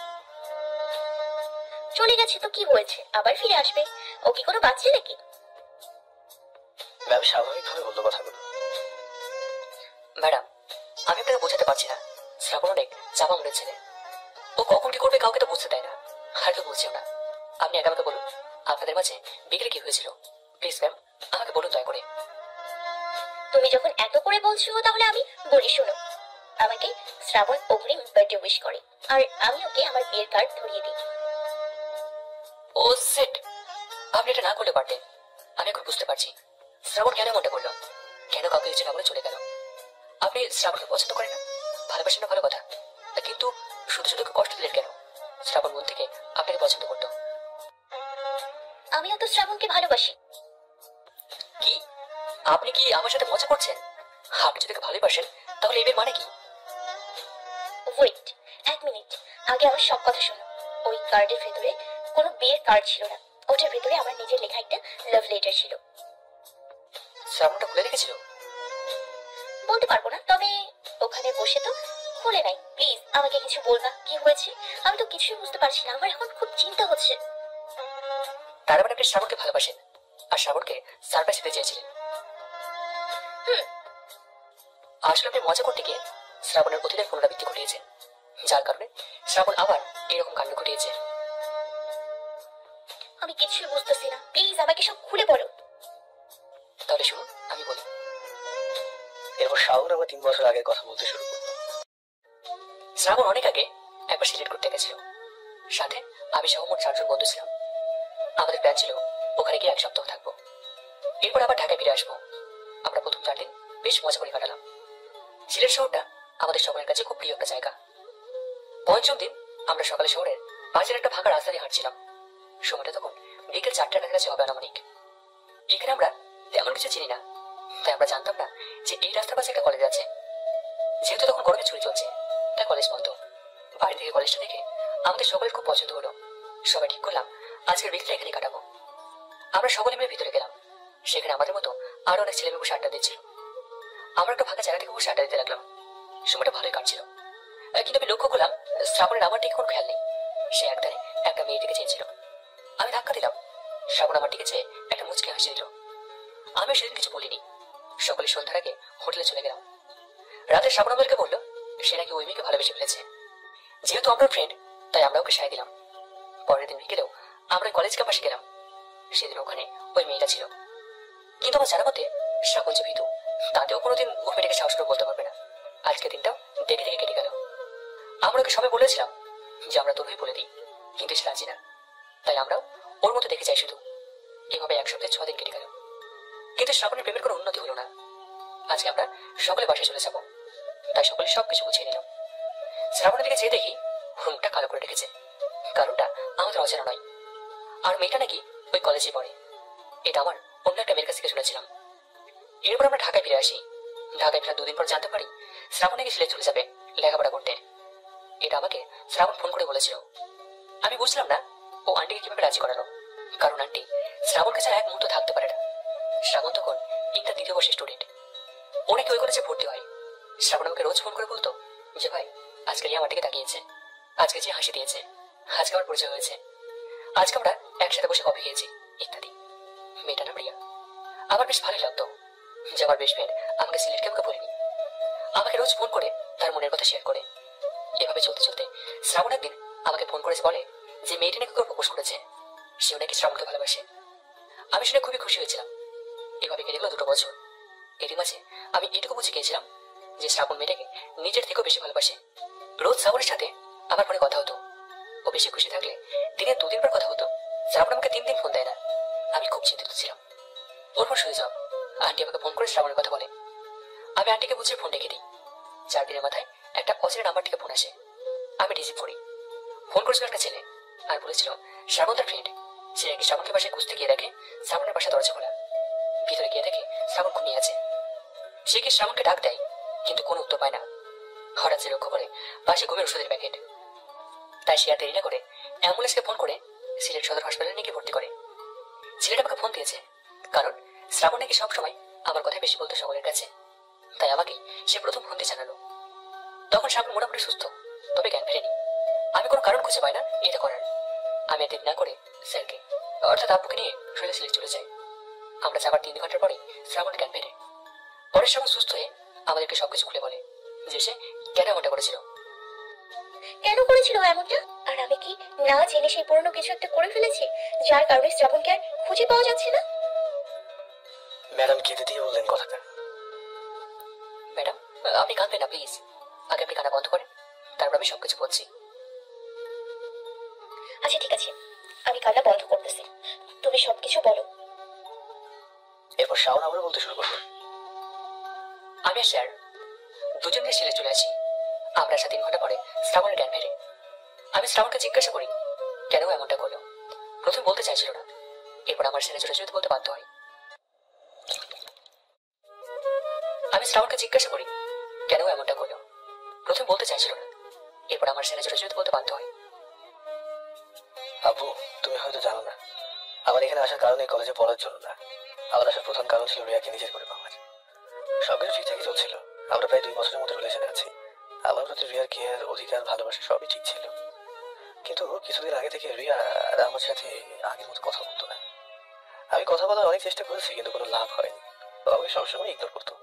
চলে গেছে তো কি হয়েছে, আবার ফিরে আসবে। ও কি কোনো বাচ্চা নাকি? ম্যাম স্বাভাবিকভাবে বললো কথাগুলো। ম্যাডাম আমি আপনাকে বোঝাতে পারছি না, শ্রাবণ অনেক চাপা মনের ছেলে। ও কখন কি করবে কাউকে তো বুঝতে দেয় না, আর কেউ বলছেও না। আপনি একা আমাকে বলুন আপনাদের মাঝে বিকেলে কি হয়েছিল। প্লিজ ম্যাম আমাকে বলুন দয়া করে। তুমি যখন এত করে বলছো তাহলে আমি বলি, শোনো। আমাকে শ্রাবণ অগ্রিম বার্থডে উইশ করে, আর আমি ওকে আমার বিয়ের কার্ড ধরিয়ে দিই। ও সেট, আপনি এটা না করলে পারতেন। আমি এখন বুঝতে পারছি শ্রাবণ কেন এমনটা করলো, কেন কাউকে কিছু না বলে চলে গেল। আপনি শ্রাবণকে পছন্দ করেন না, ভালোবাসেন না, ভালো কথা, কিন্তু শুধু শুধু কষ্ট দিলেন কেন? শ্রাবণ মন থেকে আপনাকে পছন্দ করতো। আমিও তো শ্রাবণকে ভালোবাসি। কি? আপনি কি আমার সাথে মজা করছেন? আপনি যদি ভালোবাসেন তাহলে এর মানে কি? ওয়েট, 1 মিনিট, আগে আমার সব কথা শোনো। ওই কার্ডের ভেতরে কোনো বিয়ের কার্ড ছিল না, ওটার ভেতরে আমার নিজের লেখা একটা লাভ লেটার ছিল। শ্রাবণটা খুলে রেখেছিল? বলতে পারবো না, তবে ওখানে বসে তো খুলে নাই। প্লিজ আমাকে কিছু বলবা, কি হয়েছে? আমি তো কিছুই বুঝতে পারছি না, আমার এখন খুব চিন্তা হচ্ছে। তার মানে আপনি শ্রাবণকে ভালোবাসেন আর শ্রাবণকে সারপ্রাইজ দিতে চেয়েছিলেন? আসলে আপনি মজা করতে গিয়ে শ্রাবণের অতীতের পুনরাবৃত্তি ঘটিয়েছেন, যার কারণে শ্রাবণ আবার এরকম কাণ্ড ঘটিয়েছে। আমি কিছুই বুঝতেছি না, প্লিজ আমাকে সব খুলে বলো। তাহলে শুনুন, আমি বলি। এরপর শাওন আবার 3 বছর আগের কথা বলতে শুরু করলো। শ্রাবণ অনেক আগে একবার সিলেট ঘুরতে গেছিল, সাথে আমি সহ মোট 4 জন বন্ধু ছিলাম। আমাদের প্ল্যান ছিল ওখানে গিয়ে 1 সপ্তাহ থাকবো, এরপর আবার ঢাকায় ফিরে আসবো। আমরা প্রথম 4 দিন বেশ মজা করে কাটালাম। সিলেট শহরটা আমাদের সকলের কাছে খুব প্রিয় একটা জায়গা। পঞ্চম দিন আমরা সকালে শহরের পাশের একটা ফাঁকা রাস্তা দিয়ে হাঁটছিলাম। সময়টা তখন বিকেল 4টার কাছাকাছি হবে আনুমানিক। এখানে আমরা তেমন কিছু চিনি না, তাই আমরা জানতাম না যে এই রাস্তার পাশে একটা কলেজ আছে। যেহেতু তখন গরমে ছুটি চলছে, তাই কলেজ বন্ধ। বাড়ি থেকে কলেজটা দেখে আমাদের সকলের খুব পছন্দ হলো। সবাই ঠিক করলাম আজকের বিকেলটা এখানে কাটাবো। আমরা সকলে মিলে ভিতরে গেলাম। সেখানে আমাদের মতো আরো অনেক ছেলেমেয়ে বসে আড্ডা দিচ্ছিল। আমরা একটা ফাঁকা জায়গা থেকে বসে আড্ডা দিতে লাগলাম। সময়টা ভালোই কাটছিল, কিন্তু আমি লক্ষ্য করলাম শ্রাবণের আমার দিকে কোনো খেয়াল নেই। সে একদারে একটা মেয়েটিকে চেয়েছিল। আমি ধাক্কা দিলাম। শ্রাবণ আমার দিকে চেয়ে একটা মুচকি হাসি দিল। আমি সেদিন কিছু বলিনি। সকলে সন্ধ্যার আগে হোটেলে চলে গেলাম। রাতে শ্রাবণ আমাদেরকে বললো সে নাকি ওই মেয়েকে ভালোবেসে ফেলেছে। যেহেতু আমরা ফ্রেন্ড, তাই আমরা ওকে সায় দিলাম। পরের দিন বিকেলেও আমরা কলেজ ক্যাম্পাসে গেলাম। সেদিন ওখানে ওই মেয়েটা ছিল, কিন্তু আমার জানা মতে শ্রাবণ যে ভীতু, তাতেও কোনোদিন ওই মেয়েটাকে সাহস করে বলতে পারবে না। আজকে দিনটাও দেখে দেখে কেটে গেল। আমরা ওকে সবাই বলেছিলাম যে আমরা তোর হয়ে বলে দিই, কিন্তু সে রাজি না। তাই আমরাও ওর মতো দেখে যাই শুধু। এভাবে 1 সপ্তাহে 6 দিন কেটে গেল, কিন্তু শ্রাবণের প্রেমের কোনো উন্নতি হলো না। আজকে আমরা সকলে বাসায় চলে যাবো, তাই সকলে সবকিছু গুছিয়ে নিলাম। শ্রাবণের দিকে যেয়ে দেখি রুমটা কালো করে রেখেছে। কারণটা আমাদের অজানা নয়, আর মেয়েটা নাকি ওই কলেজে পড়ে। এটা আমার অন্য একটা মেয়ের কাছ থেকে শুনেছিলাম। এরপর আমরা ঢাকায় ফিরে আসি। ঢাকায় ফেরার 2 দিন পর জানতে পারি শ্রাবণ নাকি সিলেট চলে যাবে লেখাপড়া করতে। এটা আমাকে শ্রাবণ ফোন করে বলেছিল। আমি বুঝলাম না ও আন্টিকে কিভাবে রাজি করালো, কারণ আন্টি শ্রাবণকে ছাড়া 1 মুহূর্ত থাকতে পারে না। শ্রাবণ তখন ইন্টার 2য় বর্ষের স্টুডেন্ট। ও নাকি ওই কলেজে ভর্তি হয়। শ্রাবণ আমাকে রোজ ফোন করে বলতো যে ভাই আজকে লিয়া আমার দিকে তাকিয়েছে, আজকে যে হাসি দিয়েছে, আজকে আমার পরিচয় হয়েছে, আজকে আমরা একসাথে বসে কফি খেয়েছি ইত্যাদি। মেয়েটার নাম রিয়া। আমার বেশ ভালোই লাগতো যে আমার বেস্ট ফ্রেন্ড আমাকে সিলেট ক্যাম্পকে বলেনি। আমাকে রোজ ফোন করে তার মনের কথা শেয়ার করে। এভাবে চলতে চলতে শ্রাবণ একদিন আমাকে ফোন করেছে, বলে যে মেয়েটি নাকি ওকে প্রপোজ করেছে, সেও নাকি শ্রাবণকে ভালোবাসে। আমি শুনে খুবই খুশি হয়েছিলাম। এভাবে কেটে গেল 2 বছর। এরই মাঝে আমি এটুকু বুঝে গিয়েছিলাম যে শ্রাবণ মেয়েটাকে নিজের থেকেও বেশি ভালোবাসে। রোজ শ্রাবণের সাথে আমার ফোনে কথা হতো। ও বেশি খুশি থাকলে দিনে 2 দিন পর কথা হতো। শ্রাবণ আমাকে 3 দিন ফোন দেয় না। আমি খুব চিন্তিত ছিলাম। ওর ফোন শুয়ে যাও। আন্টি আমাকে ফোন করে শ্রাবণের কথা বলে। আমি আন্টিকে বুঝিয়ে ফোন রেখে দিই। 4 দিনের মাথায় একটা অচেনা নাম্বার থেকে ফোন আসে। আমি রিসিভ করি। ফোন করেছিল একটা ছেলে, আর বলেছিল শ্রাবণ তার ফ্রেন্ড। সে নাকি শ্রাবণকে বাসায় খুঁজতে গিয়ে দেখে শ্রাবণের বাসায় দরজা খোলা। ভিতরে গিয়ে দেখে শ্রাবণ ঘুমিয়ে আছে। সে কি শ্রাবণকে ডাক দেয়, কিন্তু কোনো উত্তর পায় না। হঠাৎ সে লক্ষ্য করে পাশে ঘুমের ওষুধের প্যাকেট। তাই সে আর দেরি না করে অ্যাম্বুলেন্সকে ফোন করে সিলেট সদর হাসপাতালে নিয়ে ভর্তি করে। ছেলেটা আমাকে ফোন দিয়েছে কারণ শ্রাবণ নাকি সবসময় আমার কথা বেশি বলতো সকলের কাছে, তাই আমাকেই সে প্রথম ফোন দিয়ে জানালো। তখন শ্রাবণ মোটামুটি সুস্থ, তবে জ্ঞান ফেরেনি। আমি কোনো কারণ খুঁজে পাই না এটা করার। আমি আর দেরি না করে স্যারকে অর্থাৎ আব্বুকে নিয়ে সোজা সিলেট চলে যাই। আমরা যাবার 3 ঘন্টার পরেই শ্রাবণ জ্ঞান ফেরে। পরের শ্রাবণ সুস্থ হয়ে আমাদেরকে সবকিছু খুলে বলে যে সে কেন এমনটা করেছিল। কেন করেছিল এমনটা? আর আমি কি না জেনে সেই পুরনো কিছু একটা করে ফেলেছি যার কারণে শ্রাবণকে আর খুঁজে পাওয়া যাচ্ছে না? ম্যাডাম কেঁদে দিয়ে বললেন কথাটা। ম্যাডাম আপনি কাঁদবেন না প্লিজ। আগে আপনি কান্না বন্ধ করেন, তারপর আমি সবকিছু বলছি। আচ্ছা ঠিক আছে, আমি কান্না বন্ধ করতেছি, তুমি সবকিছু বলো। এরপর শাওন আবার বলতে শুরু করলো। আমি আর স্যার দুজন মিলে সিলেট চলে আসি। আমরা আসা 3 ঘন্টা পরে শ্রাবণের জ্ঞান ফেরে। আমি শ্রাবণকে জিজ্ঞাসা করি কেন এমনটা করলো। প্রথম বলতে চাইছিল না, এরপর আমার স্যারের জোরে বলতে বাধ্য হয়। আমি শ্রাবণকে জিজ্ঞাসা করি কেন এমনটা করলো। প্রথম বলতে চাইছিল না, এরপর আমার স্যারের জোরে বলতে বাধ্য হয়। আব্বু তুমি হয়তো জানো না, আমার এখানে আসার কারণ এই কলেজে পড়ার জন্য না। আমার আসার প্রধান কারণ ছিল রিয়াকে নিজের করে পাওয়ার। সবকিছু ঠিকঠাকই চলছিল। আমরা প্রায় 2 বছরের মতো রিলেশনে আছি। আমার প্রতি রিয়ার কেয়ার, অধিকার, ভালোবাসা সবই ঠিক ছিল। কিন্তু কিছুদিন আগে থেকে রিয়া আর আমার সাথে আগের মতো কথা বলতো না। আমি কথা বলার অনেক চেষ্টা করেছি, কিন্তু কোনো লাভ হয়নি। ও আমাকে সবসময় ইগনোর করতো।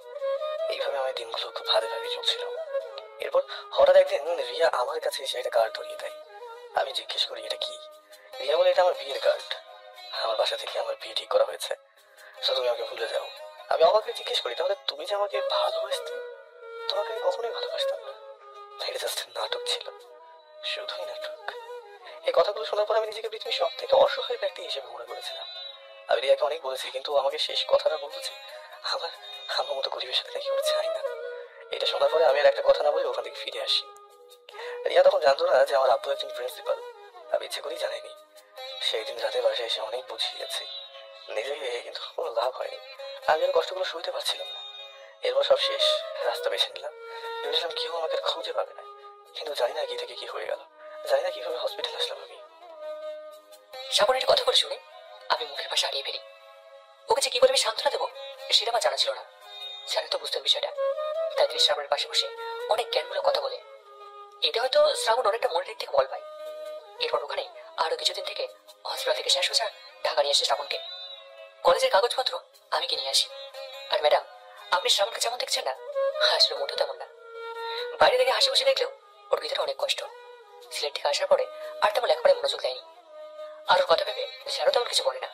এইভাবে আমার দিনগুলো খুব ভাবে চলছিল। এরপর হঠাৎ একদিন রিয়া আমার কাছে এসে একটা কার্ড ধরিয়ে দেয়। আমি জিজ্ঞেস করি এটা কি। রিয়া বলে এটা আমার বিয়ের কার্ড, আমার বাসা থেকে আমার বিয়ে ঠিক করা হয়েছে, তো তুমি আমাকে ভুলে যাও। আমি অবাক হয়ে জিজ্ঞেস করি তাহলে তুমি যে আমাকে ভালোবাসতে? তোমাকে আমি কখনোই ভালোবাসতাম না, এটা জাস্ট নাটক ছিল, শুধুই নাটক। এই কথাগুলো শোনার পর আমি নিজেকে পৃথিবীর সব থেকে অসহায় ব্যক্তি হিসেবে মনে করেছিলাম। আমি রিয়াকে অনেক বলেছি, কিন্তু ও আমাকে শেষ কথাটা বলতেছে আমার আমার মতো গরিবের সাথে নাকি ওর চাই না। এটা শোনার পরে আমি আর একটা কথা না বলে ওখান থেকে ফিরে আসি। রিয়া তখন জানতো না যে আমার আব্বু একজন প্রিন্সিপাল, আমি ইচ্ছে করেই জানাইনি। সেই দিন রাতে বাসায় এসে অনেক বুঝিয়েছি নিজেকে, কিন্তু কোনো লাভ হয়নি। আমি আর কষ্টগুলো সইতে পারছিলাম না। এরপর সব শেষ, রাস্তা বেছে নিলাম। ভেবেছিলাম কেউ আমাকে আর খুঁজে পাবে না, কিন্তু জানি না কি থেকে কি হয়ে গেল, জানি না কিভাবে হসপিটাল আসলাম আমি। শ্রাবণের কথা করে শুনে আমি মুখের ভাষা হারিয়ে ফেলি। ওকে যে কি করে আমি সান্ত্বনা দেবো সেটা আমার জানা ছিল না। জানি তো বুঝতেন বিষয়টা, তাই তিনি শ্রাবণের পাশে বসে অনেক জ্ঞানমূলক কথা বলে। এতে হয়তো শ্রাবণ অনেকটা মনের দিক থেকে বল পায়। এরপর ওখানে আরো কিছুদিন থেকে হসপিটাল থেকে শেষ হচ্ছে ঢাকা নিয়ে এসে শ্রাবণকে কলেজের কাগজপত্র আমি কিনে আসি। আর ম্যাডাম, আপনি শ্রাবণকে যেমন দেখছেন না, আসলে মোটেও তেমন না। বাইরে থেকে হাসি খুশি দেখলেও ওর ভিতরে অনেক কষ্ট। সিলেট থেকে আসার পরে আর তেমন লেখাপড়ায় মনোযোগ দেয়নি। আর ওর কথা ভেবে স্যারও তেমন কিছু বলে না।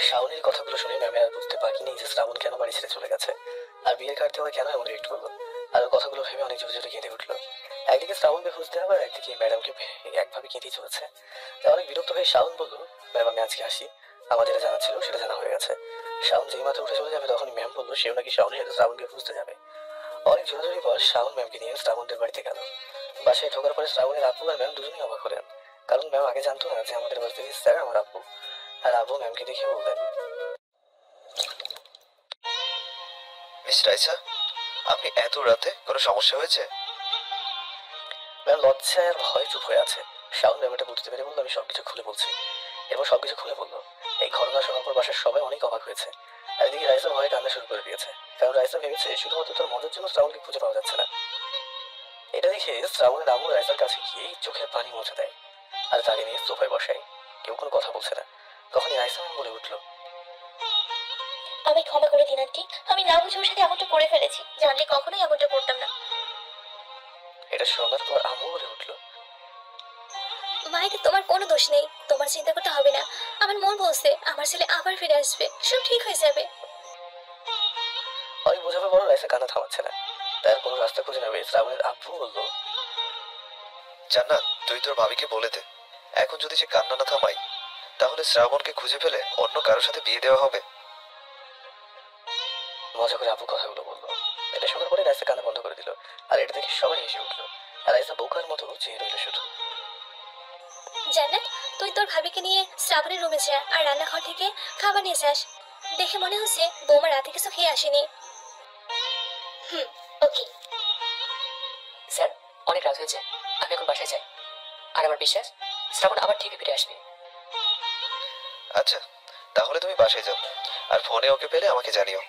শ্রাবণের কথাগুলো শুনে ম্যামের আর বুঝতে পারিনি যে শ্রাবণ কেন বাড়ি ছেড়ে চলে গেছে, আর বিয়ের কার্ড দেওয়া কেন এমন রিয়েক্ট করলো। আর ওর কথাগুলো ভেবে অনেক জোরে জোরে কেঁদে উঠলো। একদিকে শ্রাবণকে খুঁজতে হবে, আর একদিকে ম্যাডামকে একভাবে কেঁদেই চলেছে। তাই অনেক বিরক্ত হয়ে শ্রাবণ বললো, ম্যাম আমি আজকে আসি, আমার যেটা জানা ছিল সেটা জানা হয়ে গেছে। শ্রাবণ যেই মাত্র উঠে চলে যাবে তখনই ম্যাম বললো সেও নাকি শ্রাবণের সাথে শ্রাবণকে খুঁজতে যাবে। অনেক জোরাজোরি পর শ্রাবণ ম্যামকে নিয়ে শ্রাবণদের বাড়িতে গেল। বাসায় ঢোকার পরে শ্রাবণের আব্বু আর ম্যাম দুজনেই অবাক হলেন, কারণ ম্যাম আগে জানতো না যে আমাদের বাড়িতে স্যার আমার আব্বু। আর আব্বু ম্যামকে দেখে বললেন, মিস রাইসা, আপনি এত রাতে কোনো সমস্যা হয়েছে? ম্যাম লজ্জায় আর ভয় চুপ হয়ে আছে। শ্রাবণ ম্যাম এটা বুঝতে পেরে বললো আমি সবকিছু খুলে বলছি। এরপর সবকিছু খুলে বললো। এই ঘটনা শোনার পর বাসার সবাই অনেক অবাক হয়েছে। আর এদিকে রাইসা ভয়ে কান্না শুরু করে দিয়েছে, কারণ রাইসা ভেবেছে শুধুমাত্র তার মজার জন্য শ্রাবণকে খুঁজে পাওয়া যাচ্ছে না। এটা দেখে শ্রাবণের আম্মু রাইসার কাছে গিয়ে চোখের পানি মুছে দেয়, আর তাকে নিয়ে সোফায় বসায়। কেউ কোনো কথা বলছে না। তখনই রাইসা ম্যাম বলে উঠলো, আমি ক্ষমা করে দিন আন্টি, আমি না বুঝে ওর সাথে এমনটা করে ফেলেছি, জানলে কখনোই এমনটা করতাম না। এটা শোনার পর আম্মু বলে উঠলো, মাইতে তোমার কোনো দোষ নেই, তোমার চিন্তা করতে হবে না। আমার মন বলছে আমার ছেলে আবার ফিরে আসবে, সব ঠিক হয়ে যাবে। অনেক বোঝাবে বড় রাইসা কান্না থামাচ্ছে না। তার কোনো রাস্তা খুঁজে নেবে। শ্রাবণের আব্বু বললো, জান্নাত, তুই তোর ভাবিকে বলে দে, এখন যদি সে কান্না না থামাই তাহলে শ্রাবণকে খুঁজে ফেলে অন্য কারোর সাথে বিয়ে দেওয়া হবে। মজা করে আব্বু কথাগুলো বললো। এটা শোনার পরে রাইসা কান্না বন্ধ করে দিল, আর এটা দেখে সবাই হেসে উঠলো। আর রাইসা বোকার মতো চেয়ে রইল শুধু। জান্নাত, তুই তোর ভাবিকে নিয়ে শ্রাবণের রুমে যা, আর রান্নাঘর থেকে খাবার নিয়ে যাস। দেখে মনে হচ্ছে বৌমা রাতে কিছু খেয়ে আসেনি। ওকে স্যার, অনেক রাত হয়েছে, আমি এখন বাসায় যাই। আর আমার বিশ্বাস শ্রাবণ আবার ঠিকই ফিরে আসবে। আচ্ছা, তাহলে তুমি বাসায় যাও, আর ফোনে ওকে পেলে আমাকে জানিও।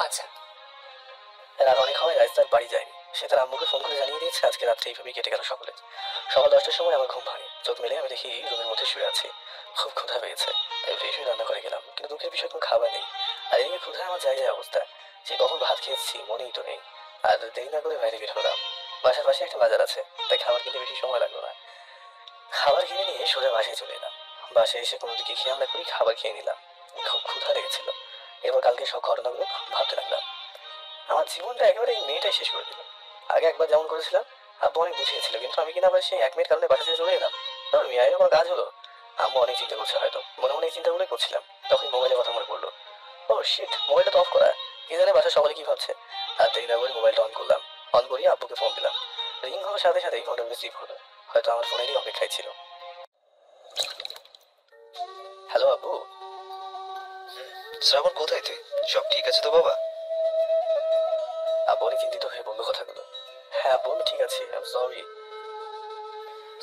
আচ্ছা। রাত অনেক হয়, রাইসার বাড়ি যায়নি। সে তার আম্মুকে ফোন করে জানিয়ে দিয়েছে আজকে রাত্রে এইভাবেই কেটে গেল সকলে। সকাল 10টার সময় আমার ঘুম ভাঙে। চোখ মেলে আমি দেখি রুমের মধ্যে শুয়ে আছি। খুব ক্ষুধা পেয়েছে, তাই ফ্রেশ হয়ে রান্না করে গেলাম, কিন্তু দুঃখের বিষয় কোনো খাবার নেই। আর এদিকে ক্ষুধায় আমার যায় অবস্থা। সে কখন ভাত খেয়েছি মনেই তো নেই। আর দেরি না করে বাইরে বের হলাম। বাসার পাশে একটা বাজার আছে, তাই খাবার কিনতে বেশি সময় লাগলো না। খাবার কিনে নিয়ে সোজা বাসায় চলে এলাম। বাসায় এসে কোনো দিকে খেয়াল না করি খাবার খেয়ে নিলাম। খুব ক্ষুধা লেগেছিল। এবার কালকে সব ঘটনাগুলো ভাবতে লাগলাম। আমার জীবনটা একেবারে এই মেয়েটাই শেষ করে দিল। আগে একবার যেমন করেছিলাম আব্বু অনেক বুঝিয়েছিল, কিন্তু আমি কিনা আবার সেই এক মেয়ের কারণে বাসা থেকে চলে এলাম। তোর মেয়ে এরকম কাজ হলো। আম্মু অনেক চিন্তা করছে, হয়তো মনে মনে এই চিন্তাগুলোই করছিলাম। তখন মোবাইলের কথা মনে পড়লো। ও শিট, মোবাইলটা তো অফ করা। কি জানে বাসা সকলে কি ভাবছে। আর দেরি না করে মোবাইলটা অন করলাম। অন করিয়ে আব্বুকে ফোন দিলাম। রিং হওয়ার সাথে সাথেই ফোনটা রিসিভ হলো। হয়তো আমার ফোনেরই অপেক্ষায় ছিল। হ্যালো আব্বু। শ্রাবণ, কোথায় তুই? সব ঠিক আছে তো বাবা? আব্বু অনেক চিন্তিত হয়ে বললো কথাগুলো। হ্যাঁ আব্বু, আমি ঠিক আছি, আই এম সরি।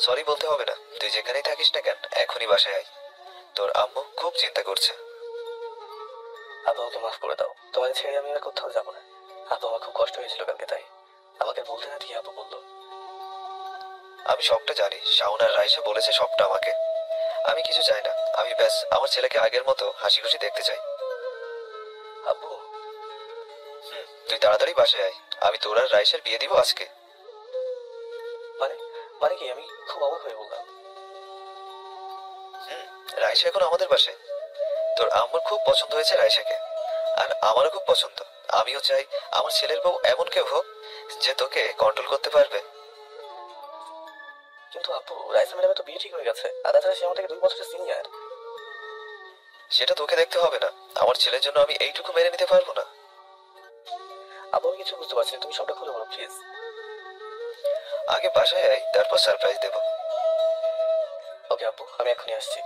সরি বলতে হবে না, তুই যেখানেই থাকিস না কেন এখনই বাসায় আয়। তোর আম্মু খুব চিন্তা করছে। আব্বু আমাকে মাফ করে দাও, তোমাদের ছেড়ে আমি আর কোথাও যাবো না। আব্বু আমার খুব কষ্ট হয়েছিল কালকে, তাই আমাকে বলতে না দিয়ে আব্বু বললো। আমি সবটা জানি, শাওন আর রাইসা বলেছে সবটা আমাকে। আমি কিছু চাই না, আমি ব্যাস আমার ছেলেকে আগের মতো হাসি খুশি দেখতে চাই। আব্বু, তুই তাড়াতাড়ি বাসায় আয়, আমি তোর আর রাইসের বিয়ে দিব আজকে। মানে মানে কি? আমি খুব অবাক হয়ে বললাম। রাইসা এখন আমাদের বাসায়। তোর আম্মুর খুব পছন্দ হয়েছে রাইসাকে, আর আমারও খুব পছন্দ। আমিও চাই আমার ছেলের বউ এমন কেউ হোক যে তোকে কন্ট্রোল করতে পারবে। কিন্তু আব্বু, রাইসা ম্যাডামের তো বিয়ে ঠিক হয়ে গেছে, আর তাছাড়া সে আমার থেকে 2 বছরের সিনিয়র। সেটা তোকে দেখতে হবে না, আমার ছেলের জন্য আমি এইটুকু মেনে নিতে পারবো না। আব্বু, আমি কিছু বুঝতে পারছি না, তুমি সবটা খুলে বলো প্লিজ। আগে বাসায় আয়, তারপর সারপ্রাইজ দেবো। ওকে আব্বু, আমি এখনই আসছি।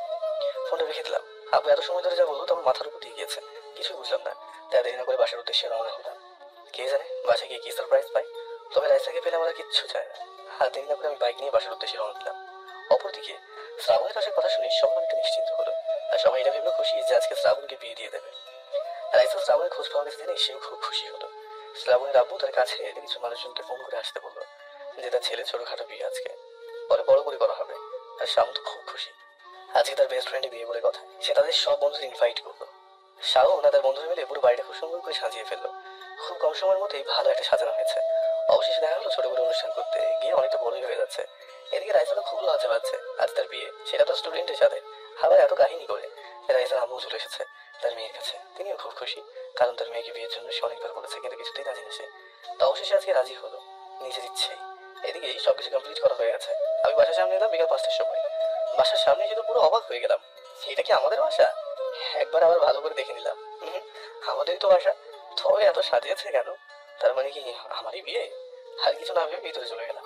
ফোনটা রেখে দিলাম। আব্বু এত সময় ধরে যা বললো তখন মাথার উপর দিয়ে গিয়েছে, কিছুই বুঝলাম না। তাই দেরি না করে বাসার উদ্দেশ্যে রওনা হলাম। কে জানে বাসায় গিয়ে কি সারপ্রাইজ পাই। তবে রাইসাকে পেলে আমরা কিচ্ছু চাই না। আর দেরি না করে আমি বাইক নিয়ে বাসার উদ্দেশ্যে রওনা দিলাম। অপরদিকে শ্রাবণের আসার কথা শুনে সবাই অনেকটা নিশ্চিন্ত হলো, আর সবাই এটা ভেবে খুশি যে আজকে শ্রাবণকে বিয়ে দিয়ে দেবে। রাইসা শ্রাবণের খোঁজ পাওয়া গেছে জেনে সেও খুব খুশি হলো। শ্রাবণের আব্বু তার কাছে কিছু মানুষজনকে ফোন করে আসতে বললো যে তার ছেলে ছোটখাটো বিয়ে আজকে, পরে বড় করে করা হবে। আর শ্রাবণ তো খুব খুশি, আজকে তার বেস্ট ফ্রেন্ডে বিয়ে বলে কথা। সে তাদের সব বন্ধুদের ইনভাইট করলো। শাও না তার বন্ধুরা মিলে পুরো বাড়িটা খুব সুন্দর করে সাজিয়ে ফেললো। খুব কম সময়ের মধ্যেই ভালো একটা সাজানো হয়েছে। অবশেষে দেখা হলো ছোট করে অনুষ্ঠান করতে গিয়ে অনেকটা বড়ই হয়ে যাচ্ছে। এদিকে রাইসা তো খুব লজ্জা পাচ্ছে, আজ তার বিয়ে, সেটা তো স্টুডেন্টের সাথে, আবার এত কাহিনী করে। রাইসার আম্মু চলে এসেছে তার মেয়ের কাছে। তিনিও খুব খুশি, কারণ তার মেয়েকে বিয়ের জন্য সে অনেকবার বলেছে, কিন্তু কিছুতেই রাজি না সে। তো অবশেষে আজকে রাজি হলো নিজের ইচ্ছেই। এদিকে সবকিছু কমপ্লিট করা হয়ে গেছে। আমি বাসার সামনে এলাম বিকাল 5টার সময়। বাসার সামনে যেহেতু পুরো অবাক হয়ে গেলাম, এটা কি আমাদের বাসা? একবার আবার ভালো করে দেখে নিলাম, আমাদেরই তো বাসা। তবে এত সাজিয়েছে কেন? তার মানে কি আমারই বিয়ে? আর কিছু না ভেবে ভিতরে চলে গেলাম।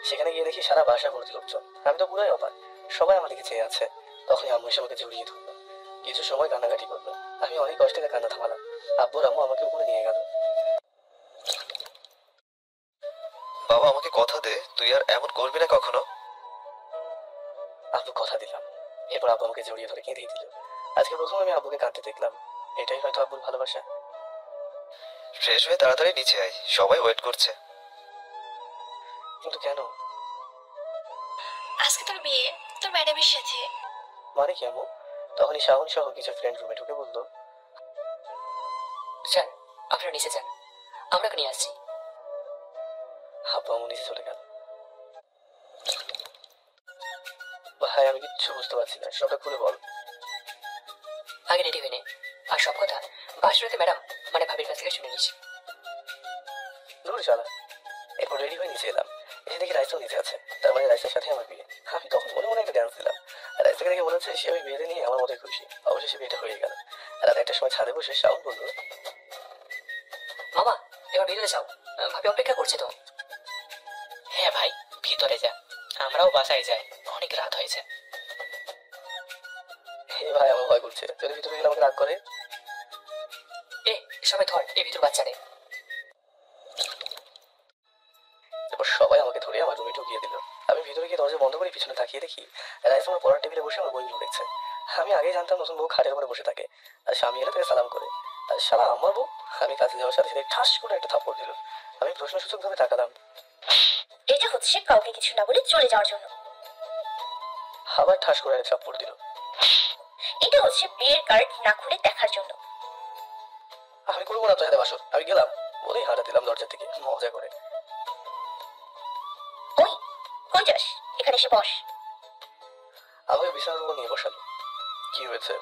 সেখানে গিয়ে দেখি সারা বাসা ভর্তি লোকজন। আমি তো পুরোই অবাক, সবাই আমার দিকে চেয়ে আছে। তখনই আম্মু এসে আমাকে জড়িয়ে ধরলো, কিছু সময় কান্নাকাটি করলো। আমি অনেক কষ্টে কান্না থামালাম। আব্বুর আম্মু আমাকে উপরে নিয়ে গেল। বাবা, আমাকে কথা দে তুই আর এমন করবি না কখনো। আব্বু কথা দিলাম। এরপর আব্বু আমাকে জড়িয়ে ধরে কেঁদেই দিল। আজকে প্রথম আমি আব্বুকে কাঁদতে দেখলাম। এটাই হয়তো আব্বুর ভালোবাসা। ফ্রেশ হয়ে তাড়াতাড়ি নিচে আয়, সবাই ওয়েট করছে। কিন্তু কেন? আজকে তোর বিয়ে তোর ম্যাডামের সাথে। মানে কি আম্মু? তখনই শাওন সহ কিছু ফ্রেন্ড রুমে ঢুকে বললো, স্যার আপনারা নিচে যান, আমরা ওকে নিয়ে আসছি। আব্বু আম্মু নিচে চলে গেল। ভাই আমি কিচ্ছু বুঝতে পারছি না, সবটা খুলে বল। আগে রেডি হয়ে নে, আর সব কথা বাসরাতে ম্যাডাম মানে ভাবির কাছ থেকে শুনে নিস। দূর চালা। এরপর রেডি হয়ে নিচে এলাম। এসে দেখি রাইসাও নিচে আছে, তার মানে রাইসার সাথে আমার বিয়ে। আমি তখন মনে মনে একটা ডান্স দিলাম। রাইসাকে দেখে মনে হচ্ছে সে আমি বিয়েতে নিয়ে আমার মতোই খুশি। অবশেষে বিয়েটা হয়ে গেল। রাত 1টার সময় ছাদে বসে শাওন বললো, মামা এবার বেরোতে যাও, ভাবি অপেক্ষা করছে তো। হ্যাঁ ভাই, ভিতরে যা, আমরাও বাসায় যাই, অনেক রাত হয়েছে। হে ভাই আমার ভয় করছে, যদি ভিতরে গেলে আমাকে রাগ করে। এ সবাই ধর, এ ভিতর বাচ্চা রে। এরপর সবাই আমাকে ধরে আমার রুমে ঢুকিয়ে দিল। আমি ভিতরে গিয়ে দরজা বন্ধ করে পিছনে তাকিয়ে দেখি রাইসা আমার পড়ার টেবিলে বসে আমার বইগুলো দেখছে। আমি আগেই জানতাম নতুন বউ খাটের উপরে বসে থাকে, আর স্বামী এলে তাকে সালাম করে। আর সালা আমার বউ। আমি কাছে যাওয়ার সাথে সাথে ঠাস করে একটা থাপ্পড় দিল। আমি প্রশ্নসূচক ভাবে তাকালাম। এটা হচ্ছে কাউকে কিছু না বলে চলে যাওয়ার জন্য। আবার ঠাস করে একটা থাপ্পড় দিল। এটা হচ্ছে বিয়ের কার্ড না খুলে দেখার জন্য। আমি করবো না তো হাতে বাসর, আমি গেলাম বলেই হাঁটা দিলাম দরজার দিকে মজা করে। ওই কই যাস, এখানে এসে বস। আমাকে বিছানার উপর নিয়ে বসালো। কি হয়েছে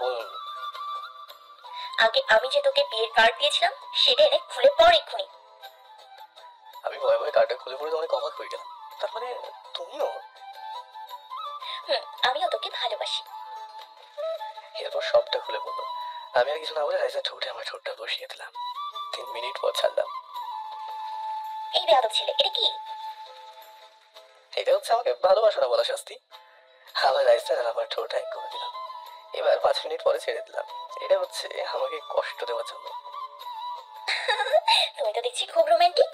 বলুন। আগে আমি যে তোকে বিয়ের কার্ড দিয়েছিলাম সেটা এনে খুলে পড় এক্ষুনি। আমি ভয়ে ভয়ে কার্ডটা খুলে পড়ে তো অনেক অবাক হয়ে গেলাম। তার মানে তুমিও? আমিও তোকে ভালোবাসি। এরপর সবটা খুলে বললো। আমি আর কিছু না বলে রাইসার ঠোঁটে আমার ঠোঁটটা বসিয়ে দিলাম। 3 মিনিট পর ছাড়লাম। এই বেয়াদব ছেলে, এটা কি? এটা হচ্ছে আমাকে ভালোবাসা না বলা শাস্তি। আবার রাইসা আমার ঠোঁট এক করে দিলাম। এবার 5 মিনিট পরে ছেড়ে দিলাম। এটা হচ্ছে আমাকে কষ্ট দেওয়ার জন্য। তুমি তো দেখছি খুব রোমান্টিক।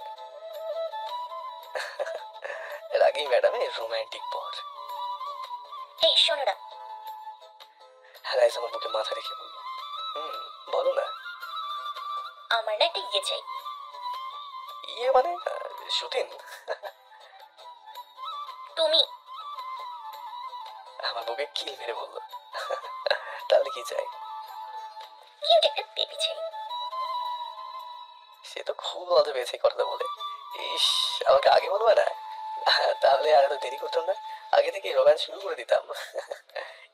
রাগী ম্যাডামে রোমান্টিক পর। এই শোনো না, রাইসা আমার বুকে মাথা রেখে বললো, বলো না। আমার না একটা ইয়ে চাই। ইয়ে মানে সুতিন? তুমি আমার বুকে কিল মেরে বললো, তাহলে কি চাই? কিউট একটা বেবি চাই। সে তো খুব মজা পেয়েছে কথাটা বলে। ইস, আমাকে আগে বলবে না, তাহলে আর এত দেরি করতাম না, আগে থেকে রোম্যান্স শুরু করে দিতাম।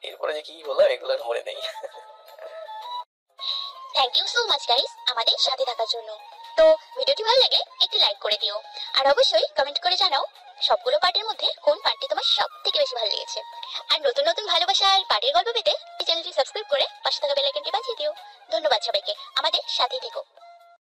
এরপরে যে কি বললাম এগুলো আর মনে নেই। Thank you so much guys আমাদের সাথে থাকার জন্য। তো ভিডিওটি ভালো লাগলে একটি লাইক করে দিও, আর অবশ্যই কমেন্ট করে জানাও সবগুলো পার্টের মধ্যে কোন পার্টটি তোমার সব থেকে বেশি ভালো লেগেছে। আর নতুন নতুন ভালোবাসার পার্টের গল্প পেতে এই চ্যানেলটি সাবস্ক্রাইব করে পাশে থাকা বেল আইকনটি বাজিয়ে দিও। ধন্যবাদ সবাইকে, আমাদের সাথেই থেকো।